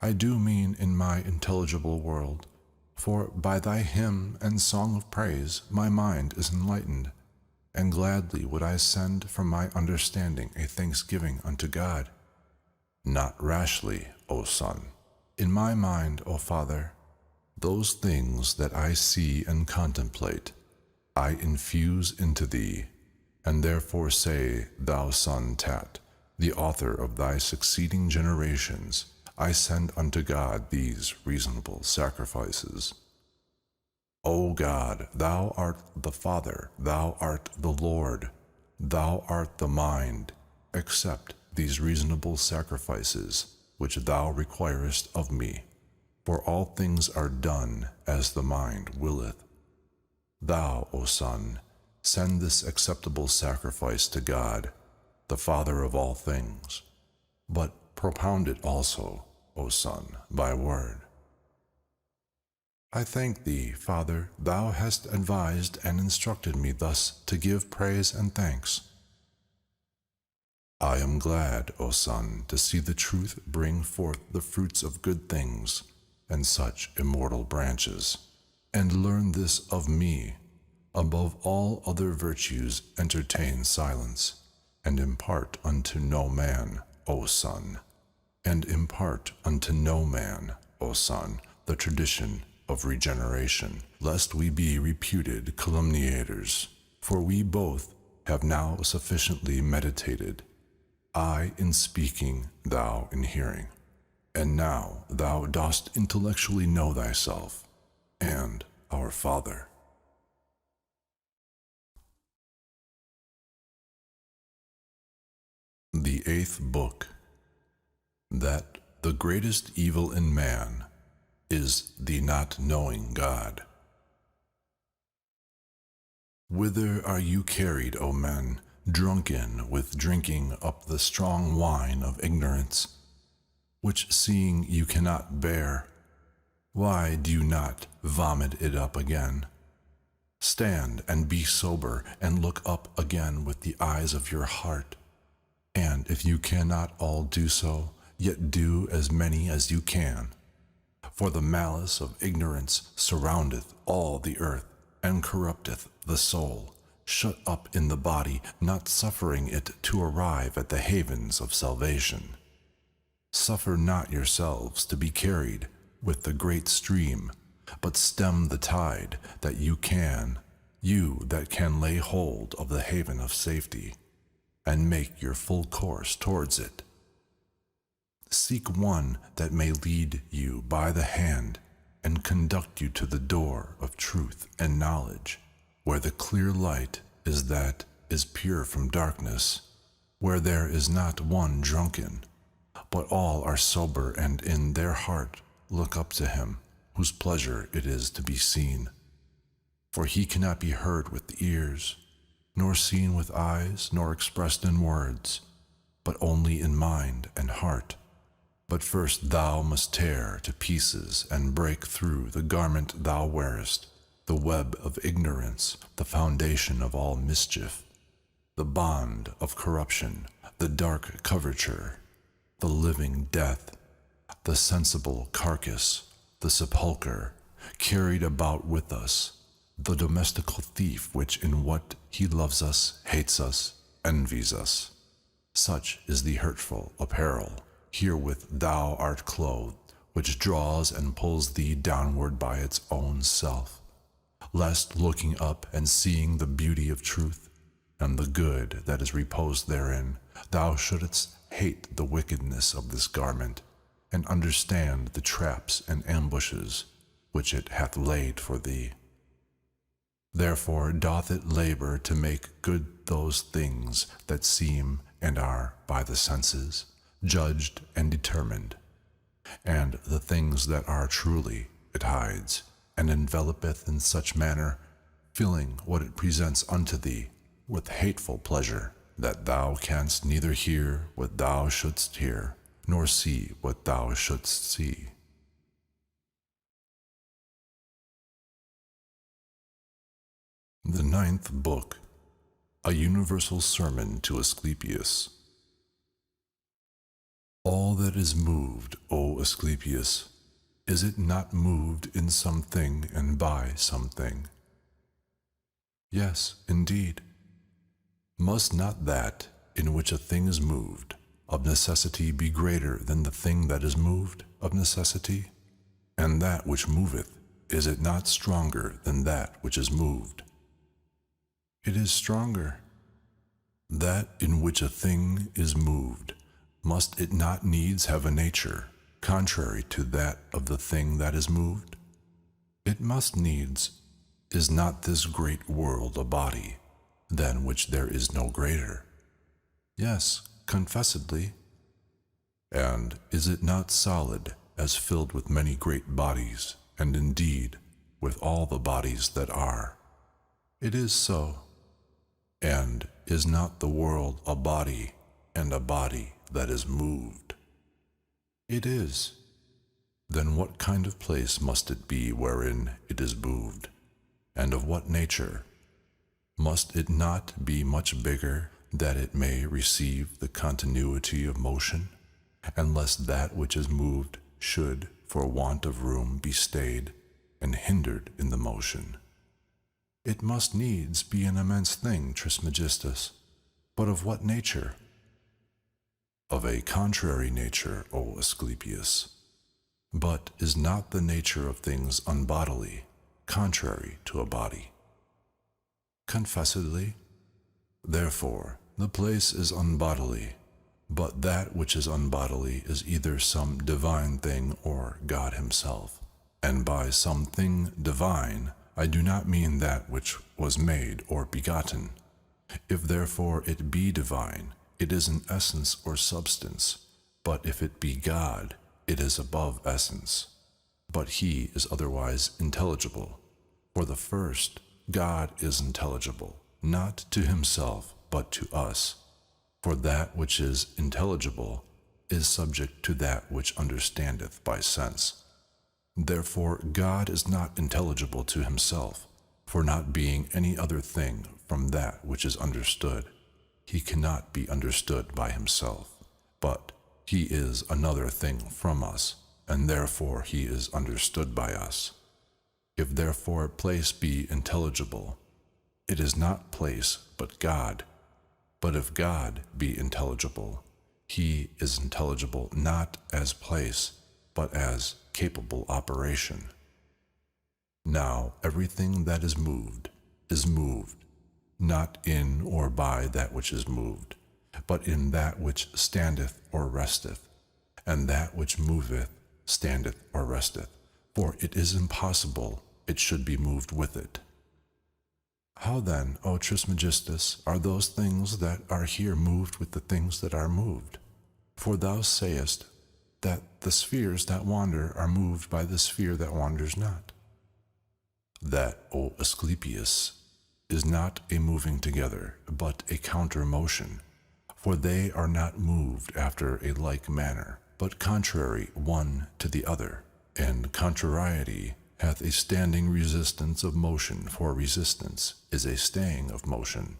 I do mean in my intelligible world, for by thy hymn and song of praise my mind is enlightened, and gladly would I send from my understanding a thanksgiving unto God. Not rashly, O Son. In my mind, O Father, those things that I see and contemplate, I infuse into thee, and therefore say, thou Son Tat, the author of thy succeeding generations, I send unto God these reasonable sacrifices. O God, thou art the Father, thou art the Lord, thou art the mind, accept these reasonable sacrifices which thou requirest of me, for all things are done as the mind willeth. Thou, O Son, send this acceptable sacrifice to God, the Father of all things, but propound it also, O Son, by word. I thank thee, Father, thou hast advised and instructed me thus to give praise and thanks. I am glad, O Son, to see the truth bring forth the fruits of good things and such immortal branches, and learn this of me, above all other virtues entertain silence, and impart unto no man, O Son, and impart unto no man, O Son, the tradition of regeneration, lest we be reputed calumniators, for we both have now sufficiently meditated, I in speaking, thou in hearing, and now thou dost intellectually know thyself, and our Father. The 8th Book. That the greatest evil in man is the not knowing God. Whither are you carried, O men, drunken with drinking up the strong wine of ignorance, which seeing you cannot bear, why do you not vomit it up again? Stand and be sober, and look up again with the eyes of your heart. And if you cannot all do so, yet do as many as you can. For the malice of ignorance surroundeth all the earth, and corrupteth the soul, shut up in the body, not suffering it to arrive at the havens of salvation. Suffer not yourselves to be carried with the great stream, but stem the tide that you that can lay hold of the haven of safety, and make your full course towards it. Seek one that may lead you by the hand and conduct you to the door of truth and knowledge, where the clear light is that is pure from darkness, where there is not one drunken, but all are sober and in their heart look up to him, whose pleasure it is to be seen. For he cannot be heard with ears, nor seen with eyes, nor expressed in words, but only in mind and heart. But first thou must tear to pieces and break through the garment thou wearest, the web of ignorance, the foundation of all mischief, the bond of corruption, the dark coverture, the living death, the sensible carcass, the sepulchre, carried about with us, the domestical thief which in what he loves us, hates us, envies us. Such is the hurtful apparel, herewith thou art clothed, which draws and pulls thee downward by its own self, lest looking up and seeing the beauty of truth, and the good that is reposed therein, thou shouldest hate the wickedness of this garment, and understand the traps and ambushes which it hath laid for thee. Therefore doth it labor to make good those things that seem and are by the senses judged and determined, and the things that are truly it hides, and envelopeth in such manner, filling what it presents unto thee with hateful pleasure, that thou canst neither hear what thou shouldst hear, nor see what thou shouldst see. The Ninth Book, a Universal Sermon to Asclepius. All that is moved, O Asclepius, is it not moved in something and by something? Yes, indeed. Must not that, in which a thing is moved, of necessity be greater than the thing that is moved of necessity? And that which moveth, is it not stronger than that which is moved? It is stronger. That in which a thing is moved, must it not needs have a nature contrary to that of the thing that is moved? It must needs. Is not this great world a body, than which there is no greater? Yes, confessedly. And is it not solid, as filled with many great bodies, and indeed with all the bodies that are? It is so. And is not the world a body, and a body that is moved? It is. Then what kind of place must it be wherein it is moved, and of what nature? Must it not be much bigger, that it may receive the continuity of motion, and lest that which is moved should, for want of room, be stayed and hindered in the motion? It must needs be an immense thing, Trismegistus, but of what nature? Of a contrary nature, O Asclepius. But is not the nature of things unbodily, contrary to a body? Confessedly. Therefore, the place is unbodily, but that which is unbodily is either some divine thing or God himself. And by something divine, I do not mean that which was made or begotten. If therefore it be divine, it is an essence or substance, but if it be God, it is above essence. But he is otherwise intelligible. For the first, God is intelligible, not to himself, but to us. For that which is intelligible is subject to that which understandeth by sense. Therefore God is not intelligible to himself, for not being any other thing from that which is understood, he cannot be understood by himself, but he is another thing from us, and therefore he is understood by us. If therefore place be intelligible, it is not place but God. But if God be intelligible, he is intelligible not as place, but as capable operation. Now everything that is moved, not in or by that which is moved, but in that which standeth or resteth, and that which moveth standeth or resteth, for it is impossible it should be moved with it. How then, O Trismegistus, are those things that are here moved with the things that are moved? For thou sayest that the spheres that wander are moved by the sphere that wanders not. That, O Asclepius, is not a moving together, but a counter motion, for they are not moved after a like manner, but contrary one to the other, and contrariety hath a standing resistance of motion, for resistance is a staying of motion.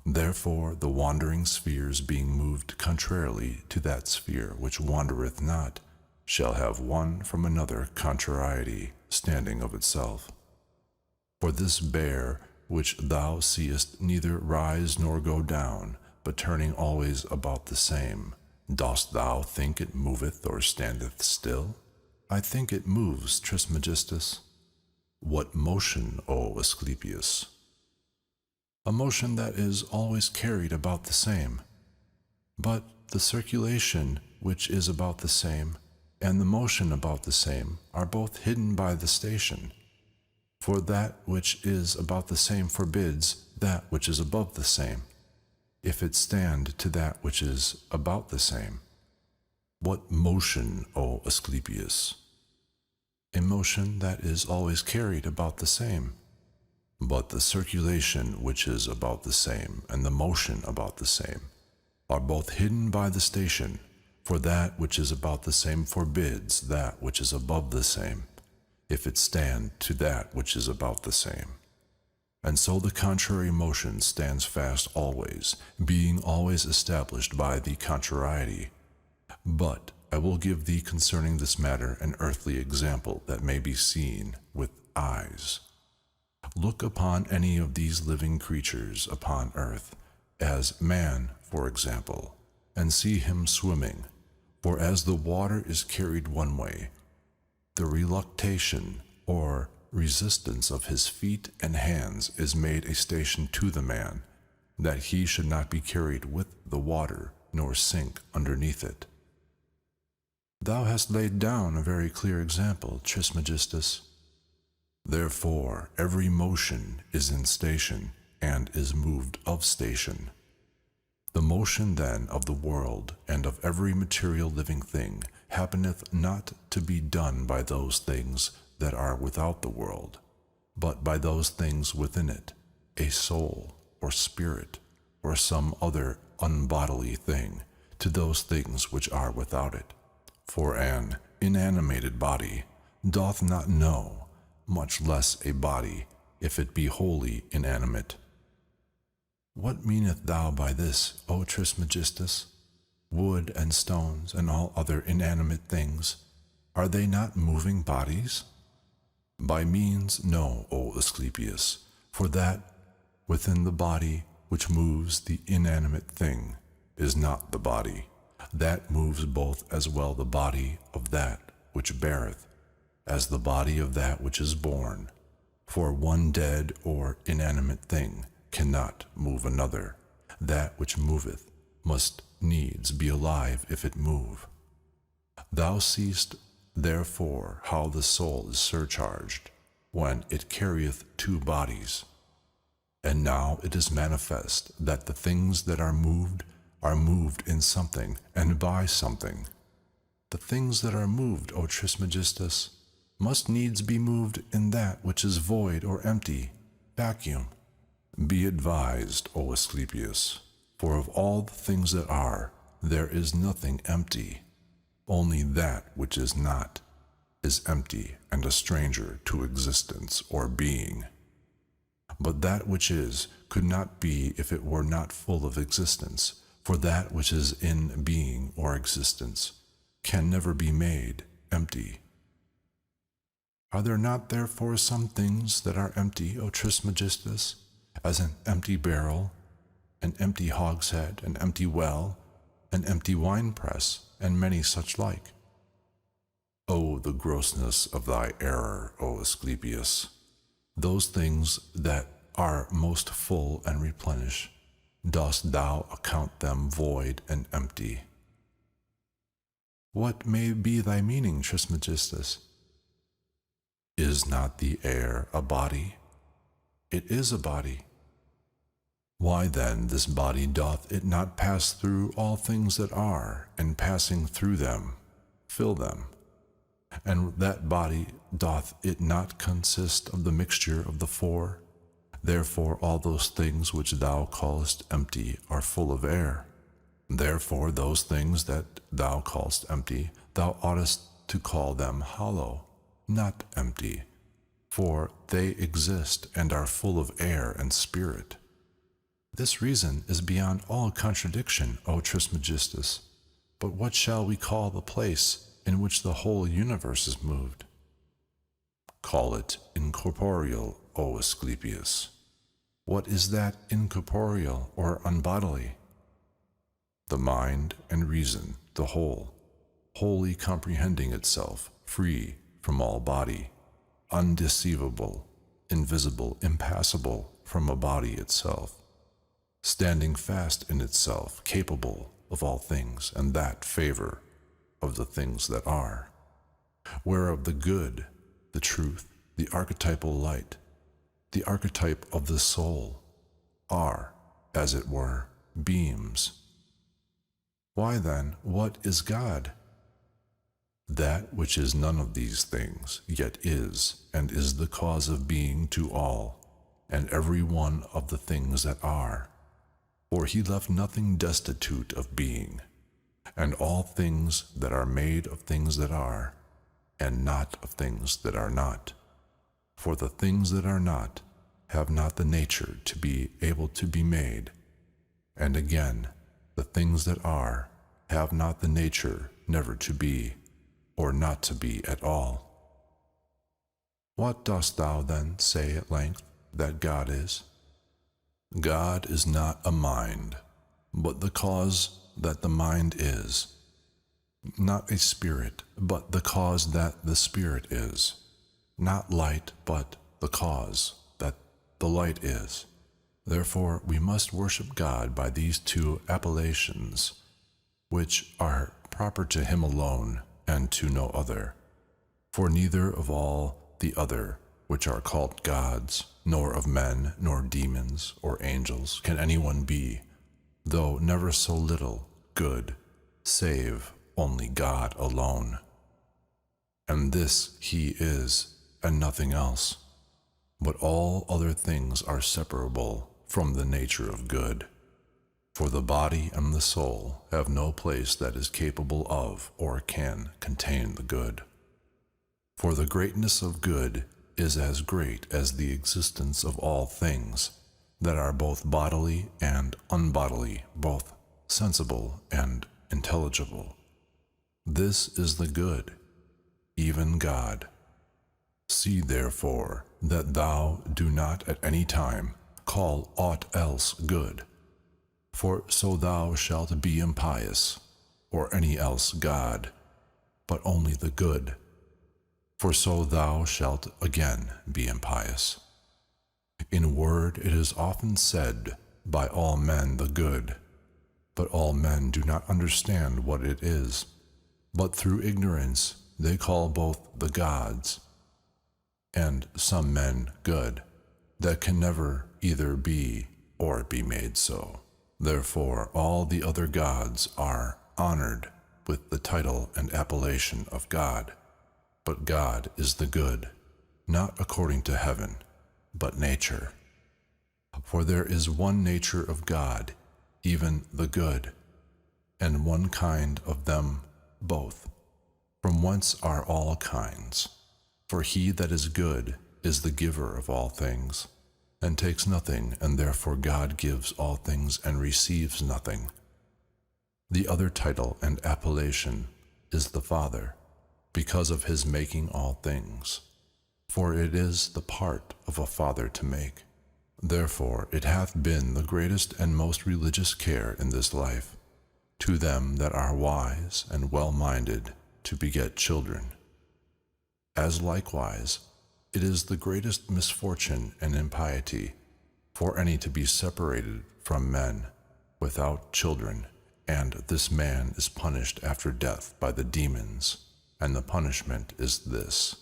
Therefore the wandering spheres being moved contrarily to that sphere which wandereth not, shall have one from another contrariety standing of itself. For this bear, which thou seest neither rise nor go down, but turning always about the same, dost thou think it moveth or standeth still? I think it moves, Trismegistus. What motion, O Asclepius? a motion that is always carried about the same. But the circulation, which is about the same, and the motion about the same, are both hidden by the station. For that which is about the same forbids that which is above the same, if it stand to that which is about the same. What motion, O Asclepius? A motion that is always carried about the same. But the circulation which is about the same and the motion about the same are both hidden by the station, for that which is about the same forbids that which is above the same, if it stand to that which is about the same. And so the contrary motion stands fast always, being always established by the contrariety. But I will give thee concerning this matter an earthly example that may be seen with eyes. Look upon any of these living creatures upon earth, as man, for example, and see him swimming. For as the water is carried one way, the reluctation or resistance of his feet and hands is made a station to the man, that he should not be carried with the water, nor sink underneath it. Thou hast laid down a very clear example, Trismegistus. Therefore, every motion is in station, and is moved of station. The motion then of the world, and of every material living thing, happeneth not to be done by those things that are without the world, but by those things within it, a soul, or spirit, or some other unbodily thing, to those things which are without it. For an inanimated body doth not know, much less a body, if it be wholly inanimate. What meanest thou by this, O Trismegistus? Wood and stones and all other inanimate things, are they not moving bodies? By means, no, O Asclepius, for that within the body which moves the inanimate thing is not the body. That moves both as well the body of that which beareth, as the body of that which is born. For one dead or inanimate thing cannot move another. That which moveth must needs be alive if it move. Thou seest, therefore, how the soul is surcharged, when it carrieth two bodies. And now it is manifest that the things that are moved in something and by something. The things that are moved, O Trismegistus, must needs be moved in that which is void or empty, vacuum. Be advised, O Asclepius, for of all the things that are, there is nothing empty. Only that which is not is empty and a stranger to existence or being. But that which is could not be if it were not full of existence, for that which is in being or existence can never be made empty. Are there not therefore some things that are empty, O Trismegistus, as an empty barrel, an empty hogshead, an empty well, an empty winepress, and many such like? O the grossness of thy error, O Asclepius! Those things that are most full and replenish, dost thou account them void and empty? What may be thy meaning, Trismegistus? Is not the air a body? It is a body. Why then this body doth it not pass through all things that are, and passing through them, fill them? And that body doth it not consist of the mixture of the four? Therefore all those things which thou callest empty are full of air. Therefore those things that thou callest empty, thou oughtest to call them hollow, not empty, for they exist and are full of air and spirit. This reason is beyond all contradiction, O Trismegistus. But what shall we call the place in which the whole universe is moved? Call it incorporeal, O Asclepius. What is that incorporeal or unbodily? The mind and reason, the whole, wholly comprehending itself, free from all body, undeceivable, invisible, impassible from a body itself, standing fast in itself, capable of all things, and that favor of the things that are, whereof the good, the truth, the archetypal light, the archetype of the soul, are, as it were, beams. Why then, what is God? That which is none of these things, yet is, and is the cause of being to all, and every one of the things that are. For he left nothing destitute of being, and all things that are made of things that are, and not of things that are not. For the things that are not have not the nature to be able to be made, and again, the things that are have not the nature never to be, or not to be at all. What dost thou then say at length that God is? God is not a mind, but the cause that the mind is, not a spirit, but the cause that the spirit is, not light, but the cause that the light is. Therefore we must worship God by these two appellations, which are proper to him alone and to no other. For neither of all the other, which are called gods, nor of men, nor demons, or angels, can anyone be, though never so little, good, save only God alone. And this he is, and nothing else. But all other things are separable from the nature of good. For the body and the soul have no place that is capable of or can contain the good. For the greatness of good is as great as the existence of all things that are both bodily and unbodily, both sensible and intelligible. This is the good, even God. See therefore that thou do not at any time call aught else good, for so thou shalt be impious, or any else God, but only the good, for so thou shalt again be impious. In word it is often said by all men the good, but all men do not understand what it is, but through ignorance they call both the gods, and some men good, that can never either be or be made so. Therefore all the other gods are honored with the title and appellation of God, but God is the good, not according to heaven, but nature. For there is one nature of God, even the good, and one kind of them both, from whence are all kinds. For he that is good is the giver of all things, and takes nothing, and therefore God gives all things and receives nothing. The other title and appellation is the Father, because of his making all things. For it is the part of a father to make. Therefore it hath been the greatest and most religious care in this life, to them that are wise and well-minded, to beget children. As likewise, it is the greatest misfortune and impiety for any to be separated from men without children, and this man is punished after death by the demons, and the punishment is this: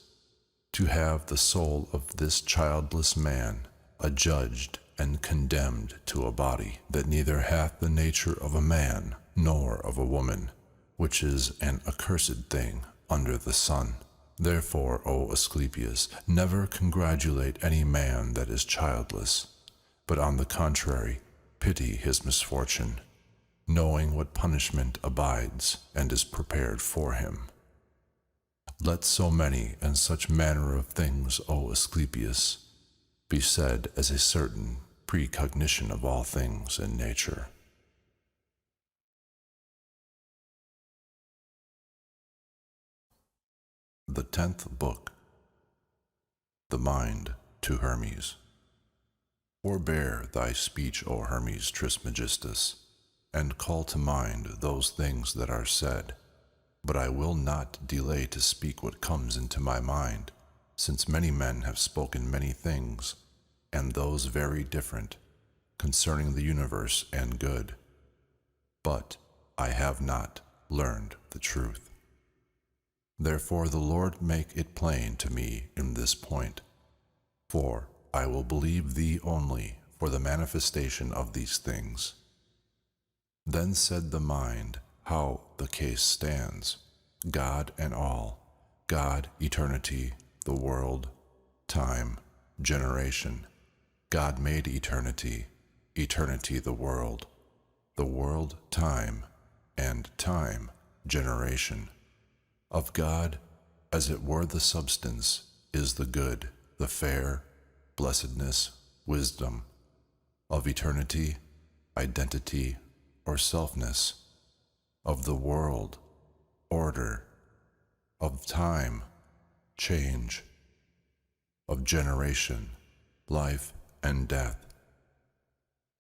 to have the soul of this childless man adjudged and condemned to a body that neither hath the nature of a man nor of a woman, which is an accursed thing under the sun. Therefore, O Asclepius, never congratulate any man that is childless, but on the contrary, pity his misfortune, knowing what punishment abides and is prepared for him. Let so many and such manner of things, O Asclepius, be said as a certain precognition of all things in nature. The 10th Book. The Mind to Hermes. Forbear thy speech, O Hermes Trismegistus, and call to mind those things that are said, but I will not delay to speak what comes into my mind, since many men have spoken many things, and those very different, concerning the universe and good. But I have not learned the truth. Therefore the Lord make it plain to me in this point, for I will believe thee only for the manifestation of these things. Then said the mind how the case stands, God and all, God, eternity, the world, time, generation. God made eternity, eternity the world, time, and time, generation. Of God, as it were the substance, is the good, the fair, blessedness, wisdom. Of eternity, identity, or selfness. Of the world, order. Of time, change. Of generation, life and death.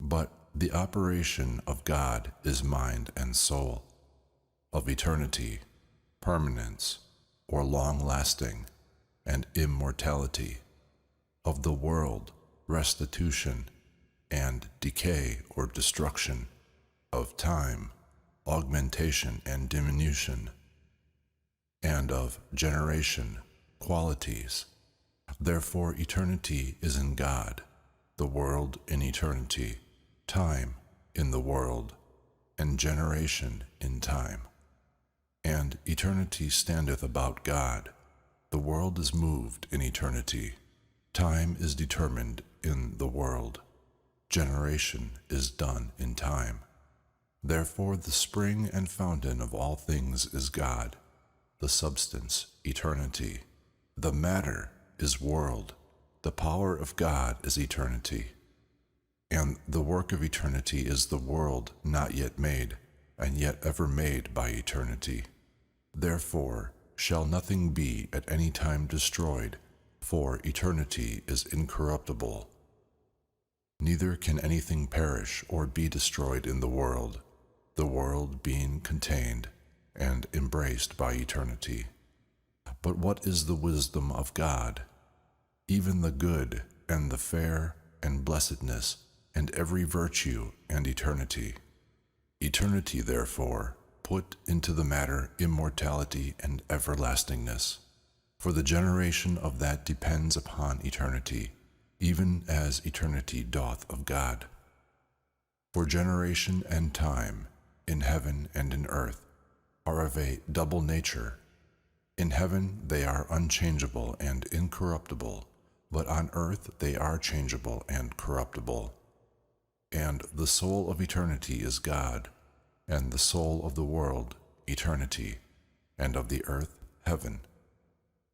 But the operation of God is mind and soul. Of eternity, permanence, or long-lasting, and immortality. Of the world, restitution, and decay or destruction. Of time, augmentation and diminution. And of generation, qualities. Therefore eternity is in God, the world in eternity, time in the world, and generation in time. And eternity standeth about God, the world is moved in eternity, time is determined in the world, generation is done in time. Therefore the spring and fountain of all things is God, the substance, eternity, the matter is world, the power of God is eternity, and the work of eternity is the world not yet made, and yet ever made by eternity. Therefore shall nothing be at any time destroyed, for eternity is incorruptible. Neither can anything perish or be destroyed in the world being contained and embraced by eternity. But what is the wisdom of God? Even the good and the fair and blessedness and every virtue and eternity. Eternity, therefore, put into the matter immortality and everlastingness. For the generation of that depends upon eternity, even as eternity doth of God. For generation and time, in heaven and in earth, are of a double nature. In heaven they are unchangeable and incorruptible, but on earth they are changeable and corruptible. And the soul of eternity is God, and the soul of the world, eternity, and of the earth, heaven.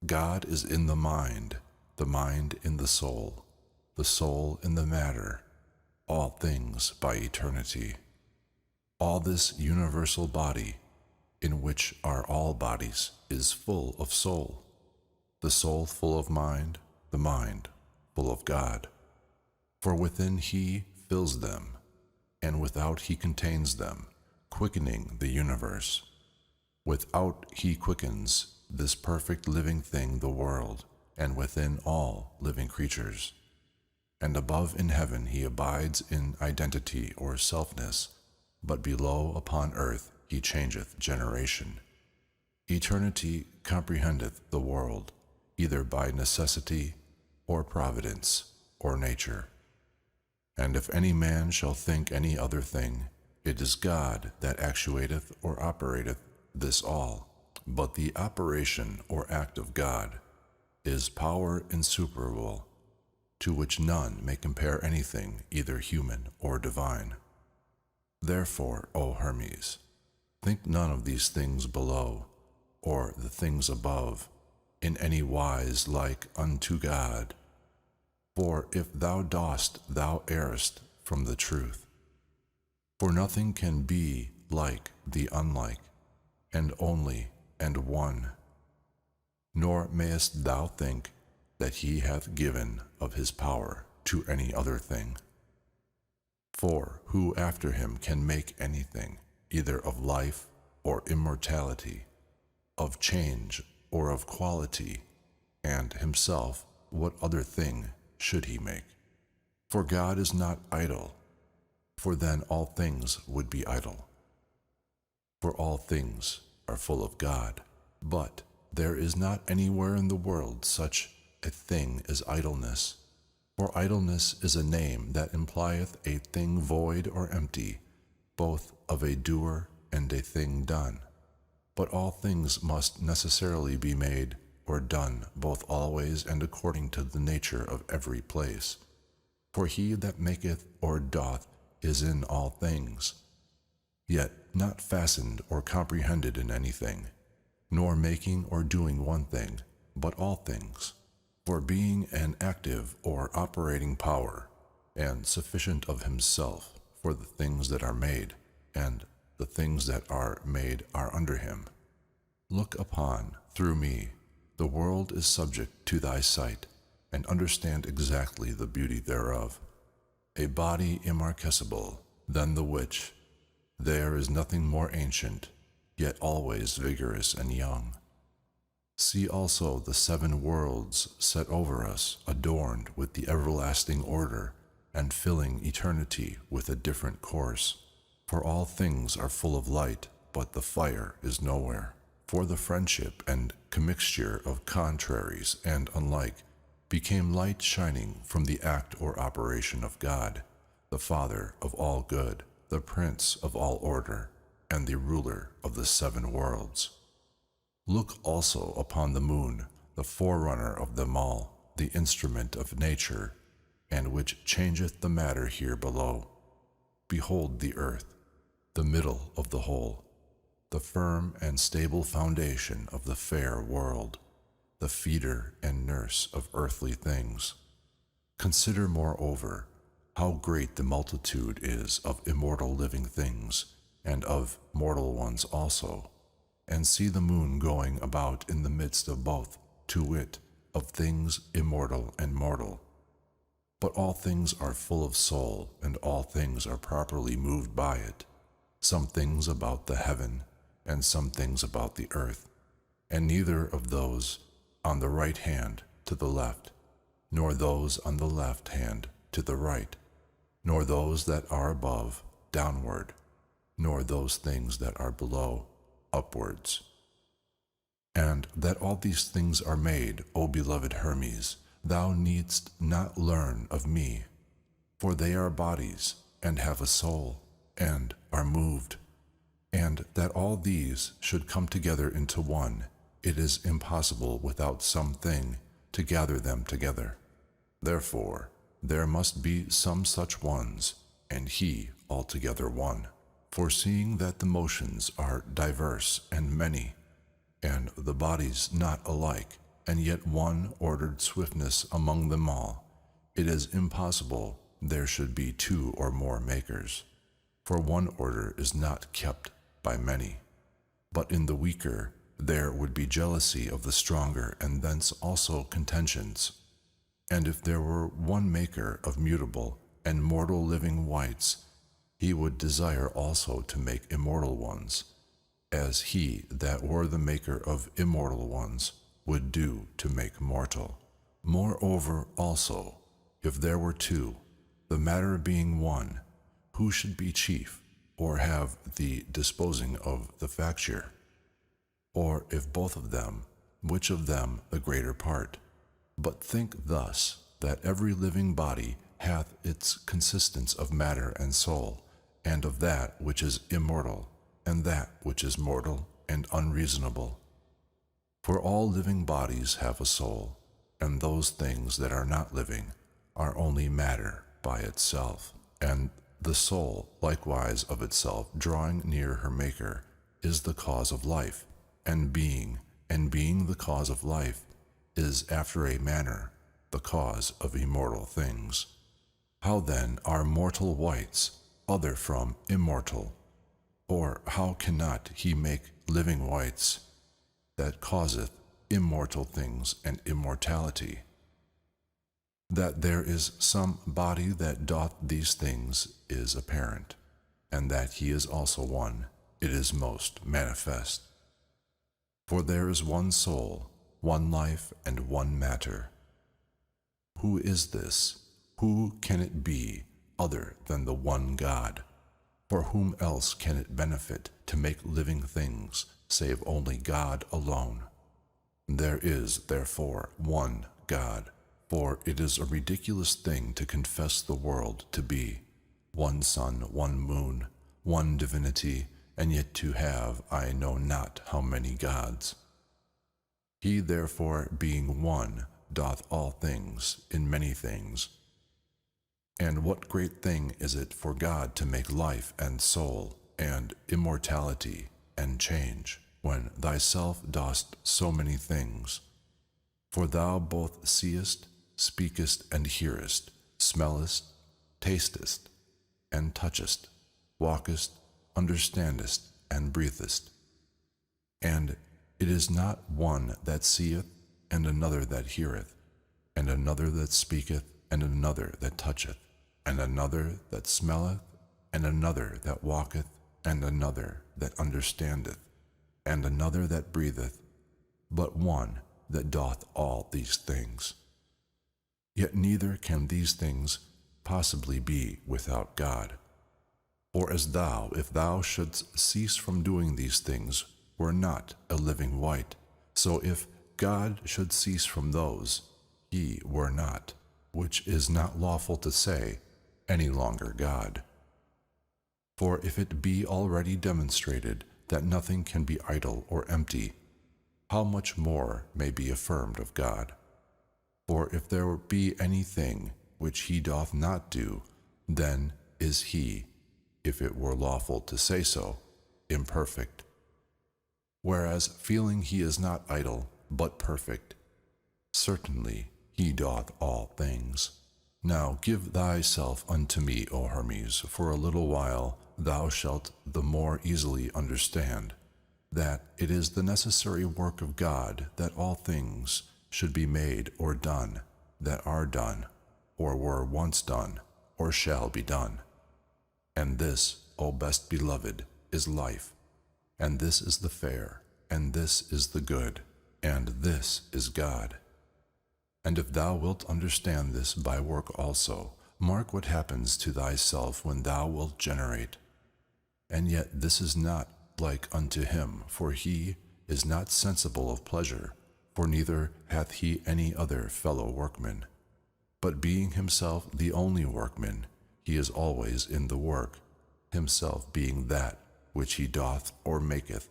God is in the mind in the soul in the matter, all things by eternity. All this universal body, in which are all bodies, is full of soul, the soul full of mind, the mind full of God. For within he fills them, and without he contains them, quickening the universe. Without he quickens this perfect living thing the world, and within all living creatures. And above in heaven he abides in identity or selfness, but below upon earth he changeth generation. Eternity comprehendeth the world, either by necessity, or providence, or nature. And if any man shall think any other thing, it is God that actuateth or operateth this all. But the operation or act of God is power insuperable, to which none may compare anything either human or divine. Therefore, O Hermes, think none of these things below, or the things above, in any wise like unto God. For if thou dost, thou errest from the truth. For nothing can be like the unlike, and only and one. Nor mayest thou think that he hath given of his power to any other thing. For who after him can make anything, either of life or immortality, of change or of quality, and himself what other thing should he make? For God is not idle, for then all things would be idle. For all things are full of God, but there is not anywhere in the world such a thing as idleness. For idleness is a name that implieth a thing void or empty, both of a doer and a thing done. But all things must necessarily be made or done, both always and according to the nature of every place. For he that maketh or doth is in all things, yet not fastened or comprehended in anything, nor making or doing one thing, but all things. For being an active or operating power, and sufficient of himself for the things that are made, and the things that are made are under him. Look upon, through me, the world is subject to thy sight, and understand exactly the beauty thereof. A body immarkesible than the which, there is nothing more ancient, yet always vigorous and young. See also the 7 worlds set over us, adorned with the everlasting order, and filling eternity with a different course. For all things are full of light, but the fire is nowhere. For the friendship and commixture of contraries and unlike became light shining from the act or operation of God, the Father of all good, the Prince of all order, and the ruler of the 7 worlds. Look also upon the moon, the forerunner of them all, the instrument of nature, and which changeth the matter here below. Behold the earth, the middle of the whole, the firm and stable foundation of the fair world, the feeder and nurse of earthly things. Consider, moreover, how great the multitude is of immortal living things, and of mortal ones also, and see the moon going about in the midst of both, to wit, of things immortal and mortal. But all things are full of soul, and all things are properly moved by it, some things about the heaven, and some things about the earth, and neither of those on the right hand to the left, nor those on the left hand to the right, nor those that are above downward, nor those things that are below upwards. And that all these things are made, O beloved Hermes, thou needst not learn of me, for they are bodies, and have a soul, and are moved. And that all these should come together into one, it is impossible without some thing to gather them together. Therefore, there must be some such ones, and he altogether one. For seeing that the motions are diverse and many, and the bodies not alike, and yet one ordered swiftness among them all, it is impossible there should be 2 or more makers. For one order is not kept by many. But in the weaker there would be jealousy of the stronger, and thence also contentions. And if there were one maker of mutable and mortal living whites, he would desire also to make immortal ones, as he that were the maker of immortal ones would do to make mortal. Moreover also, if there were 2, the matter being one, who should be chief, or have the disposing of the facture? Or if both of them, which of them the greater part? But think thus, that every living body hath its consistence of matter and soul, and of that which is immortal, and that which is mortal and unreasonable. For all living bodies have a soul, and those things that are not living are only matter by itself, and the soul likewise of itself, drawing near her Maker, is the cause of life, and being the cause of life, is after a manner the cause of immortal things. How then are mortal whites other from immortal? Or how cannot he make living whites that causeth immortal things and immortality? That there is some body that doth these things is apparent, and that he is also one, it is most manifest. For there is one soul, one life and one matter. Who is this? Who can it be other than the one God? For whom else can it benefit to make living things, save only God alone? There is, therefore, one God, for it is a ridiculous thing to confess the world to be one sun, one moon, one divinity, and yet to have I know not how many gods. He therefore, being one, doth all things in many things. And what great thing is it for God to make life and soul, and immortality and change, when thyself dost so many things? For thou both seest, speakest, and hearest, smellest, tastest, and touchest, walkest, understandest, and breathest. And it is not one that seeth, and another that heareth, and another that speaketh, and another that toucheth, and another that smelleth, and another that walketh, and another that understandeth, and another that breatheth, but one that doth all these things. Yet neither can these things possibly be without God. Or as thou, if thou shouldst cease from doing these things, were not a living wight, so if God should cease from those, he were not, which is not lawful to say, any longer God. For if it be already demonstrated that nothing can be idle or empty, how much more may be affirmed of God? For if there be anything which he doth not do, then is he, if it were lawful to say so, imperfect. Whereas feeling he is not idle, but perfect, certainly he doth all things. Now give thyself unto me, O Hermes, for a little while thou shalt the more easily understand that it is the necessary work of God that all things should be made or done, that are done, or were once done, or shall be done. And this, O best beloved, is life, and this is the fair, and this is the good, and this is God. And if thou wilt understand this by work also, mark what happens to thyself when thou wilt generate. And yet this is not like unto him, for he is not sensible of pleasure, for neither hath he any other fellow workman. But being himself the only workman, he is always in the work, himself being that which he doth or maketh.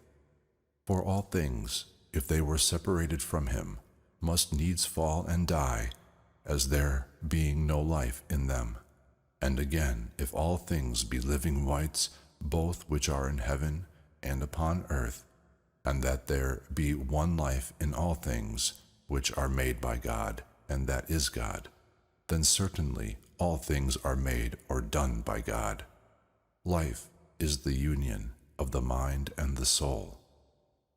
For all things, if they were separated from him, must needs fall and die, as there being no life in them. And again, if all things be living wights, both which are in heaven and upon earth, and that there be one life in all things which are made by God, and that is God, then certainly all things are made or done by God. Life is the union of the mind and the soul.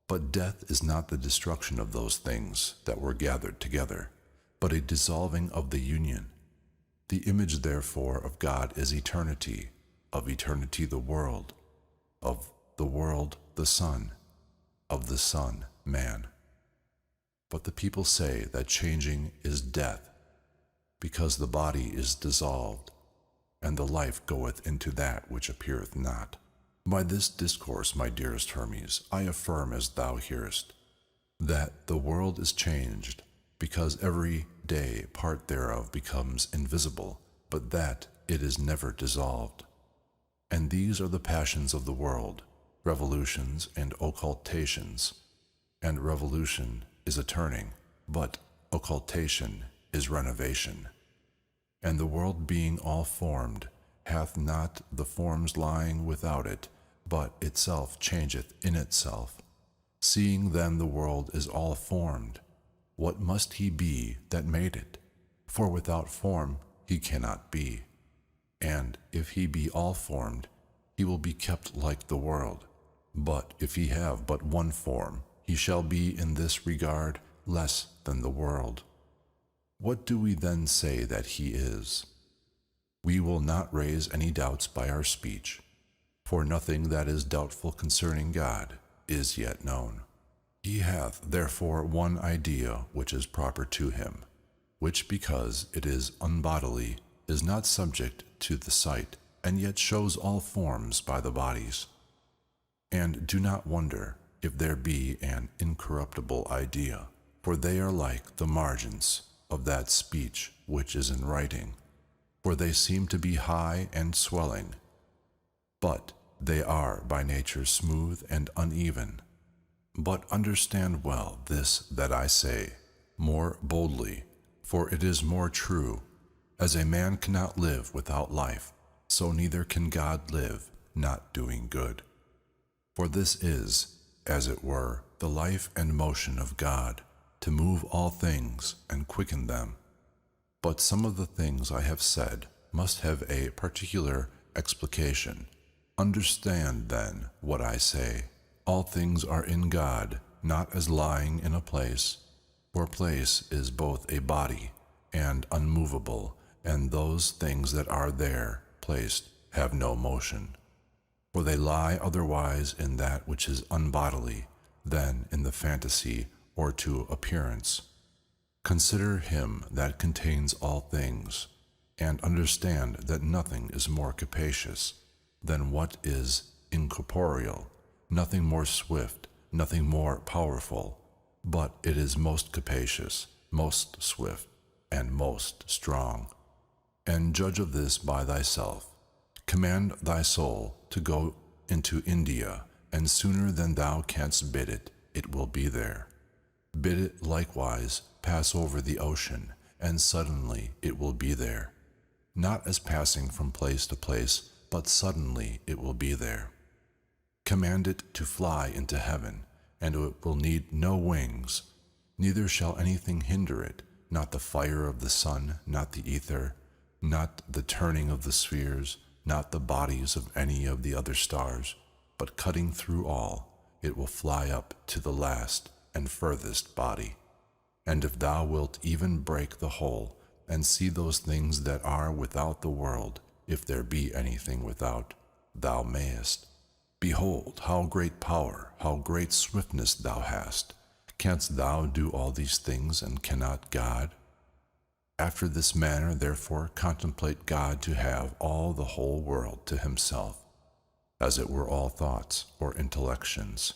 But death is not the destruction of those things that were gathered together, but a dissolving of the union. The image, therefore, of God is eternity, of eternity the world, of the world the Son, of the Son man. But the people say that changing is death, because the body is dissolved, and the life goeth into that which appeareth not. By this discourse, my dearest Hermes, I affirm, as thou hearest, that the world is changed, because every day part thereof becomes invisible, but that it is never dissolved. And these are the passions of the world, revolutions and occultations. And revolution is a turning, but occultation is renovation. And the world being all formed, hath not the forms lying without it, but itself changeth in itself. Seeing then the world is all formed, what must he be that made it? For without form he cannot be. And if he be all formed, he will be kept like the world. But if he have but one form, he shall be in this regard less than the world. What do we then say that he is? We will not raise any doubts by our speech, for nothing that is doubtful concerning God is yet known. He hath therefore one idea which is proper to him, which because it is unbodily is not subject to the sight, and yet shows all forms by the bodies. And do not wonder if there be an incorruptible idea, for they are like the margins of that speech which is in writing, for they seem to be high and swelling, but they are by nature smooth and uneven. But understand well this that I say, more boldly, for it is more true. As a man cannot live without life, so neither can God live not doing good. For this is, as it were, the life and motion of God, to move all things and quicken them. But some of the things I have said must have a particular explication. Understand then what I say. All things are in God, not as lying in a place, for place is both a body and unmovable, and those things that are there placed have no motion. For they lie otherwise in that which is unbodily than in the fantasy or to appearance. Consider him that contains all things, and understand that nothing is more capacious than what is incorporeal, nothing more swift, nothing more powerful, but it is most capacious, most swift, and most strong. And judge of this by thyself. Command thy soul to go into India, and sooner than thou canst bid it, it will be there. Bid it likewise pass over the ocean, and suddenly it will be there. Not as passing from place to place, but suddenly it will be there. Command it to fly into heaven, and it will need no wings, neither shall anything hinder it, not the fire of the sun, not the ether, not the turning of the spheres, not the bodies of any of the other stars, but cutting through all, it will fly up to the last and furthest body. And if thou wilt even break the whole, and see those things that are without the world, if there be anything without, thou mayest. Behold, how great power, how great swiftness thou hast. Canst thou do all these things, and cannot God? After this manner, therefore, contemplate God to have all the whole world to himself, as it were all thoughts or intellections.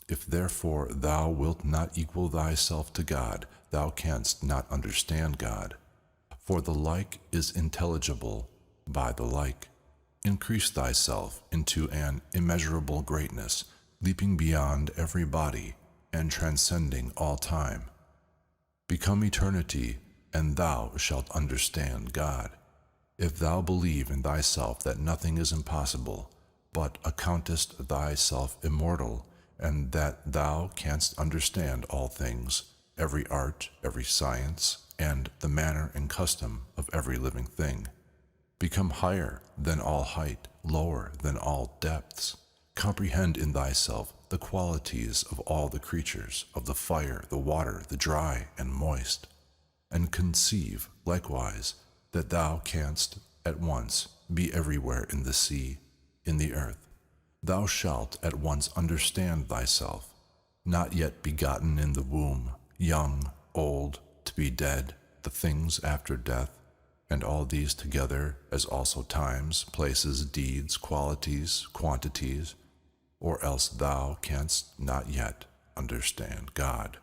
If therefore thou wilt not equal thyself to God, thou canst not understand God. For the like is intelligible by the like. Increase thyself into an immeasurable greatness, leaping beyond every body and transcending all time. Become eternity, and thou shalt understand God. If thou believe in thyself that nothing is impossible, but accountest thyself immortal, and that thou canst understand all things, every art, every science, and the manner and custom of every living thing. Become higher than all height, lower than all depths. Comprehend in thyself the qualities of all the creatures, of the fire, the water, the dry and moist, and conceive likewise that thou canst at once be everywhere in the sea, in the earth. Thou shalt at once understand thyself, not yet begotten in the womb, young, old, to be dead, the things after death, and all these together, as also times, places, deeds, qualities, quantities, or else thou canst not yet understand God.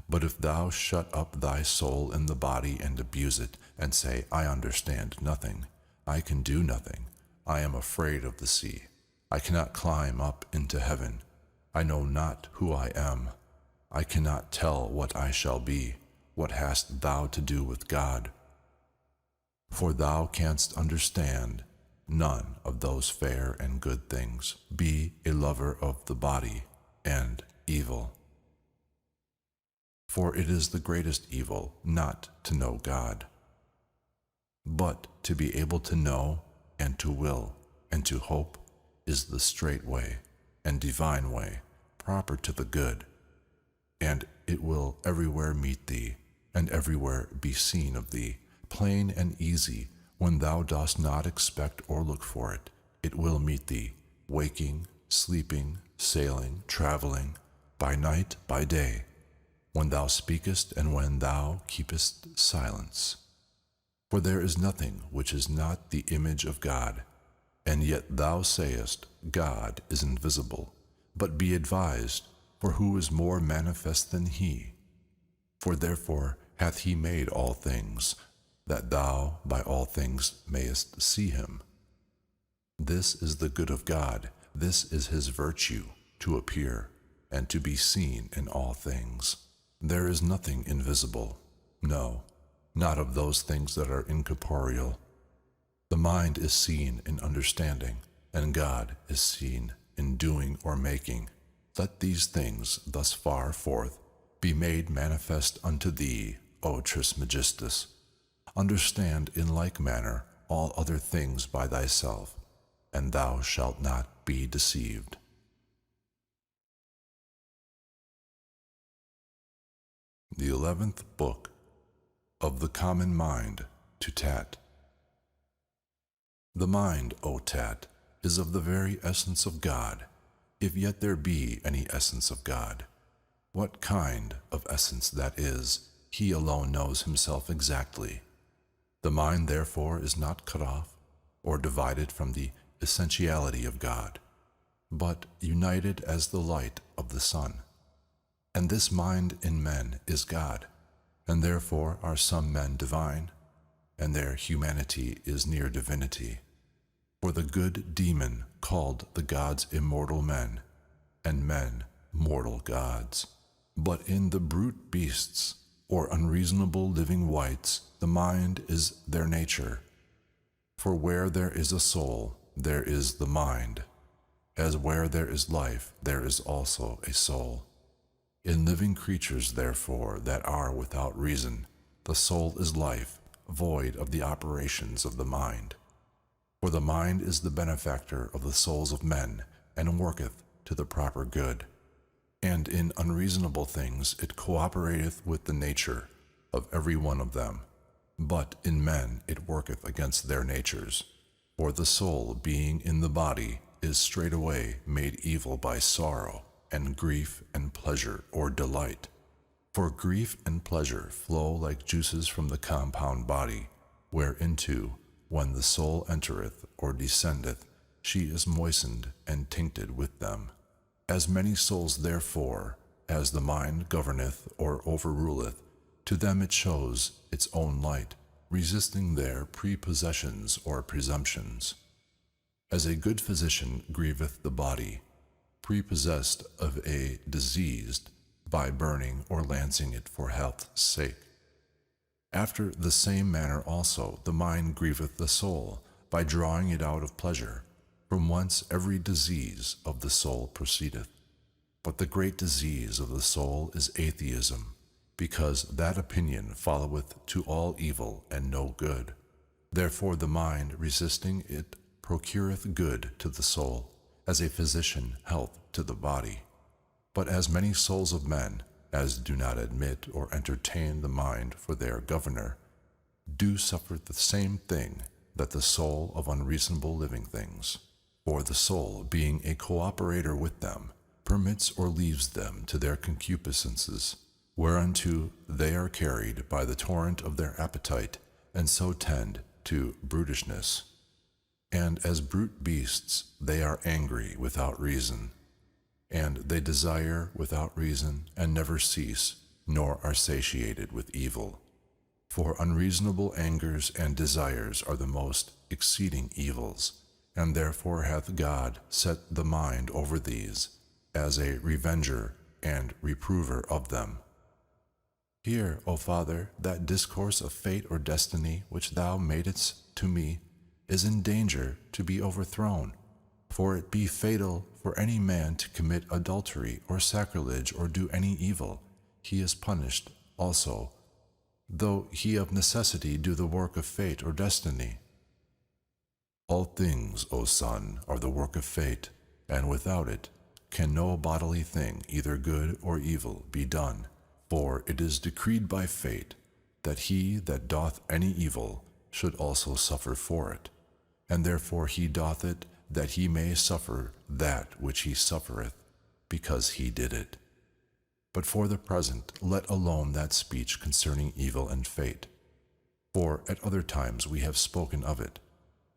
But if thou shut up thy soul in the body and abuse it, and say, I understand nothing, I can do nothing, I am afraid of the sea, I cannot climb up into heaven, I know not who I am, I cannot tell what I shall be, what hast thou to do with God? For thou canst understand none of those fair and good things. Be a lover of the body and evil. For it is the greatest evil not to know God, but to be able to know and to will and to hope is the straight way and divine way, proper to the good, and it will everywhere meet thee, and everywhere be seen of thee, plain and easy, when thou dost not expect or look for it. It will meet thee, waking, sleeping, sailing, traveling, by night, by day, when thou speakest and when thou keepest silence. For there is nothing which is not the image of God, and yet thou sayest, God is invisible. But be advised, for who is more manifest than he? For therefore hath he made all things, that thou by all things mayest see him. This is the good of God, this is his virtue, to appear, and to be seen in all things. There is nothing invisible, no, not of those things that are incorporeal. The mind is seen in understanding, and God is seen in doing or making. Let these things thus far forth be made manifest unto thee, O Trismegistus. Understand in like manner all other things by thyself, and thou shalt not be deceived. The 11th Book of the Common Mind to Tat. The mind, O Tat, is of the very essence of God, if yet there be any essence of God. What kind of essence that is, he alone knows himself exactly. The mind, therefore, is not cut off or divided from the essentiality of God, but united as the light of the sun. And this mind in men is God, and therefore are some men divine, and their humanity is near divinity. For the good demon called the gods immortal men, and men mortal gods. But in the brute beasts, or unreasonable living wights, the mind is their nature. For where there is a soul, there is the mind, as where there is life, there is also a soul. In living creatures, therefore, that are without reason, the soul is life, void of the operations of the mind. For the mind is the benefactor of the souls of men, and worketh to the proper good. And in unreasonable things it cooperateth with the nature of every one of them. But in men it worketh against their natures. For the soul, being in the body, is straightway made evil by sorrow, and grief and pleasure or delight. For grief and pleasure flow like juices from the compound body, whereinto, when the soul entereth or descendeth, she is moistened and tincted with them. As many souls therefore, as the mind governeth or overruleth, to them it shows its own light, resisting their prepossessions or presumptions. As a good physician grieveth the body, prepossessed of a diseased, by burning or lancing it for health's sake. After the same manner also the mind grieveth the soul, by drawing it out of pleasure, from whence every disease of the soul proceedeth. But the great disease of the soul is atheism, because that opinion followeth to all evil and no good. Therefore the mind, resisting it, procureth good to the soul, as a physician health to the body. But as many souls of men as do not admit or entertain the mind for their governor, do suffer the same thing that the soul of unreasonable living things. For the soul, being a cooperator with them, permits or leaves them to their concupiscences, whereunto they are carried by the torrent of their appetite, and so tend to brutishness. And as brute beasts they are angry without reason, and they desire without reason, and never cease, nor are satiated with evil. For unreasonable angers and desires are the most exceeding evils, and therefore hath God set the mind over these, as a revenger and reprover of them. Hear, O Father, that discourse of fate or destiny which thou madest to me is in danger to be overthrown. For it be fatal for any man to commit adultery or sacrilege or do any evil. He is punished also, though he of necessity do the work of fate or destiny. All things, O Son, are the work of fate, and without it can no bodily thing, either good or evil, be done. For it is decreed by fate that he that doth any evil should also suffer for it, and therefore he doth it that he may suffer that which he suffereth, because he did it. But for the present let alone that speech concerning evil and fate, for at other times we have spoken of it.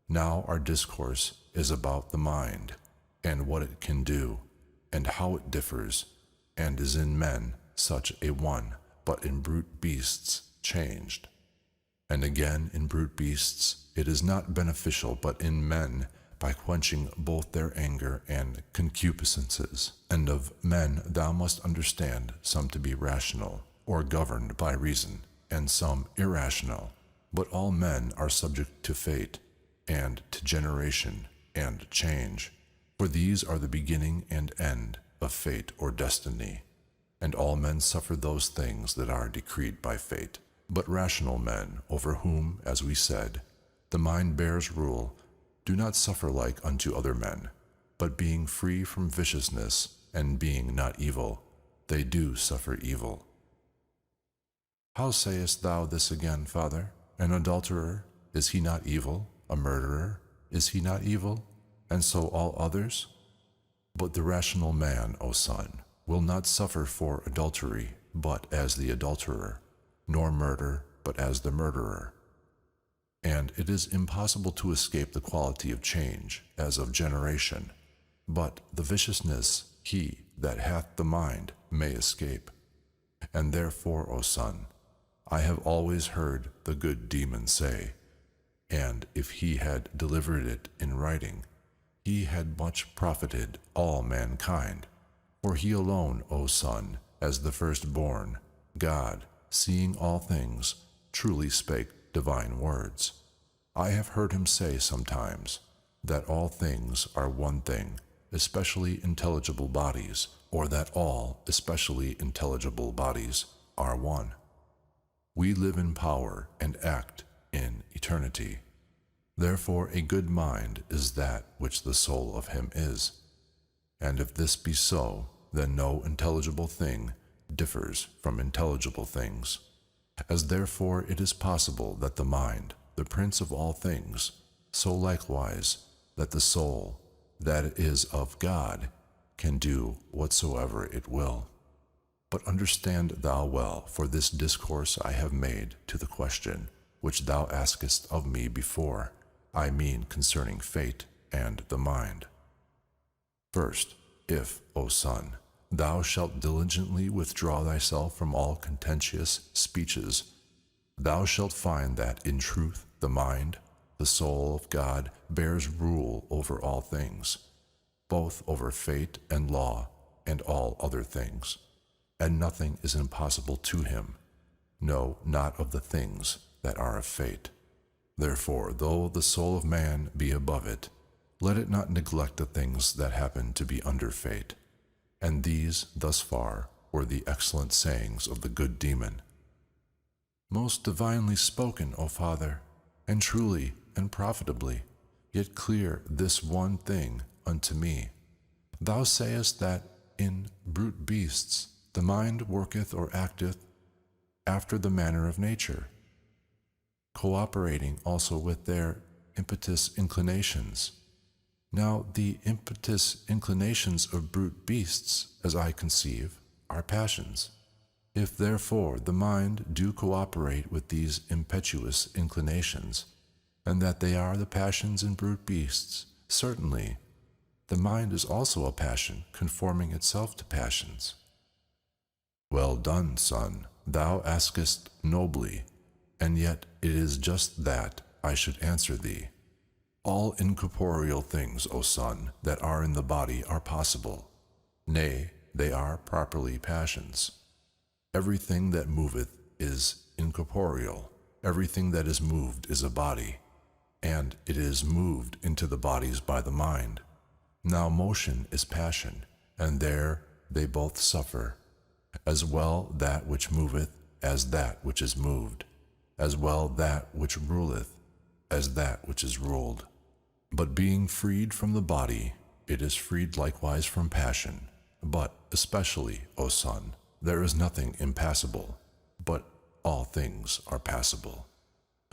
Now our discourse is about the mind, and what it can do, and how it differs, and is in men such a one, but in brute beasts changed. And again in brute beasts it is not beneficial, but in men by quenching both their anger and concupiscences. And of men thou must understand some to be rational, or governed by reason, and some irrational. But all men are subject to fate, and to generation, and change. For these are the beginning and end of fate or destiny. And all men suffer those things that are decreed by fate. But rational men, over whom, as we said, the mind bears rule, do not suffer like unto other men, but being free from viciousness, and being not evil, they do suffer evil. How sayest thou this again, Father? An adulterer, is he not evil? A murderer, is he not evil? And so all others? But the rational man, O son, will not suffer for adultery, but as the adulterer, nor murder, but as the murderer. And it is impossible to escape the quality of change, as of generation. But the viciousness he that hath the mind may escape. And therefore, O son, I have always heard the good demon say, and if he had delivered it in writing, he had much profited all mankind. For he alone, O son, as the firstborn, God, seeing all things, truly spake divine words. I have heard him say sometimes that all things are one thing, especially intelligible bodies, or that all, especially intelligible bodies, are one. We live in power and act in eternity. Therefore a good mind is that which the soul of him is. And if this be so, then no intelligible thing differs from intelligible things. As therefore it is possible that the mind, the prince of all things, so likewise that the soul, that is of God, can do whatsoever it will. But understand thou well, for this discourse I have made to the question which thou askest of me before, I mean concerning fate and the mind. First, if, O son, thou shalt diligently withdraw thyself from all contentious speeches, thou shalt find that in truth the mind, the soul of God, bears rule over all things, both over fate and law and all other things, and nothing is impossible to him, no, not of the things that are of fate. Therefore, though the soul of man be above it, let it not neglect the things that happen to be under fate. And these, thus far, were the excellent sayings of the good demon. Most divinely spoken, O Father, and truly and profitably, yet clear this one thing unto me. Thou sayest that in brute beasts the mind worketh or acteth after the manner of nature, cooperating also with their impetus inclinations. Now the impetus inclinations of brute beasts, as I conceive, are passions. If therefore the mind do cooperate with these impetuous inclinations, and that they are the passions in brute beasts, certainly the mind is also a passion, conforming itself to passions. Well done, son, thou askest nobly, and yet it is just that I should answer thee. All incorporeal things, O son, that are in the body are possible. Nay, they are properly passions. Everything that moveth is incorporeal. Everything that is moved is a body, and it is moved into the bodies by the mind. Now motion is passion, and there they both suffer, as well that which moveth as that which is moved, as well that which ruleth as that which is ruled. But being freed from the body, it is freed likewise from passion. But especially, O son, there is nothing impassible, but all things are passable.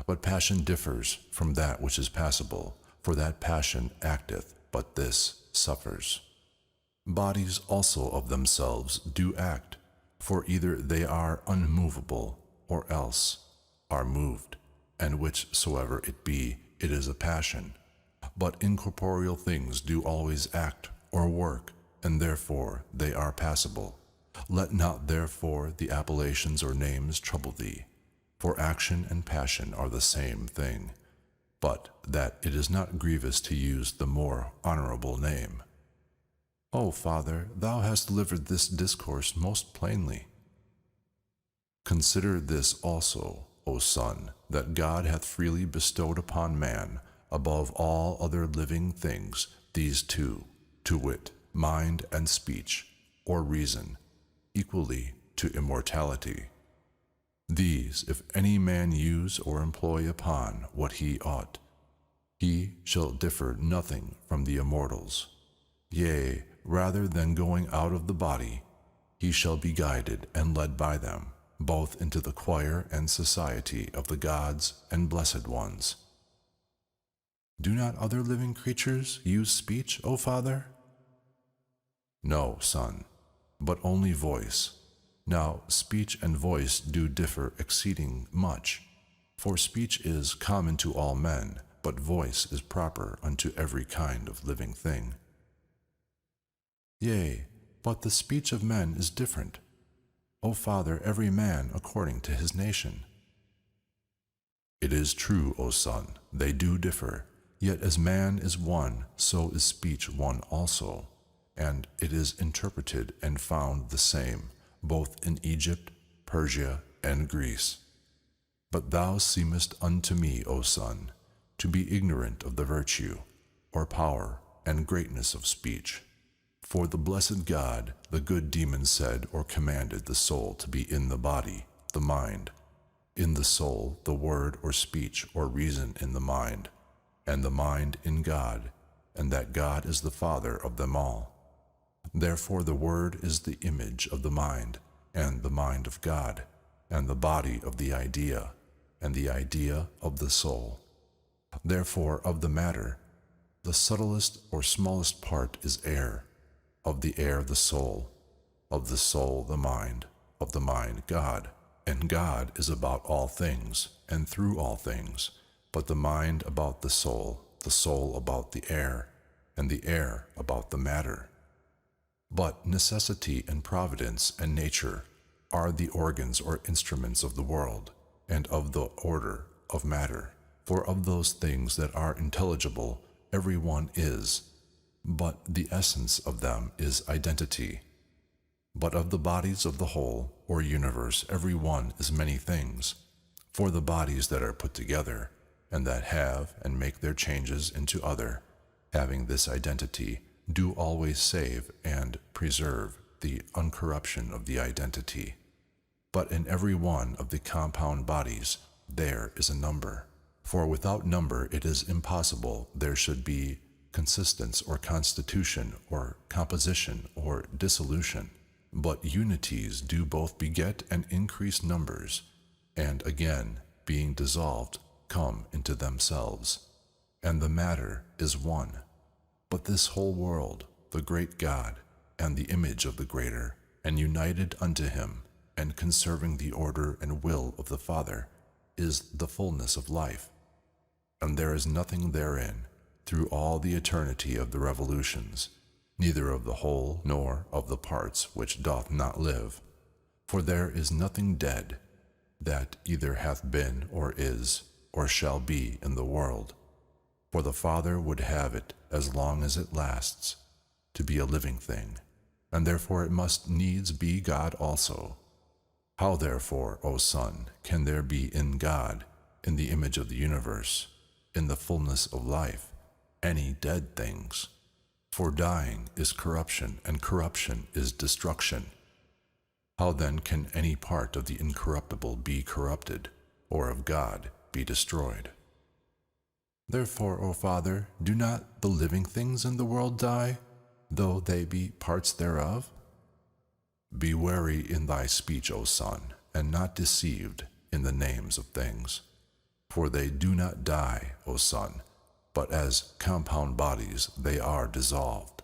But passion differs from that which is passable, for that passion acteth, but this suffers. Bodies also of themselves do act, For either they are unmovable, or else are moved, and whichsoever it be, it is a passion. But incorporeal things do always act or work, and therefore they are passible. Let not therefore the appellations or names trouble thee, for action and passion are the same thing, but that it is not grievous to use the more honorable name. O Father, thou hast delivered this discourse most plainly. Consider this also, O Son, that God hath freely bestowed upon man, above all other living things, these two, to wit, mind and speech, or reason, equally to immortality. These, if any man use or employ upon what he ought, he shall differ nothing from the immortals. Yea, rather than going out of the body, he shall be guided and led by them, both into the choir and society of the gods and blessed ones. Do not other living creatures use speech, O Father? No, Son, but only voice. Now speech and voice do differ exceeding much, for speech is common to all men, but voice is proper unto every kind of living thing. Yea, but the speech of men is different. O Father, every man according to his nation. It is true, O Son, they do differ, yet as man is one, so is speech one also, and it is interpreted and found the same, both in Egypt, Persia, and Greece. But thou seemest unto me, O Son, to be ignorant of the virtue, or power, and greatness of speech. For the blessed God, the good demon said or commanded the soul to be in the body, the mind, in the soul the word or speech or reason in the mind, and the mind in God, and that God is the Father of them all. Therefore the word is the image of the mind, and the mind of God, and the body of the idea, and the idea of the soul. Therefore of the matter, the subtlest or smallest part is air, of the air the soul, of the soul the mind, of the mind God, and God is about all things, and through all things, but the mind about the soul about the air, and the air about the matter. But necessity and providence and nature are the organs or instruments of the world, and of the order of matter. For of those things that are intelligible, every one is, but the essence of them is identity. But of the bodies of the whole, or universe, every one is many things. For the bodies that are put together, and that have and make their changes into other, having this identity, do always save and preserve the uncorruption of the identity. But in every one of the compound bodies there is a number. For without number it is impossible there should be consistence or constitution or composition or dissolution. But unities do both beget and increase numbers, and again, being dissolved, come into themselves. And the matter is one. But this whole world, the great God, and the image of the greater, and united unto him, and conserving the order and will of the Father, is the fullness of life. And there is nothing therein, through all the eternity of the revolutions, neither of the whole nor of the parts which doth not live. For there is nothing dead, that either hath been or is, or shall be in the world. For the Father would have it, as long as it lasts, to be a living thing, and therefore it must needs be God also. How therefore, O Son, can there be in God, in the image of the universe, in the fullness of life, any dead things? For dying is corruption, and corruption is destruction. How then can any part of the incorruptible be corrupted, or of God be destroyed? Therefore, O Father, do not the living things in the world die, though they be parts thereof? Be wary in thy speech, O Son, and not deceived in the names of things. For they do not die, O Son, but as compound bodies they are dissolved.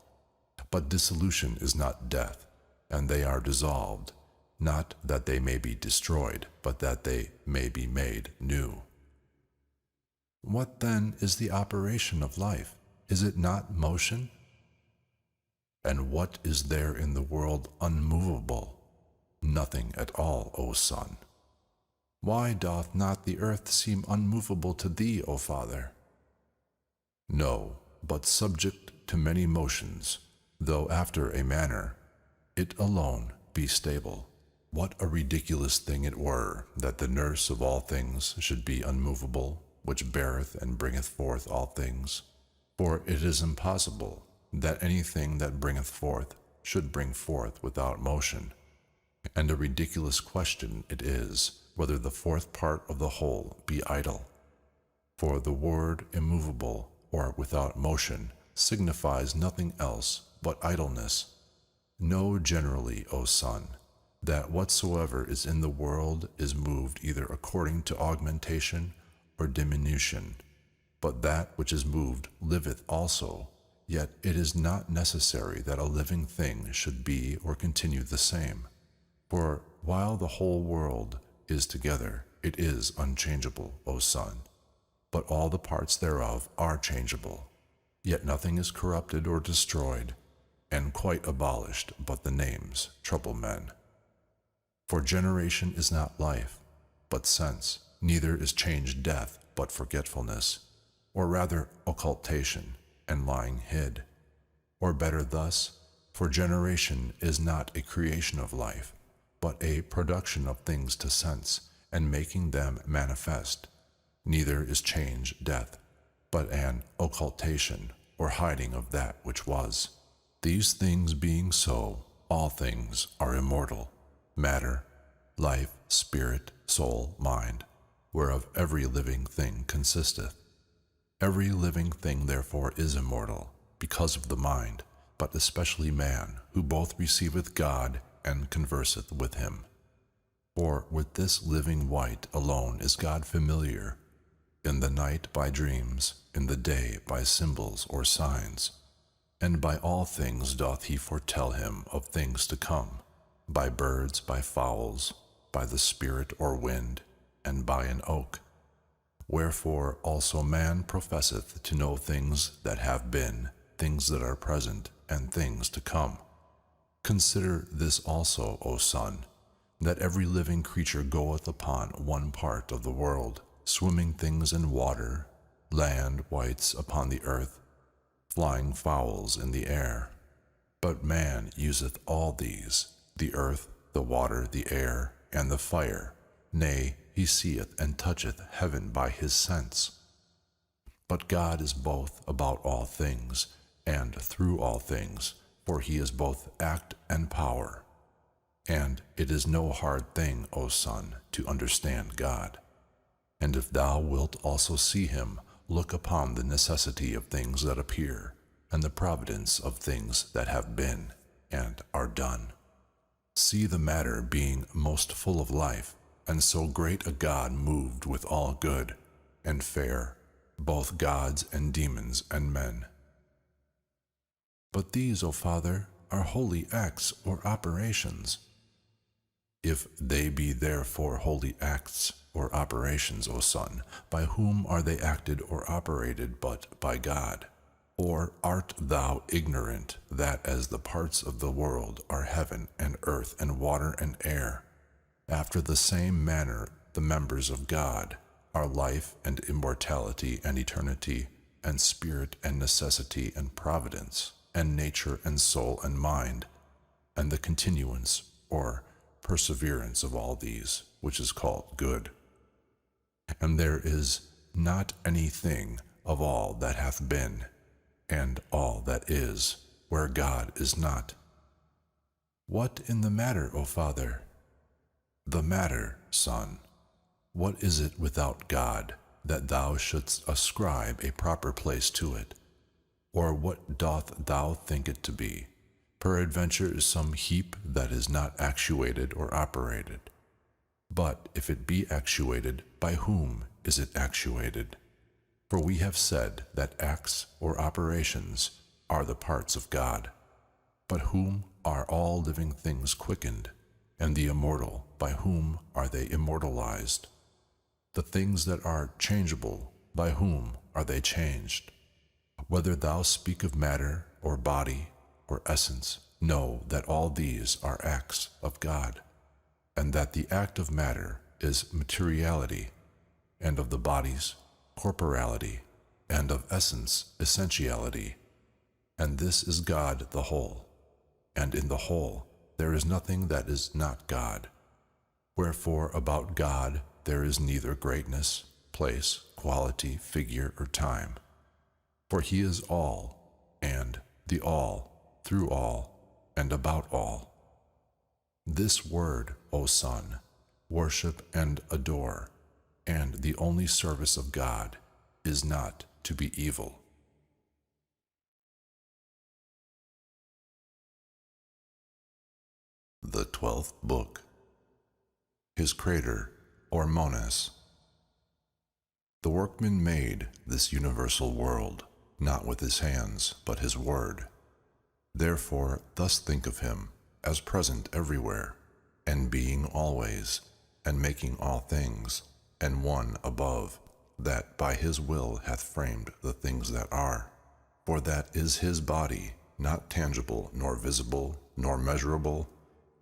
But dissolution is not death, and they are dissolved, not that they may be destroyed, but that they may be made new. What then is the operation of life? Is it not motion? And what is there in the world unmovable? Nothing at all, O Son. Why doth not the earth seem unmovable to thee, O Father? No, but subject to many motions, though after a manner, it alone be stable. What a ridiculous thing it were, that the nurse of all things should be unmovable, which beareth and bringeth forth all things. For it is impossible that anything that bringeth forth should bring forth without motion. And a ridiculous question it is, whether the fourth part of the whole be idle. For the word immovable, or without motion, signifies nothing else but idleness. Know generally, O Son, that whatsoever is in the world is moved either according to augmentation or diminution, but that which is moved liveth also, yet it is not necessary that a living thing should be or continue the same. For while the whole world is together, it is unchangeable, O Son, but all the parts thereof are changeable. Yet nothing is corrupted or destroyed, and quite abolished but the names trouble men. For generation is not life, but sense, neither is change death, but forgetfulness, or rather occultation, and lying hid. Or better thus, for generation is not a creation of life, but a production of things to sense, and making them manifest. Neither is change death, but an occultation, or hiding of that which was. These things being so, all things are immortal, matter, life, spirit, soul, mind, whereof every living thing consisteth. Every living thing therefore is immortal, because of the mind, but especially man, who both receiveth God and converseth with him. For with this living white alone is God familiar, in the night by dreams, in the day by symbols or signs, and by all things doth he foretell him of things to come, by birds, by fowls, by the spirit or wind, and by an oak. Wherefore also man professeth to know things that have been, things that are present, and things to come. Consider this also, O Son, that every living creature goeth upon one part of the world, swimming things in water, land whites upon the earth, flying fowls in the air. But man useth all these, the earth, the water, the air, and the fire, nay, he seeth and toucheth heaven by his sense. But God is both about all things, and through all things, for he is both act and power. And it is no hard thing, O Son, to understand God. And if thou wilt also see him, look upon the necessity of things that appear, and the providence of things that have been and are done. See the matter being most full of life, and so great a God moved with all good and fair, both gods and demons and men. But these, O Father, are holy acts or operations. If they be therefore holy acts or operations, O Son, by whom are they acted or operated but by God? Or art thou ignorant that as the parts of the world are heaven and earth and water and air, after the same manner the members of God are life and immortality and eternity and spirit and necessity and providence and nature and soul and mind, and the continuance or perseverance of all these, which is called good. And there is not anything of all that hath been, and all that is, where God is not. What in the matter, O Father? The matter, Son. What is it without God, that thou shouldst ascribe a proper place to it? Or what doth thou think it to be? Peradventure some heap that is not actuated or operated. But if it be actuated, by whom is it actuated? For we have said that acts or operations are the parts of God. But whom are all living things quickened? And the immortal, by whom are they immortalized? The things that are changeable, by whom are they changed? Whether thou speak of matter, or body, or essence, know that all these are acts of God, and that the act of matter is materiality, and of the bodies, corporality, and of essence, essentiality. And this is God the whole, and in the whole there is nothing that is not God. Wherefore about God there is neither greatness, place, quality, figure, or time. For he is all, and the all, through all, and about all. This word, O Son, worship and adore, and the only service of God is not to be evil. The 12th Book. His Crater, or Monas. The workman made this universal world, not with his hands, but his word. Therefore thus think of him, as present everywhere, and being always, and making all things, and one above, that by his will hath framed the things that are. For that is his body, not tangible, nor visible, nor measurable,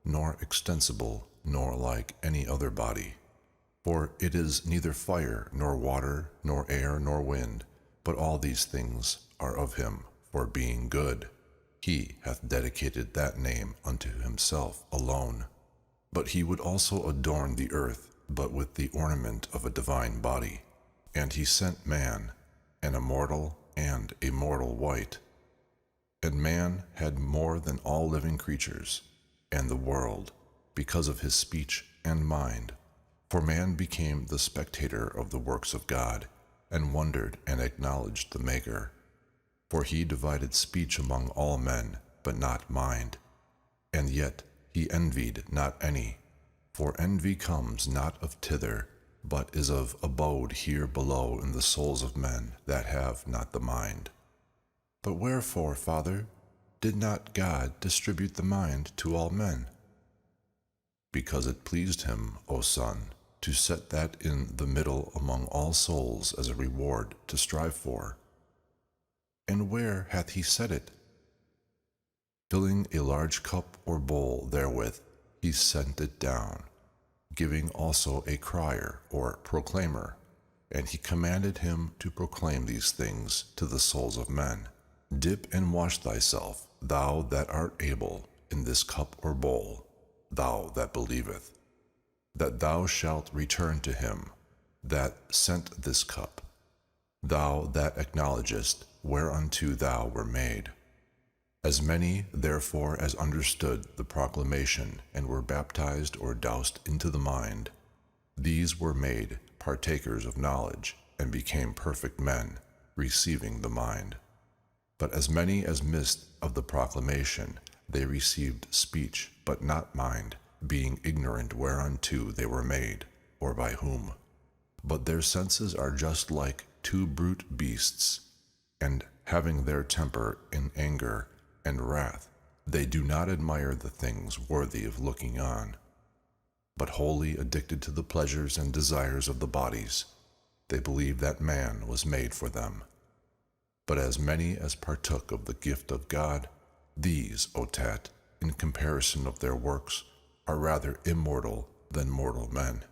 nor extensible, nor like any other body. For it is neither fire, nor water, nor air, nor wind, but all these things are of him, for being good. He hath dedicated that name unto himself alone. But he would also adorn the earth, but with the ornament of a divine body. And he sent man, an immortal and a mortal wight. And man had more than all living creatures, and the world, because of his speech and mind. For man became the spectator of the works of God, and wondered and acknowledged the Maker. For he divided speech among all men, but not mind. And yet he envied not any. For envy comes not of thither, but is of abode here below in the souls of men that have not the mind. But wherefore, Father, did not God distribute the mind to all men? Because it pleased him, O Son, to set that in the middle among all souls as a reward to strive for. And where hath he set it? Filling a large cup or bowl therewith, he sent it down, giving also a crier or proclaimer, and he commanded him to proclaim these things to the souls of men. Dip and wash thyself, thou that art able, in this cup or bowl, thou that believeth, that thou shalt return to him that sent this cup, thou that acknowledgest whereunto thou were made. As many, therefore, as understood the proclamation and were baptized or doused into the mind, these were made partakers of knowledge and became perfect men, receiving the mind. But as many as missed of the proclamation, they received speech, but not mind, being ignorant whereunto they were made, or by whom. But their senses are just like two brute beasts, and having their temper in anger and wrath, they do not admire the things worthy of looking on, but wholly addicted to the pleasures and desires of the bodies, they believe that man was made for them. But as many as partook of the gift of God, these, O Tat, in comparison of their works, are rather immortal than mortal men,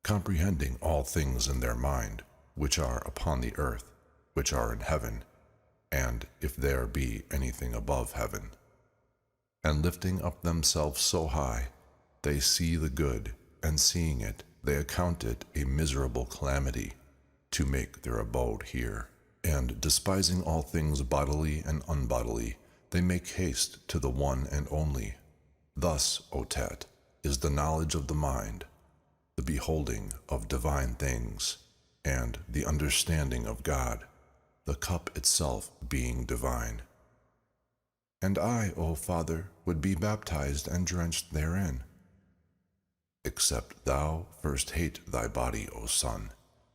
comprehending all things in their mind, which are upon the earth, which are in heaven, and if there be anything above heaven. And lifting up themselves so high, they see the good, and seeing it, they account it a miserable calamity, to make their abode here. And despising all things bodily and unbodily, they make haste to the one and only. Thus, O Tat, is the knowledge of the mind, the beholding of divine things, and the understanding of God, the cup itself being divine. And I, O Father, would be baptized and drenched therein. Except thou first hate thy body, O Son,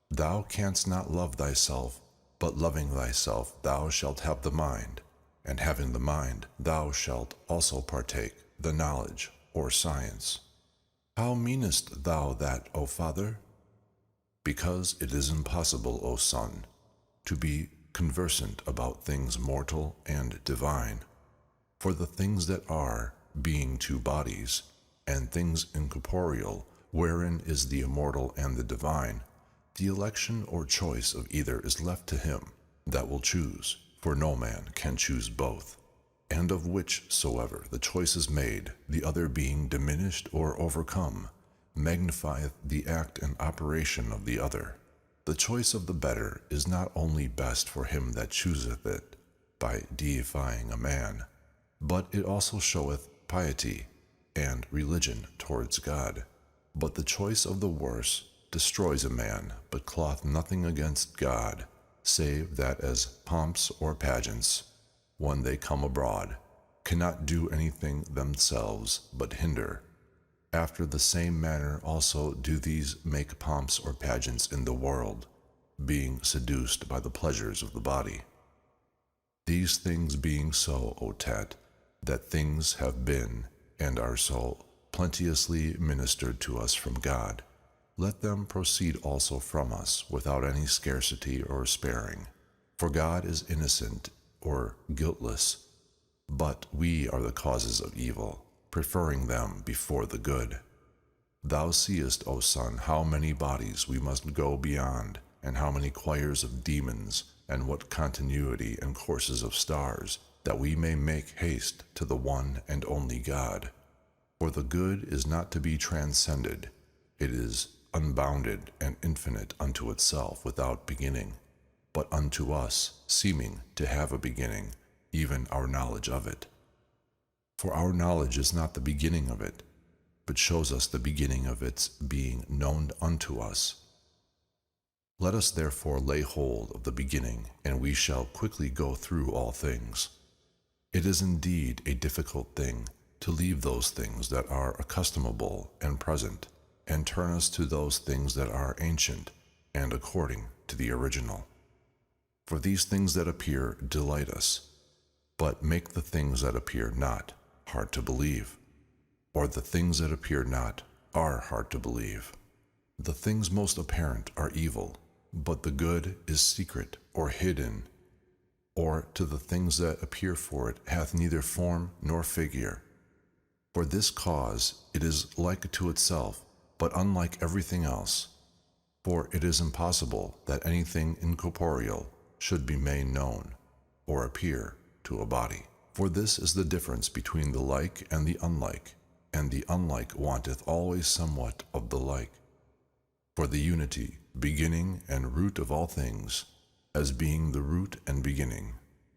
thou canst not love thyself, but loving thyself thou shalt have the mind, and having the mind thou shalt also partake the knowledge, or science. How meanest thou that, O Father? Because it is impossible, O Son, to be conversant about things mortal and divine. For the things that are, being two bodies, and things incorporeal, wherein is the immortal and the divine, the election or choice of either is left to him that will choose, for no man can choose both. And of which soever the choice is made, the other being diminished or overcome, magnifieth the act and operation of the other. The choice of the better is not only best for him that chooseth it, by deifying a man, but it also showeth piety and religion towards God. But the choice of the worse destroys a man, but cloth nothing against God, save that as pomps or pageants, when they come abroad, cannot do anything themselves but hinder. After the same manner also do these make pomps or pageants in the world, being seduced by the pleasures of the body. These things being so, O Tat, that things have been and are so plenteously ministered to us from God, let them proceed also from us without any scarcity or sparing. For God is innocent or guiltless, but we are the causes of evil, preferring them before the good. Thou seest, O Son, how many bodies we must go beyond, and how many choirs of demons, and what continuity and courses of stars, that we may make haste to the one and only God. For the good is not to be transcended, it is unbounded and infinite unto itself without beginning, but unto us seeming to have a beginning, even our knowledge of it. For our knowledge is not the beginning of it, but shows us the beginning of its being known unto us. Let us therefore lay hold of the beginning, and we shall quickly go through all things. It is indeed a difficult thing to leave those things that are accustomable and present, and turn us to those things that are ancient and according to the original. For these things that appear delight us, but make the things that appear not hard to believe, or the things that appear not are hard to believe. The things most apparent are evil, but the good is secret or hidden, or to the things that appear for it hath neither form nor figure. For this cause it is like to itself, but unlike everything else. For it is impossible that anything incorporeal should be made known, or appear to a body. For this is the difference between the like and the unlike, and the unlike wanteth always somewhat of the like. For the unity, beginning and root of all things, as being the root and beginning,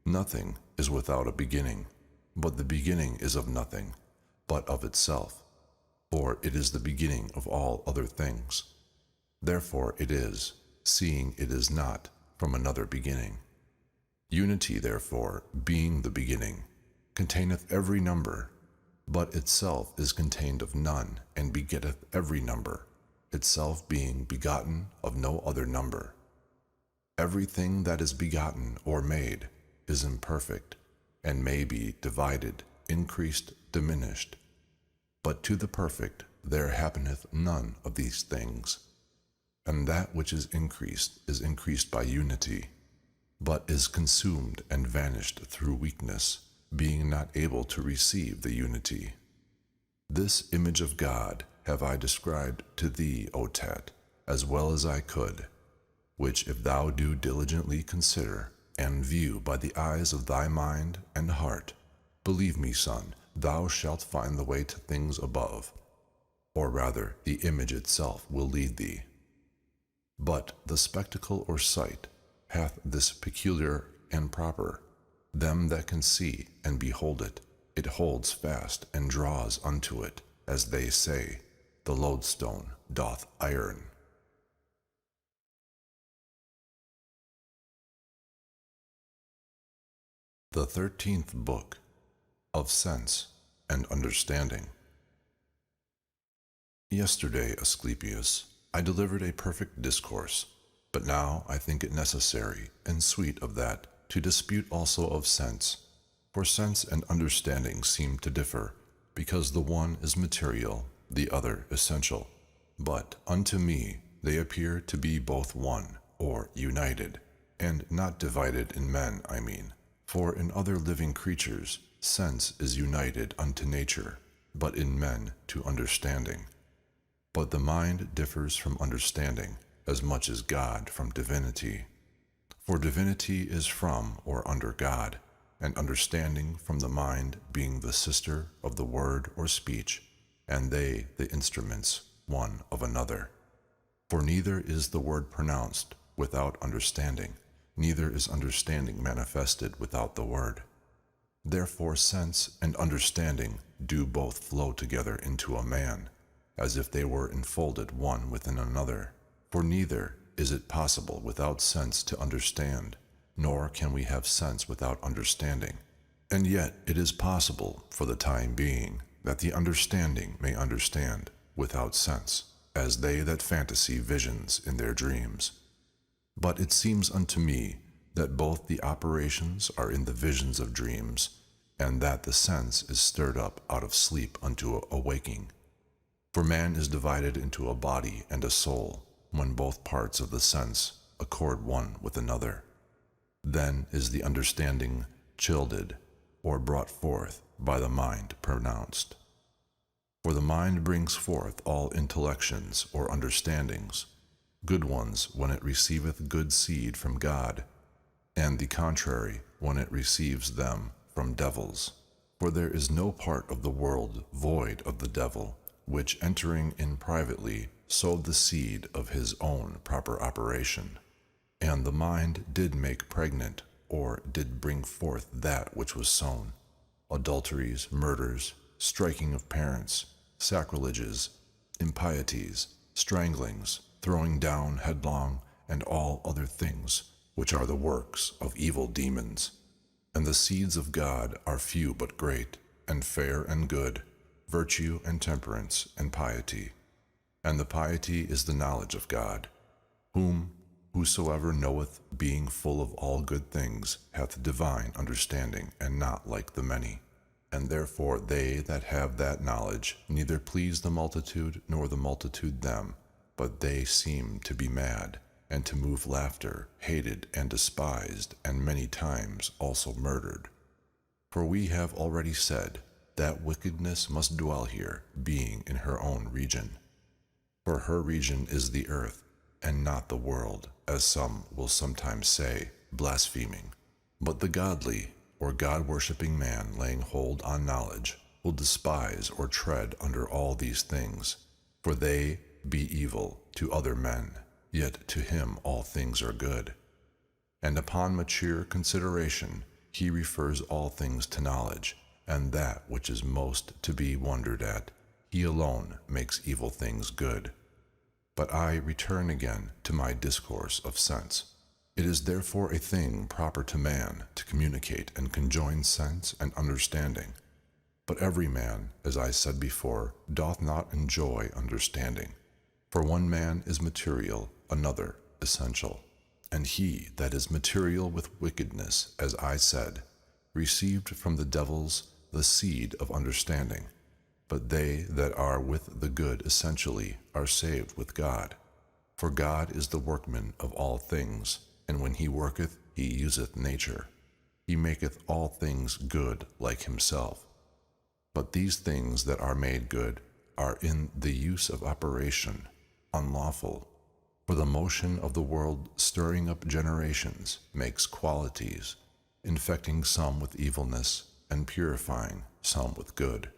nothing is without a beginning, but the beginning is of nothing, but of itself, for it is the beginning of all other things. Therefore it is, seeing it is not, from another beginning. Unity, therefore, being the beginning, containeth every number, but itself is contained of none, and begetteth every number, itself being begotten of no other number. Everything that is begotten or made is imperfect, and may be divided, increased, diminished. But to the perfect there happeneth none of these things. And that which is increased by unity, but is consumed and vanished through weakness, being not able to receive the unity. This image of God have I described to thee, O Tat, as well as I could, which if thou do diligently consider, and view by the eyes of thy mind and heart, believe me, son, thou shalt find the way to things above, or rather the image itself will lead thee. But the spectacle or sight hath this peculiar and proper, them that can see and behold it, it holds fast and draws unto it, as they say, the lodestone doth iron. The 13th Book of Sense and Understanding. Yesterday, Asclepius, I delivered a perfect discourse, but now I think it necessary and sweet of that to dispute also of sense, for sense and understanding seem to differ, because the one is material, the other essential. But unto me they appear to be both one, or united, and not divided in men, I mean. For in other living creatures, sense is united unto nature, but in men to understanding. But the mind differs from understanding, as much as God from divinity. For divinity is from or under God, and understanding from the mind being the sister of the word or speech, and they the instruments one of another. For neither is the word pronounced without understanding, neither is understanding manifested without the word. Therefore sense and understanding do both flow together into a man, as if they were enfolded one within another. For neither is it possible without sense to understand, nor can we have sense without understanding. And yet it is possible, for the time being, that the understanding may understand without sense, as they that fantasy visions in their dreams. But it seems unto me that both the operations are in the visions of dreams, and that the sense is stirred up out of sleep unto a waking. For man is divided into a body and a soul, when both parts of the sense accord one with another. Then is the understanding childed, or brought forth by the mind pronounced. For the mind brings forth all intellections or understandings, good ones when it receiveth good seed from God, and the contrary when it receives them from devils. For there is no part of the world void of the devil, which entering in privately sowed the seed of his own proper operation. And the mind did make pregnant, or did bring forth that which was sown: adulteries, murders, striking of parents, sacrileges, impieties, stranglings, throwing down headlong, and all other things, which are the works of evil demons. And the seeds of God are few but great, and fair and good, virtue and temperance and piety. And the piety is the knowledge of God, whom whosoever knoweth, being full of all good things, hath divine understanding, and not like the many. And therefore they that have that knowledge neither please the multitude nor the multitude them, but they seem to be mad, and to move laughter, hated and despised, and many times also murdered. For we have already said that wickedness must dwell here, being in her own region. For her region is the earth, and not the world, as some will sometimes say, blaspheming. But the godly, or God-worshipping man laying hold on knowledge, will despise or tread under all these things, for they be evil to other men, yet to him all things are good. And upon mature consideration he refers all things to knowledge, and that which is most to be wondered at, he alone makes evil things good. But I return again to my discourse of sense. It is therefore a thing proper to man to communicate and conjoin sense and understanding. But every man, as I said before, doth not enjoy understanding. For one man is material, another essential. And he that is material with wickedness, as I said, received from the devils the seed of understanding. But they that are with the good essentially are saved with God. For God is the workman of all things, and when he worketh, he useth nature. He maketh all things good like himself. But these things that are made good are in the use of operation, unlawful. For the motion of the world stirring up generations makes qualities, infecting some with evilness, and purifying some with good.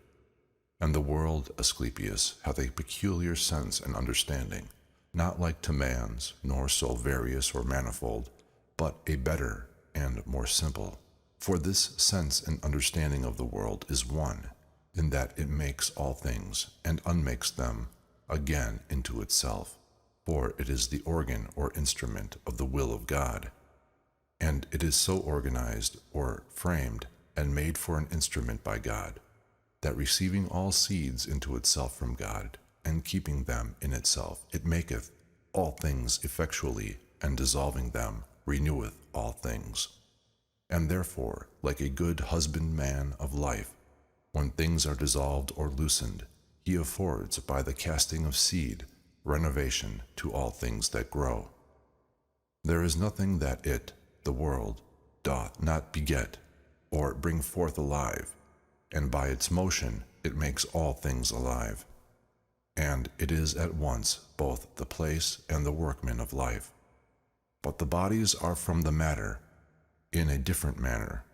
And the world, Asclepius, hath a peculiar sense and understanding, not like to man's, nor so various or manifold, but a better and more simple. For this sense and understanding of the world is one, in that it makes all things, and unmakes them again into itself. For it is the organ or instrument of the will of God. And it is so organized, or framed, and made for an instrument by God, that receiving all seeds into itself from God, and keeping them in itself, it maketh all things effectually, and dissolving them, reneweth all things. And therefore, like a good husbandman of life, When things are dissolved or loosened, he affords, by the casting of seed, renovation to all things that grow. There is nothing that it, the world, doth not beget, or bring forth alive, and by its motion it makes all things alive. And it is at once both the place and the workman of life. But the bodies are from the matter, in a different manner.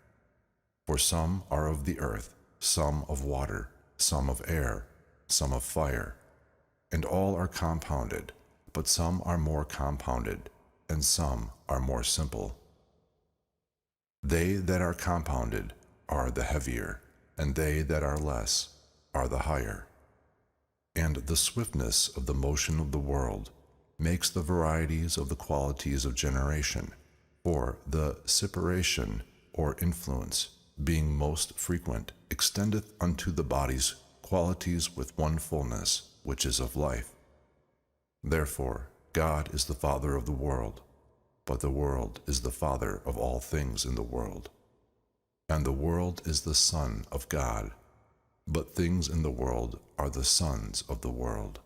For some are of the earth, some of water, some of air, some of fire, and all are compounded, but some are more compounded, and some are more simple. They that are compounded are the heavier, and they that are less are the higher. And the swiftness of the motion of the world makes the varieties of the qualities of generation, for the separation or influence, being most frequent, extendeth unto the body's qualities with one fullness, which is of life. Therefore God is the Father of the world, but the world is the father of all things in the world. And the world is the son of God, but things in the world are the sons of the world.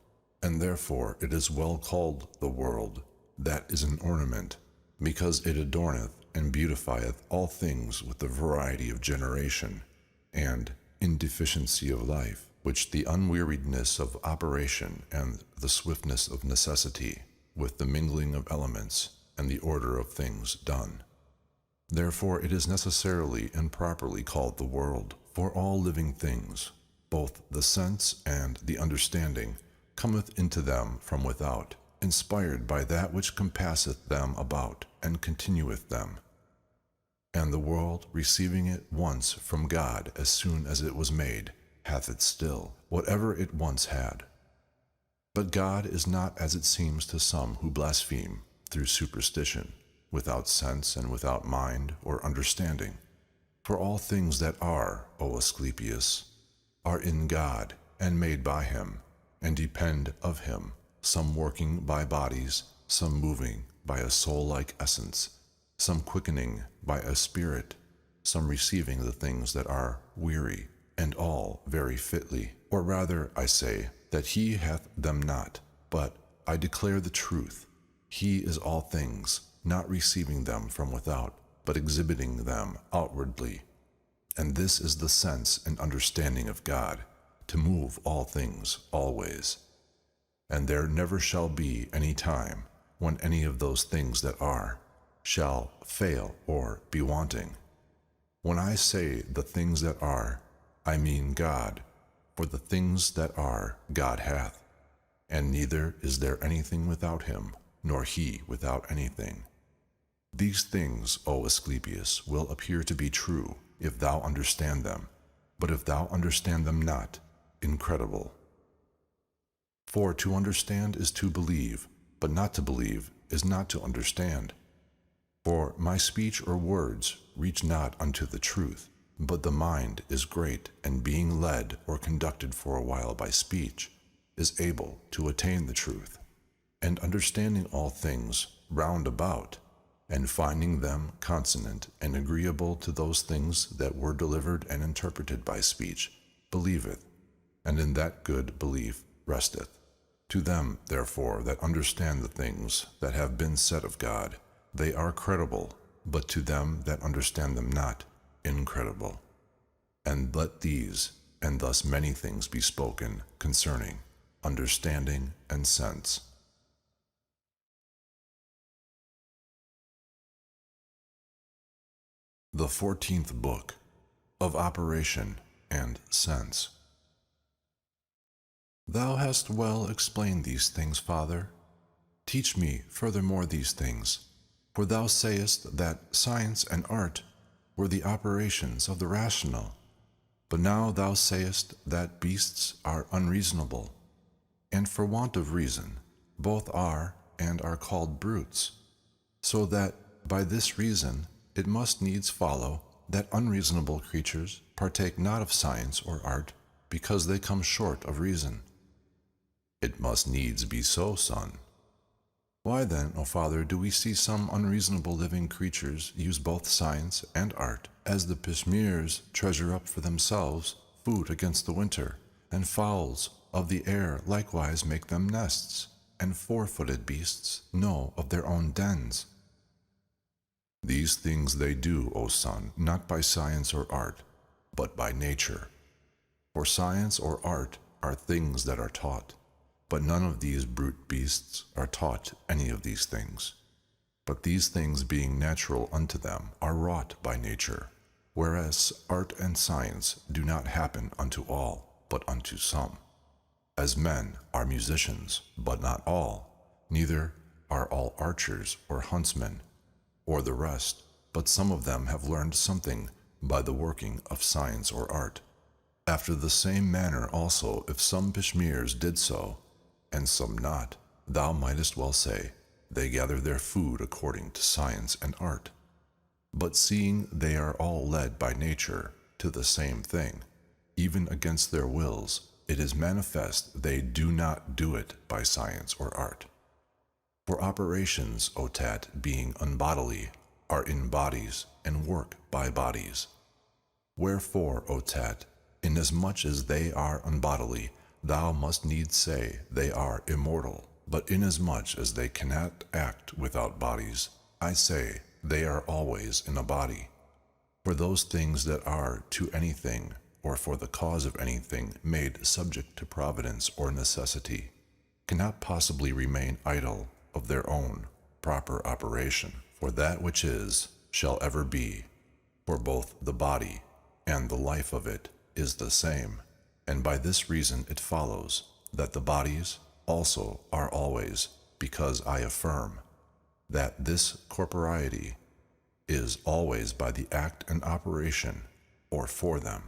And therefore it is well called the world, that is an ornament, because it adorneth and beautifieth all things with the variety of generation, and indeficiency of life, which the unweariedness of operation and the swiftness of necessity, with the mingling of elements and the order of things done. Therefore it is necessarily and properly called the world, for all living things, both the sense and the understanding, cometh into them from without, inspired by that which compasseth them about, and continueth them. And the world, receiving it once from God as soon as it was made, hath it still, whatever it once had. But God is not as it seems to some who blaspheme, through superstition, without sense and without mind or understanding. For all things that are, O Asclepius, are in God, and made by him, and depend of him, some working by bodies, some moving by a soul-like essence, some quickening by a spirit, some receiving the things that are weary, and all very fitly. Or rather, I say, that he hath them not, but I declare the truth. He is all things, not receiving them from without, but exhibiting them outwardly. And this is the sense and understanding of God, to move all things always. And there never shall be any time when any of those things that are shall fail or be wanting. When I say the things that are, I mean God, for the things that are God hath, and neither is there anything without him, nor he without anything. These things, O Asclepius, will appear to be true, if thou understand them, but if thou understand them not, incredible. For to understand is to believe, but not to believe is not to understand. For my speech or words reach not unto the truth, but the mind is great, and being led or conducted for a while by speech, is able to attain the truth, and understanding all things round about, and finding them consonant and agreeable to those things that were delivered and interpreted by speech, believeth, and in that good belief resteth. To them, therefore, that understand the things that have been said of God, they are credible, but to them that understand them not, incredible. And let these, and thus many things be spoken concerning understanding and sense. The 14th Book of Operation and Sense. Thou hast well explained these things, Father. Teach me furthermore these things, for thou sayest that science and art were the operations of the rational, but now thou sayest that beasts are unreasonable, and for want of reason both are and are called brutes, so that by this reason it must needs follow that unreasonable creatures partake not of science or art, because they come short of reason. It must needs be so, son. Why then, O Father, do we see some unreasonable living creatures use both science and art, as the Pymaenders treasure up for themselves food against the winter, and fowls of the air likewise make them nests, and four-footed beasts know of their own dens. These things they do, O son, not by science or art, but by nature. For science or art are things that are taught, but none of these brute beasts are taught any of these things. But these things being natural unto them are wrought by nature, whereas art and science do not happen unto all, but unto some. As men are musicians, but not all, neither are all archers or huntsmen, or the rest, but some of them have learned something by the working of science or art. After the same manner also, if some Pishmeers did so, and some not, thou mightest well say, they gather their food according to science and art. But seeing they are all led by nature to the same thing, even against their wills, it is manifest they do not do it by science or art. For operations, O Tat, being unbodily, are in bodies, and work by bodies. Wherefore, O Tat, inasmuch as they are unbodily, thou must needs say they are immortal. But inasmuch as they cannot act without bodies, I say they are always in a body. For those things that are to anything, or for the cause of anything made subject to providence or necessity, cannot possibly remain idle of their own proper operation, for that which is shall ever be, for both the body and the life of it is the same, and by this reason it follows that the bodies also are always, because I affirm that this corporeity is always by the act and operation, or for them.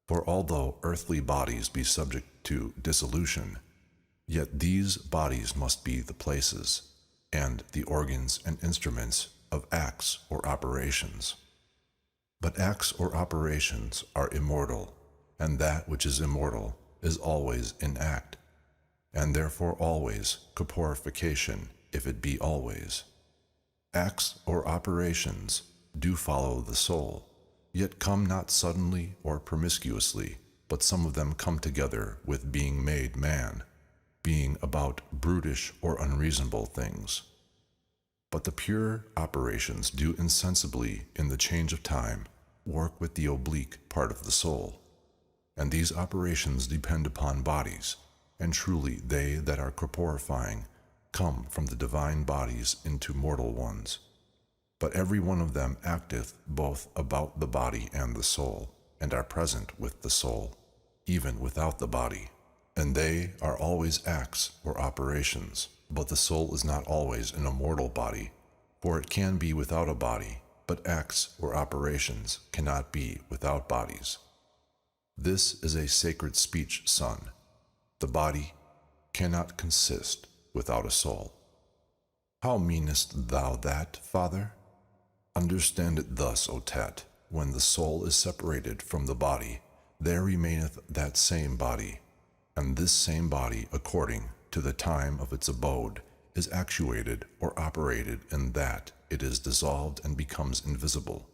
For although earthly bodies be subject to dissolution, yet these bodies must be the places, and the organs and instruments of acts or operations. But acts or operations are immortal, and that which is immortal is always in act, and therefore always corporification, if it be always. Acts or operations do follow the soul, yet come not suddenly or promiscuously, but some of them come together with being made man, being about brutish or unreasonable things. But the pure operations do insensibly, in the change of time, work with the oblique part of the soul, and these operations depend upon bodies, and truly they that are corporifying come from the divine bodies into mortal ones. But every one of them acteth both about the body and the soul, and are present with the soul, even without the body. And they are always acts or operations, but the soul is not always in a mortal body, for it can be without a body, but acts or operations cannot be without bodies. This is a sacred speech, son. The body cannot consist without a soul. How meanest thou that, father? Understand it thus, O Tat, when the soul is separated from the body, there remaineth that same body, and this same body, according to the time of its abode, is actuated or operated in that it is dissolved and becomes invisible.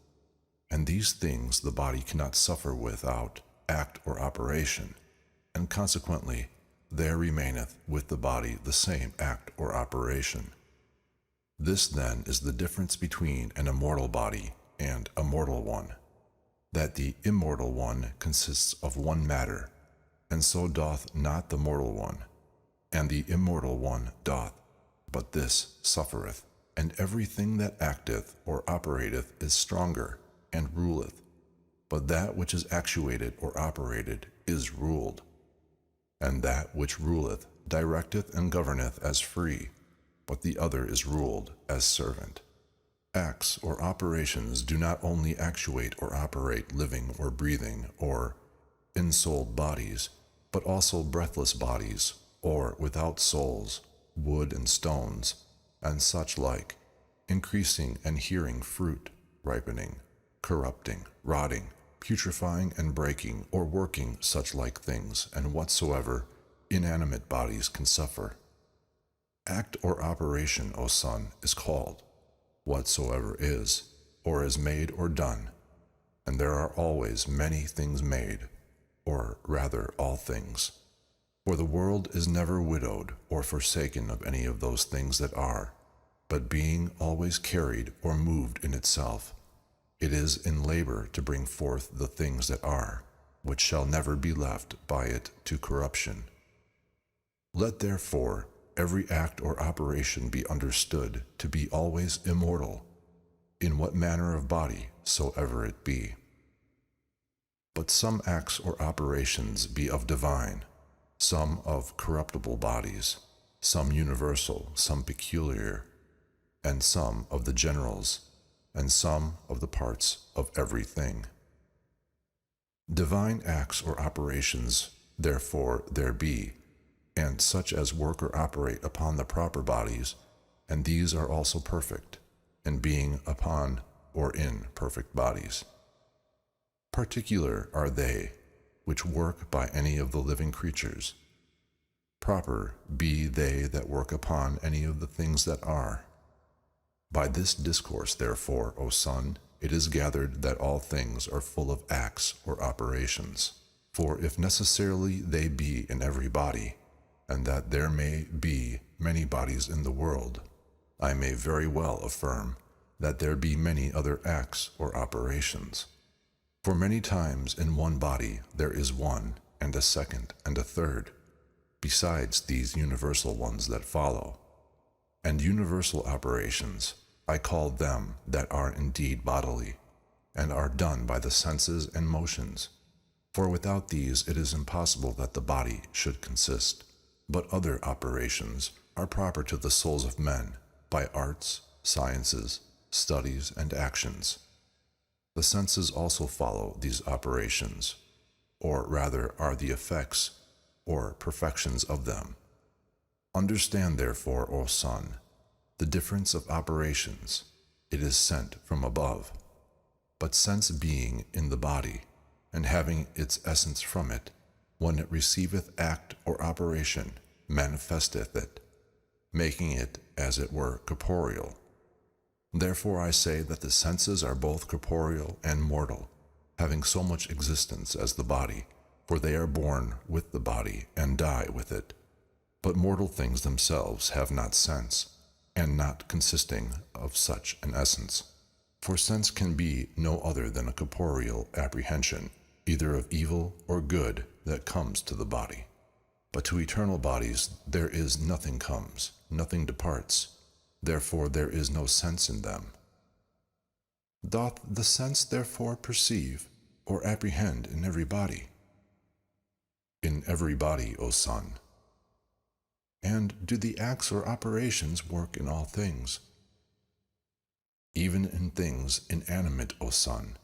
And these things the body cannot suffer without act or operation, and consequently there remaineth with the body the same act or operation. This then is the difference between an immortal body and a mortal one, that the immortal one consists of one matter, and so doth not the mortal one, and the immortal one doth, but this suffereth, and everything that acteth or operateth is stronger, and ruleth, but that which is actuated or operated is ruled, and that which ruleth directeth and governeth as free, but the other is ruled as servant. Acts or operations do not only actuate or operate living or breathing or ensouled bodies, but also breathless bodies, or without souls, wood and stones, and such like, increasing and hearing fruit, ripening, corrupting, rotting, putrefying and breaking, or working such like things, and whatsoever inanimate bodies can suffer. Act or operation, O son, is called whatsoever is, or is made or done, and there are always many things made or rather all things. For the world is never widowed or forsaken of any of those things that are, but being always carried or moved in itself, it is in labor to bring forth the things that are, which shall never be left by it to corruption. Let therefore every act or operation be understood to be always immortal, in what manner of body soever it be. But some acts or operations be of divine, some of corruptible bodies, some universal, some peculiar, and some of the generals, and some of the parts of everything. Divine acts or operations, therefore, there be, and such as work or operate upon the proper bodies, and these are also perfect, and being upon or in perfect bodies. Particular are they which work by any of the living creatures. Proper be they that work upon any of the things that are. By this discourse, therefore, O son, it is gathered that all things are full of acts or operations. For if necessarily they be in every body, and that there may be many bodies in the world, I may very well affirm that there be many other acts or operations. For many times in one body there is one, and a second, and a third, besides these universal ones that follow. And universal operations, I call them that are indeed bodily, and are done by the senses and motions. For without these it is impossible that the body should consist. But other operations are proper to the souls of men, by arts, sciences, studies, and actions. The senses also follow these operations, or rather are the effects or perfections of them. Understand therefore, O son, the difference of operations. It is sent from above. But sense being in the body, and having its essence from it, when it receiveth act or operation, manifesteth it, making it, as it were, corporeal. Therefore I say that the senses are both corporeal and mortal, having so much existence as the body, for they are born with the body and die with it. But mortal things themselves have not sense, and not consisting of such an essence. For sense can be no other than a corporeal apprehension, either of evil or good that comes to the body. But to eternal bodies there is nothing comes, nothing departs, therefore there is no sense in them. Doth the sense therefore perceive or apprehend in every body? In every body, O son. And do the acts or operations work in all things? Even in things inanimate, O son.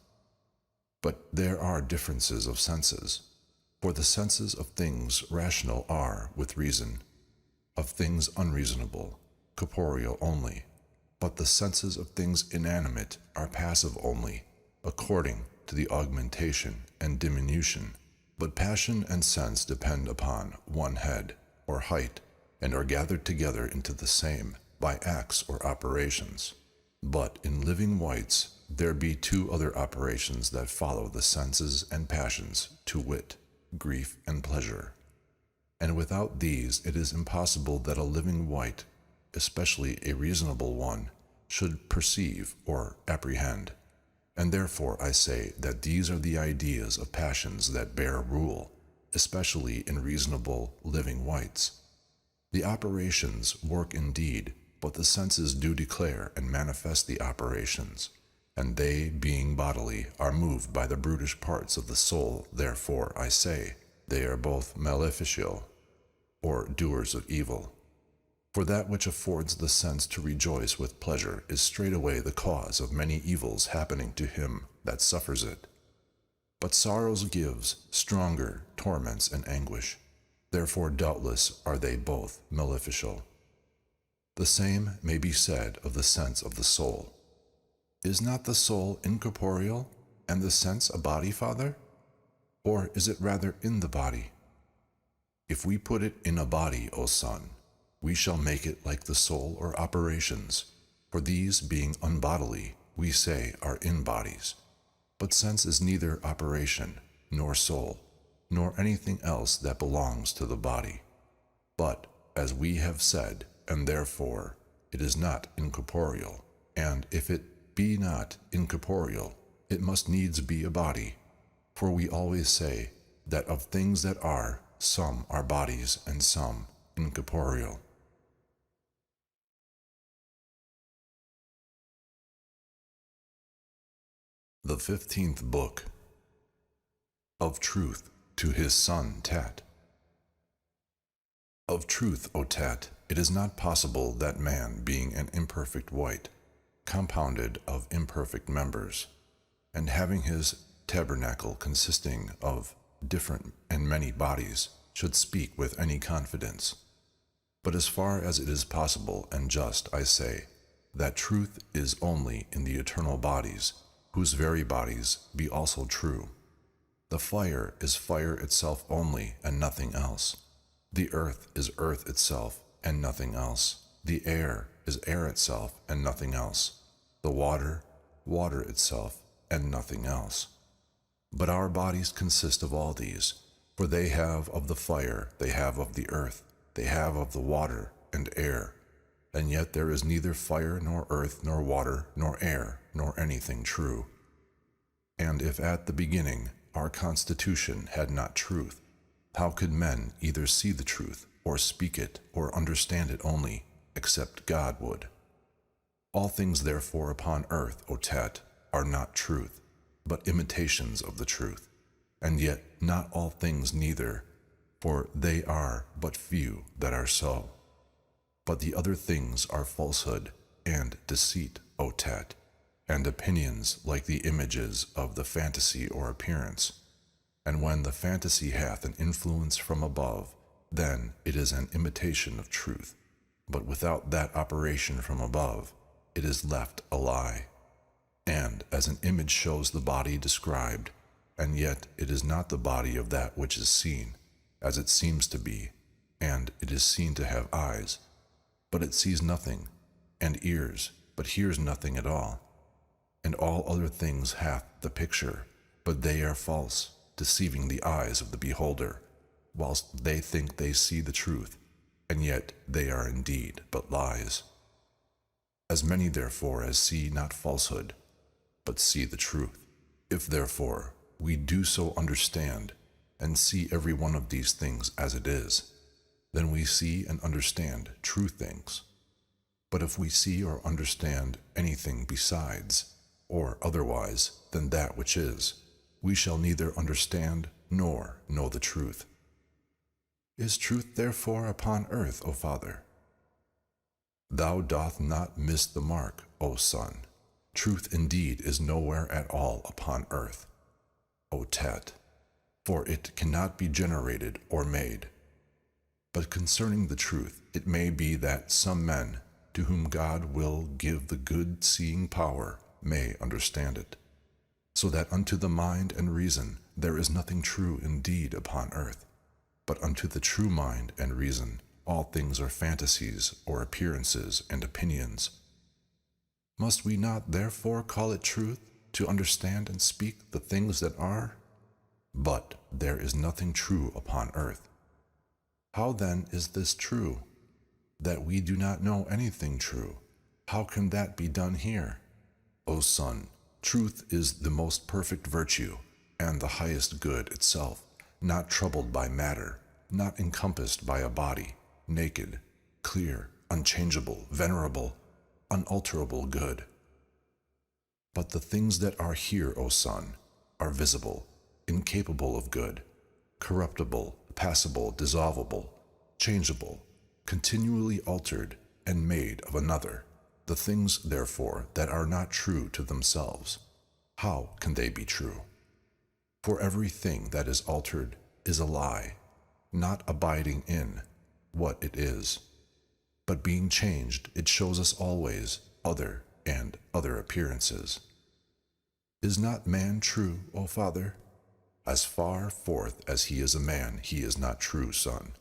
But there are differences of senses. For the senses of things rational are with reason, of things unreasonable, corporeal only. But the senses of things inanimate are passive only, according to the augmentation and diminution. But passion and sense depend upon one head, or height, and are gathered together into the same by acts or operations. But in living whites there be two other operations that follow the senses and passions, to wit, grief and pleasure. And without these it is impossible that a living white, especially a reasonable one, should perceive or apprehend. And therefore I say that these are the ideas of passions that bear rule, especially in reasonable living whites. The operations work indeed, but the senses do declare and manifest the operations, and they, being bodily, are moved by the brutish parts of the soul. Therefore I say, they are both maleficial, or doers of evil. For that which affords the sense to rejoice with pleasure is straightway the cause of many evils happening to him that suffers it. But sorrows gives stronger torments and anguish. Therefore doubtless are they both maleficial. The same may be said of the sense of the soul. Is not the soul incorporeal, and the sense a body, Father? Or is it rather in the body? If we put it in a body, O son, we shall make it like the soul or operations, for these being unbodily, we say are in bodies. But sense is neither operation, nor soul, nor anything else that belongs to the body. But, as we have said, and therefore, it is not incorporeal, and if it be not incorporeal, it must needs be a body. For we always say that of things that are, some are bodies and some incorporeal. The 15th Book. Of Truth to his son Tat. Of truth, O Tat, it is not possible that man, being an imperfect wight, compounded of imperfect members, and having his tabernacle consisting of different and many bodies, should speak with any confidence. But as far as it is possible and just, I say, that truth is only in the eternal bodies, whose very bodies be also true. The fire is fire itself only, and nothing else. The earth is earth itself, and nothing else. The air is air itself, and nothing else. The water, water itself, and nothing else. But our bodies consist of all these, for they have of the fire, they have of the earth, they have of the water and air, and yet there is neither fire nor earth nor water nor air nor anything true. And if at the beginning our constitution had not truth, how could men either see the truth or speak it or understand it only, except God would? All things therefore upon earth, O Tat, are not truth, but imitations of the truth, and yet not all things neither, for they are but few that are so. But the other things are falsehood and deceit, O Tat, and opinions like the images of the fantasy or appearance. And when the fantasy hath an influence from above, then it is an imitation of truth, but without that operation from above, it is left a lie. And as an image shows the body described, and yet it is not the body of that which is seen, as it seems to be, and it is seen to have eyes, but it sees nothing, and ears, but hears nothing at all. And all other things hath the picture, but they are false, deceiving the eyes of the beholder, whilst they think they see the truth, and yet they are indeed but lies. As many therefore as see not falsehood, but see the truth. If therefore we do so understand, and see every one of these things as it is, then we see and understand true things. But if we see or understand anything besides, or otherwise than that which is, we shall neither understand nor know the truth. Is truth therefore upon earth, O Father? Thou doth not miss the mark, O Son. Truth indeed is nowhere at all upon earth, O Tat, for it cannot be generated or made. But concerning the truth, it may be that some men, to whom God will give the good seeing power, may understand it, so that unto the mind and reason there is nothing true indeed upon earth, but unto the true mind and reason all things are fantasies or appearances and opinions. Must we not therefore call it truth to understand and speak the things that are? But there is nothing true upon earth. How then is this true? That we do not know anything true. How can that be done here? O Son, truth is the most perfect virtue, and the highest good itself, not troubled by matter, not encompassed by a body, naked, clear, unchangeable, venerable, unalterable good. But the things that are here, O Son, are visible, incapable of good, corruptible, passible, dissolvable, changeable, continually altered, and made of another. The things, therefore, that are not true to themselves, how can they be true? For everything that is altered is a lie, not abiding in what it is, but being changed, it shows us always other and other appearances. Is not man true, O Father? As far forth as he is a man, he is not true, Son.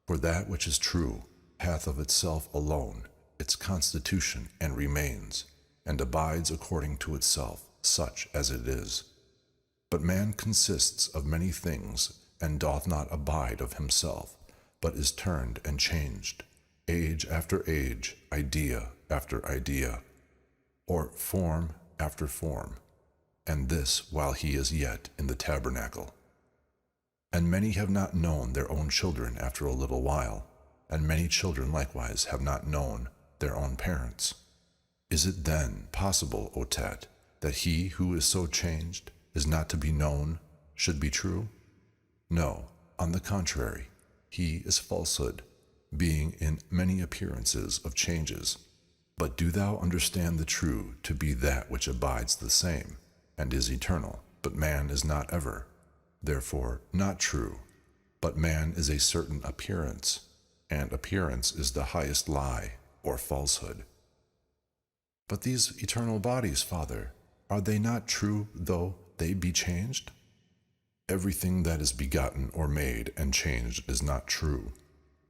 For that which is true hath of itself alone its constitution, and remains, and abides according to itself, such as it is. But man consists of many things, and doth not abide of himself, but is turned and changed, age after age, idea after idea, or form after form, and this while he is yet in the tabernacle. And many have not known their own children after a little while, and many children likewise have not known their own parents. Is it then possible, O Tet, that he who is so changed is not to be known should be true? No, on the contrary, he is falsehood, being in many appearances of changes. But do thou understand the true to be that which abides the same, and is eternal, but man is not ever, therefore not true, but man is a certain appearance, and appearance is the highest lie or falsehood. But these eternal bodies, Father, are they not true though they be changed? Everything that is begotten or made and changed is not true,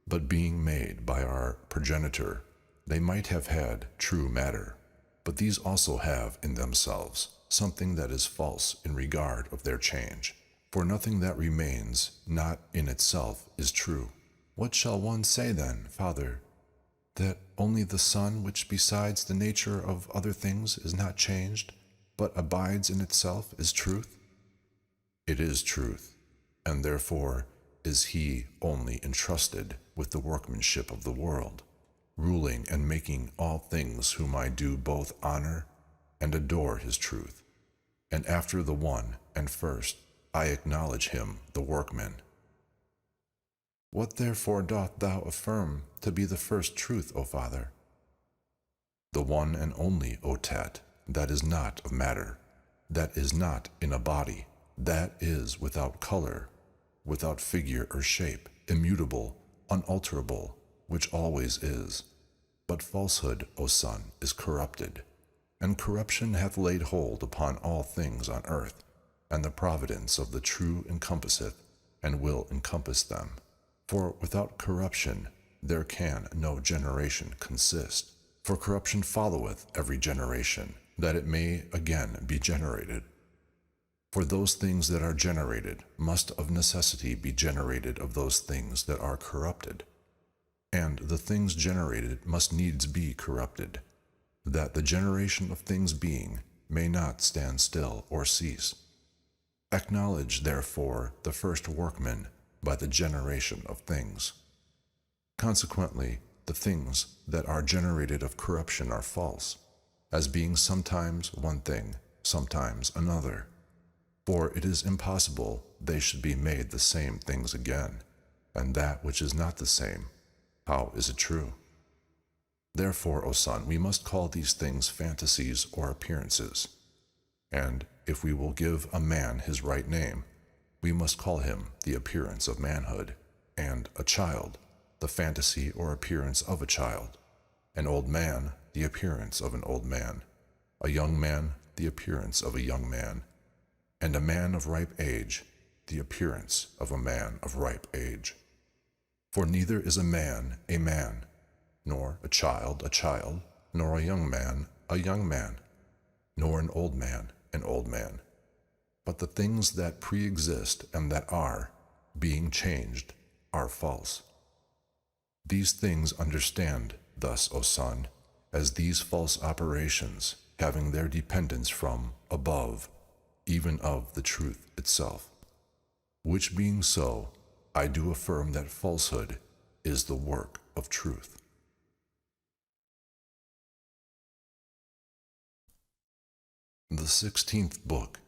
but being made by our progenitor, they might have had true matter, but these also have in themselves something that is false in regard of their change. For nothing that remains not in itself is true. What shall one say then, Father, that only the Son, which besides the nature of other things is not changed, but abides in itself, is truth? It is truth, and therefore is he only entrusted with the workmanship of the world, ruling and making all things, whom I do both honor and adore his truth. And after the one and first, I acknowledge him the workman. What therefore doth thou affirm to be the first truth, O Father? The one and only, O Tet, that is not of matter, that is not in a body, that is without color, without figure or shape, immutable, unalterable, which always is. But falsehood, O Son, is corrupted, and corruption hath laid hold upon all things on earth, and the providence of the true encompasseth, and will encompass them. For without corruption there can no generation consist. For corruption followeth every generation, that it may again be generated. For those things that are generated must of necessity be generated of those things that are corrupted. And the things generated must needs be corrupted, that the generation of things being may not stand still or cease. Acknowledge therefore the first workman by the generation of things. Consequently, the things that are generated of corruption are false, as being sometimes one thing, sometimes another. For it is impossible they should be made the same things again, and that which is not the same, how is it true? Therefore, O Son, we must call these things fantasies or appearances. And if we will give a man his right name, we must call him the appearance of manhood, and a child, the fantasy or appearance of a child, an old man, the appearance of an old man, a young man, the appearance of a young man, and a man of ripe age, the appearance of a man of ripe age. For neither is a man, nor a child, nor a young man, nor an old man, but the things that pre-exist and that are, being changed, are false. These things understand thus, O Son, as these false operations, having their dependence from above, even of the truth itself. Which being so, I do affirm that falsehood is the work of truth. The 16th Book,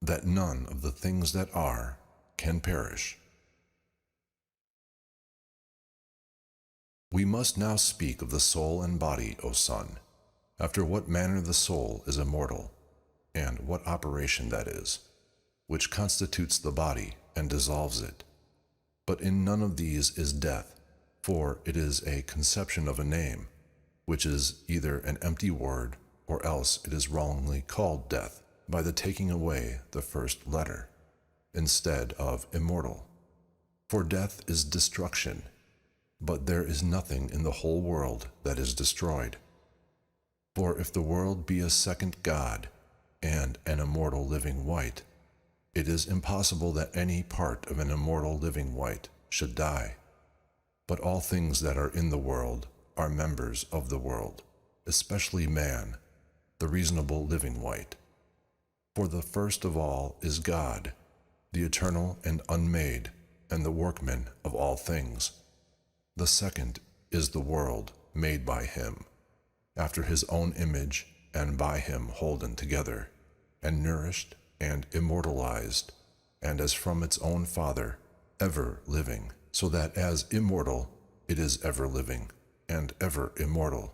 that none of the things that are can perish. We must now speak of the soul and body, O Son, after what manner the soul is immortal, and what operation that is, which constitutes the body and dissolves it. But in none of these is death, for it is a conception of a name, which is either an empty word, or else it is wrongly called death, by the taking away the first letter, instead of immortal. For death is destruction, but there is nothing in the whole world that is destroyed. For if the world be a second God, and an immortal living wight, It is impossible that any part of an immortal living wight should die. But all things that are in the world are members of the world, especially man, the reasonable living wight. For the first of all is God, the eternal and unmade, and the workman of all things. The second is the world made by him, after his own image, and by him holden together, and nourished and immortalized, and as from its own Father, ever living, so that as immortal it is ever living, and ever immortal.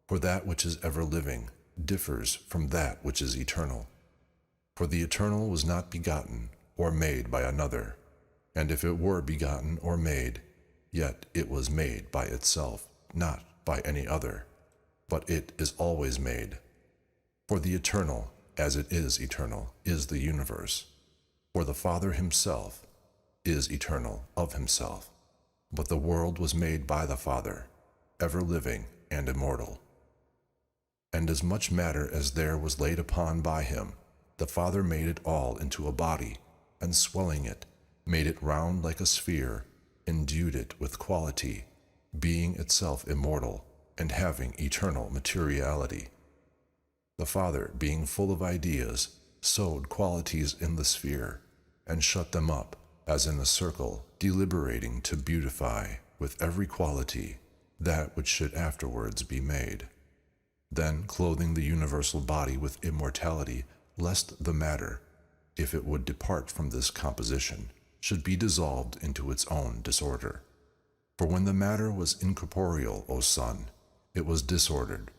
For that which is ever living differs from that which is eternal. For the eternal was not begotten or made by another, and if it were begotten or made, yet it was made by itself, not by any other, but it is always made. For the eternal, as it is eternal, is the universe. For the Father himself is eternal of himself, but the world was made by the Father, ever living and immortal. And as much matter as there was laid upon by him, the Father made it all into a body, and swelling it, made it round like a sphere, endued it with quality, being itself immortal, and having eternal materiality. The Father, being full of ideas, sowed qualities in the sphere, and shut them up, as in a circle, deliberating to beautify, with every quality, that which should afterwards be made. Then clothing the universal body with immortality, lest the matter, if it would depart from this composition, should be dissolved into its own disorder. For when the matter was incorporeal, O Son, it was disordered,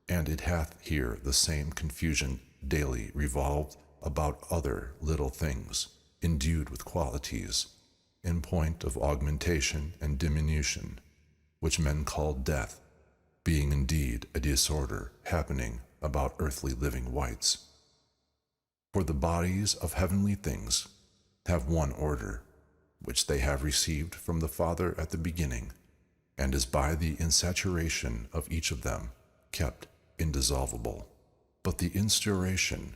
and it hath here the same confusion daily revolved about other little things, endued with qualities, in point of augmentation and diminution, which men call death, being indeed a disorder happening about earthly living wights. For the bodies of heavenly things have one order, which they have received from the Father at the beginning, and is by the insaturation of each of them kept indissoluble. But the instauration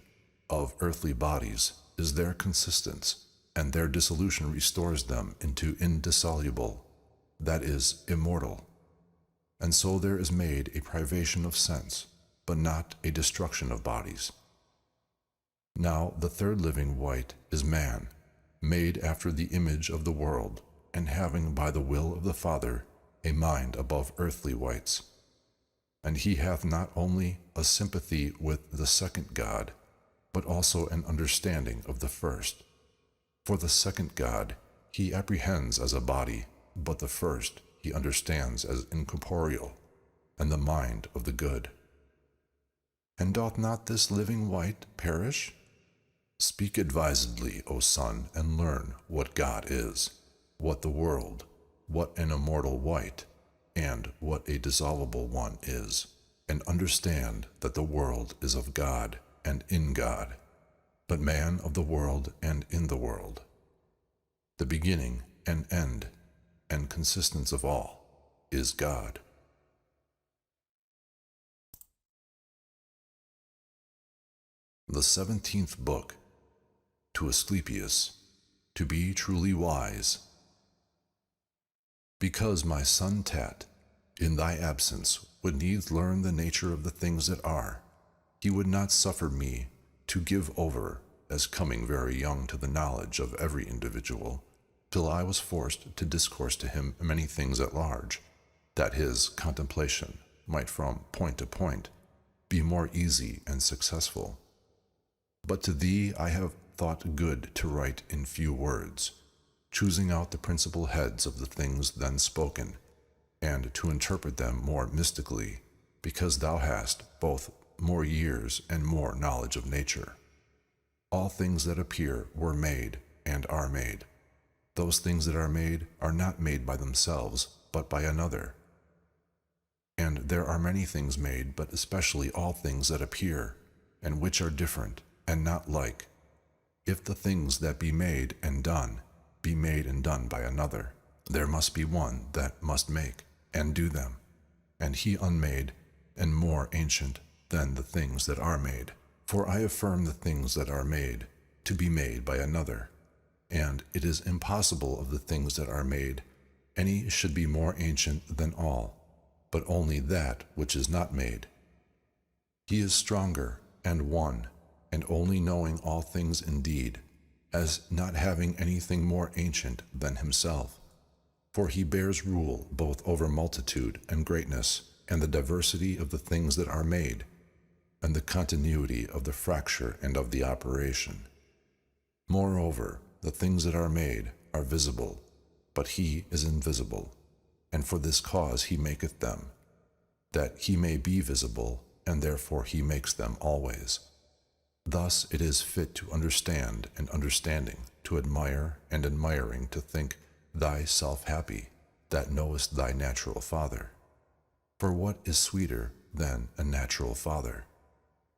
of earthly bodies is their consistence, and their dissolution restores them into indissoluble, that is, immortal. And so there is made a privation of sense, but not a destruction of bodies. Now the third living wight is man, made after the image of the world, and having by the will of the Father a mind above earthly wights. And he hath not only a sympathy with the second God, but also an understanding of the first. For the second God he apprehends as a body, but the first he understands as incorporeal, and the mind of the good. And doth not this living wight perish? Speak advisedly, O Son, and learn what God is, what the world, what an immortal wight, and what a dissoluble one is, and understand that the world is of God and in God, but man of the world and in the world. The beginning and end and consistence of all is God. The 17th Book, to Asclepius, to be truly wise. Because my son Tat, in thy absence, would needs learn the nature of the things that are, he would not suffer me to give over, as coming very young to the knowledge of every individual, till I was forced to discourse to him many things at large, that his contemplation might from point to point be more easy and successful. But to thee I have thought good to write in few words, choosing out the principal heads of the things then spoken, and to interpret them more mystically, because thou hast both more years and more knowledge of nature. All things that appear were made and are made. Those things that are made are not made by themselves, but by another. And there are many things made, but especially all things that appear, and which are different, and not like. If the things that be made and done be made and done by another, there must be one that must make and do them, and he unmade and more ancient than the things that are made. For I affirm the things that are made to be made by another, and it is impossible of the things that are made any should be more ancient than all, but only that which is not made. He is stronger and one, and only knowing all things indeed, as not having anything more ancient than himself. For he bears rule both over multitude and greatness, and the diversity of the things that are made, and the continuity of the fracture and of the operation. Moreover, the things that are made are visible, but he is invisible, and for this cause he maketh them, that he may be visible, and therefore he makes them always. Thus it is fit to understand, and understanding to admire, and admiring to think thyself happy, that knowest thy natural father. For what is sweeter than a natural father?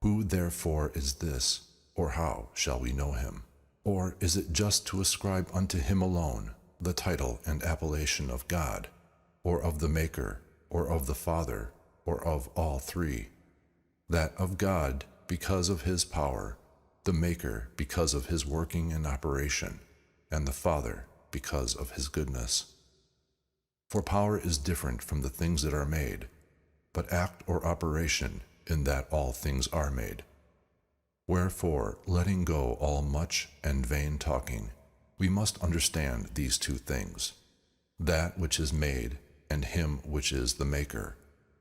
Who therefore is this, or how shall we know him? Or is it just to ascribe unto him alone the title and appellation of God, or of the Maker, or of the Father, or of all three? That of God because of his power, the Maker because of his working and operation, and the Father because of his goodness. For power is different from the things that are made, but act or operation in that all things are made. Wherefore, letting go all much and vain talking, we must understand these two things, that which is made and him which is the Maker,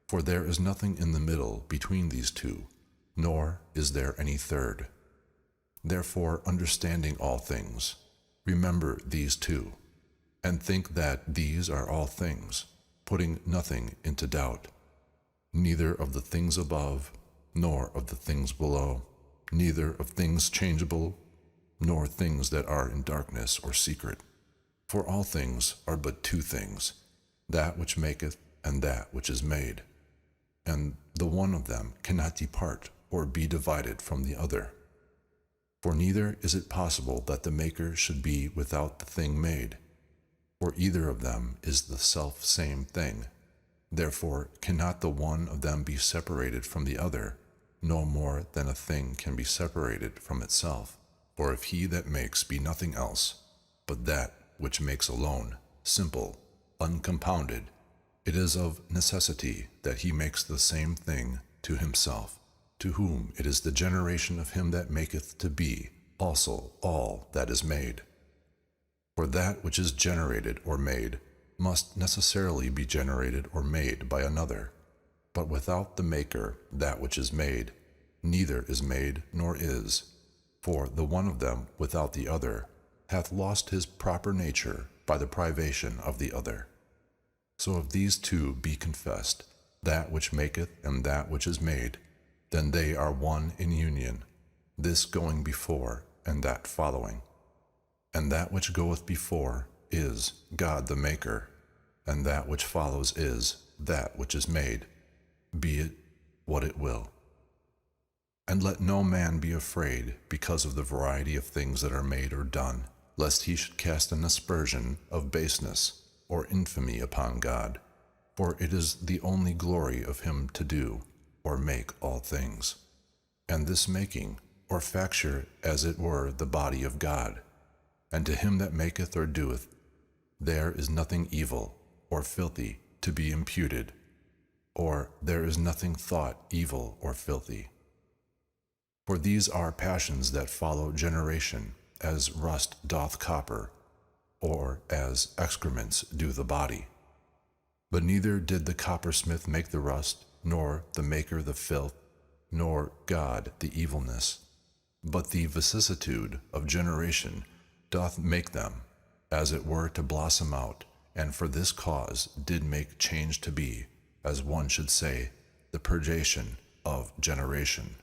for there is nothing in the middle between these two, nor is there any third. Therefore, understanding all things, remember these two, and think that these are all things, putting nothing into doubt, neither of the things above, nor of the things below, neither of things changeable, nor things that are in darkness or secret. For all things are but two things, that which maketh and that which is made, and the one of them cannot depart or be divided from the other. For neither is it possible that the Maker should be without the thing made, for either of them is the self-same thing. Therefore cannot the one of them be separated from the other, no more than a thing can be separated from itself. For if he that makes be nothing else, but that which makes alone, simple, uncompounded, it is of necessity that he makes the same thing to himself, to whom it is the generation of him that maketh to be also all that is made. For that which is generated or made must necessarily be generated or made by another, but without the Maker that which is made, neither is made nor is, for the one of them without the other hath lost his proper nature by the privation of the other. So if these two be confessed, that which maketh and that which is made, then they are one in union, this going before and that following. And that which goeth before is God the Maker, and that which follows is that which is made, be it what it will. And let no man be afraid because of the variety of things that are made or done, lest he should cast an aspersion of baseness or infamy upon God, for it is the only glory of him to do or make all things, and this making or facture as it were the body of God. And to him that maketh or doeth, there is nothing evil or filthy to be imputed, or there is nothing thought evil or filthy. For these are passions that follow generation, as rust doth copper, or as excrements do the body. But neither did the coppersmith make the rust, nor the Maker the filth, nor God the evilness, but the vicissitude of generation doth make them, as it were to blossom out, and for this cause did make change to be, as one should say, the purgation of generation.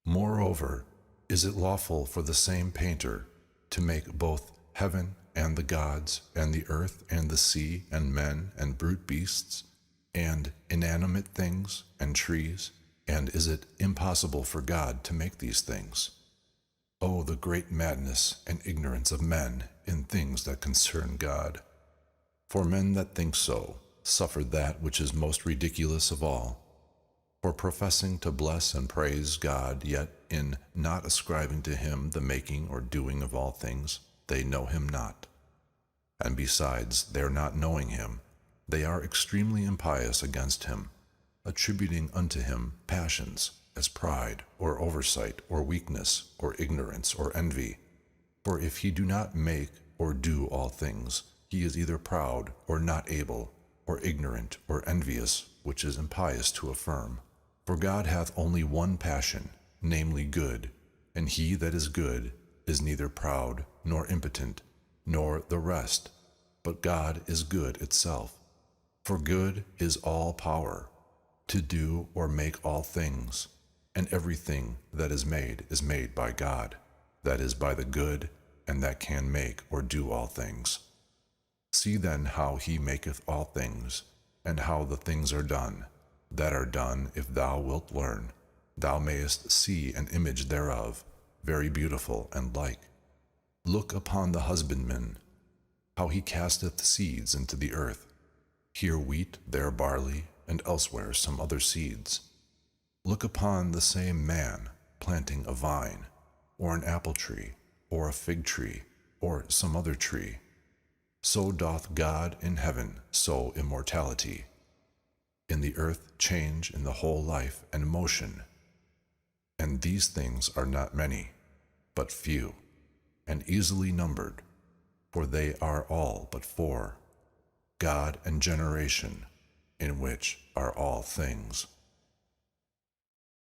Moreover, is it lawful for the same painter to make both heaven and the gods, and the earth and the sea, and men and brute beasts, and inanimate things and trees? And is it impossible for God to make these things? Oh, the great madness and ignorance of men in things that concern God! For men that think so suffer that which is most ridiculous of all, For professing to bless and praise God, yet in not ascribing to him the making or doing of all things, they know him not. And besides their not knowing him, they are extremely impious against him, attributing unto him passions, as pride, or oversight, or weakness, or ignorance, or envy. For if he do not make or do all things, he is either proud, or not able, or ignorant, or envious, which is impious to affirm. For God hath only one passion, namely good, and he that is good is neither proud, nor impotent, nor the rest, but God is good itself. For good is all power, to do or make all things, and everything that is made by God, that is by the good, and that can make or do all things. See then how he maketh all things, and how the things are done, that are done, if thou wilt learn, thou mayest see an image thereof, very beautiful and like. Look upon the husbandman, how he casteth seeds into the earth, here wheat, there barley, and elsewhere some other seeds. Look upon the same man planting a vine, or an apple tree, or a fig tree, or some other tree. So doth God in heaven sow immortality. In the earth change in the whole life and motion. And these things are not many, but few, and easily numbered, for they are all but four: God and generation, in which are all things.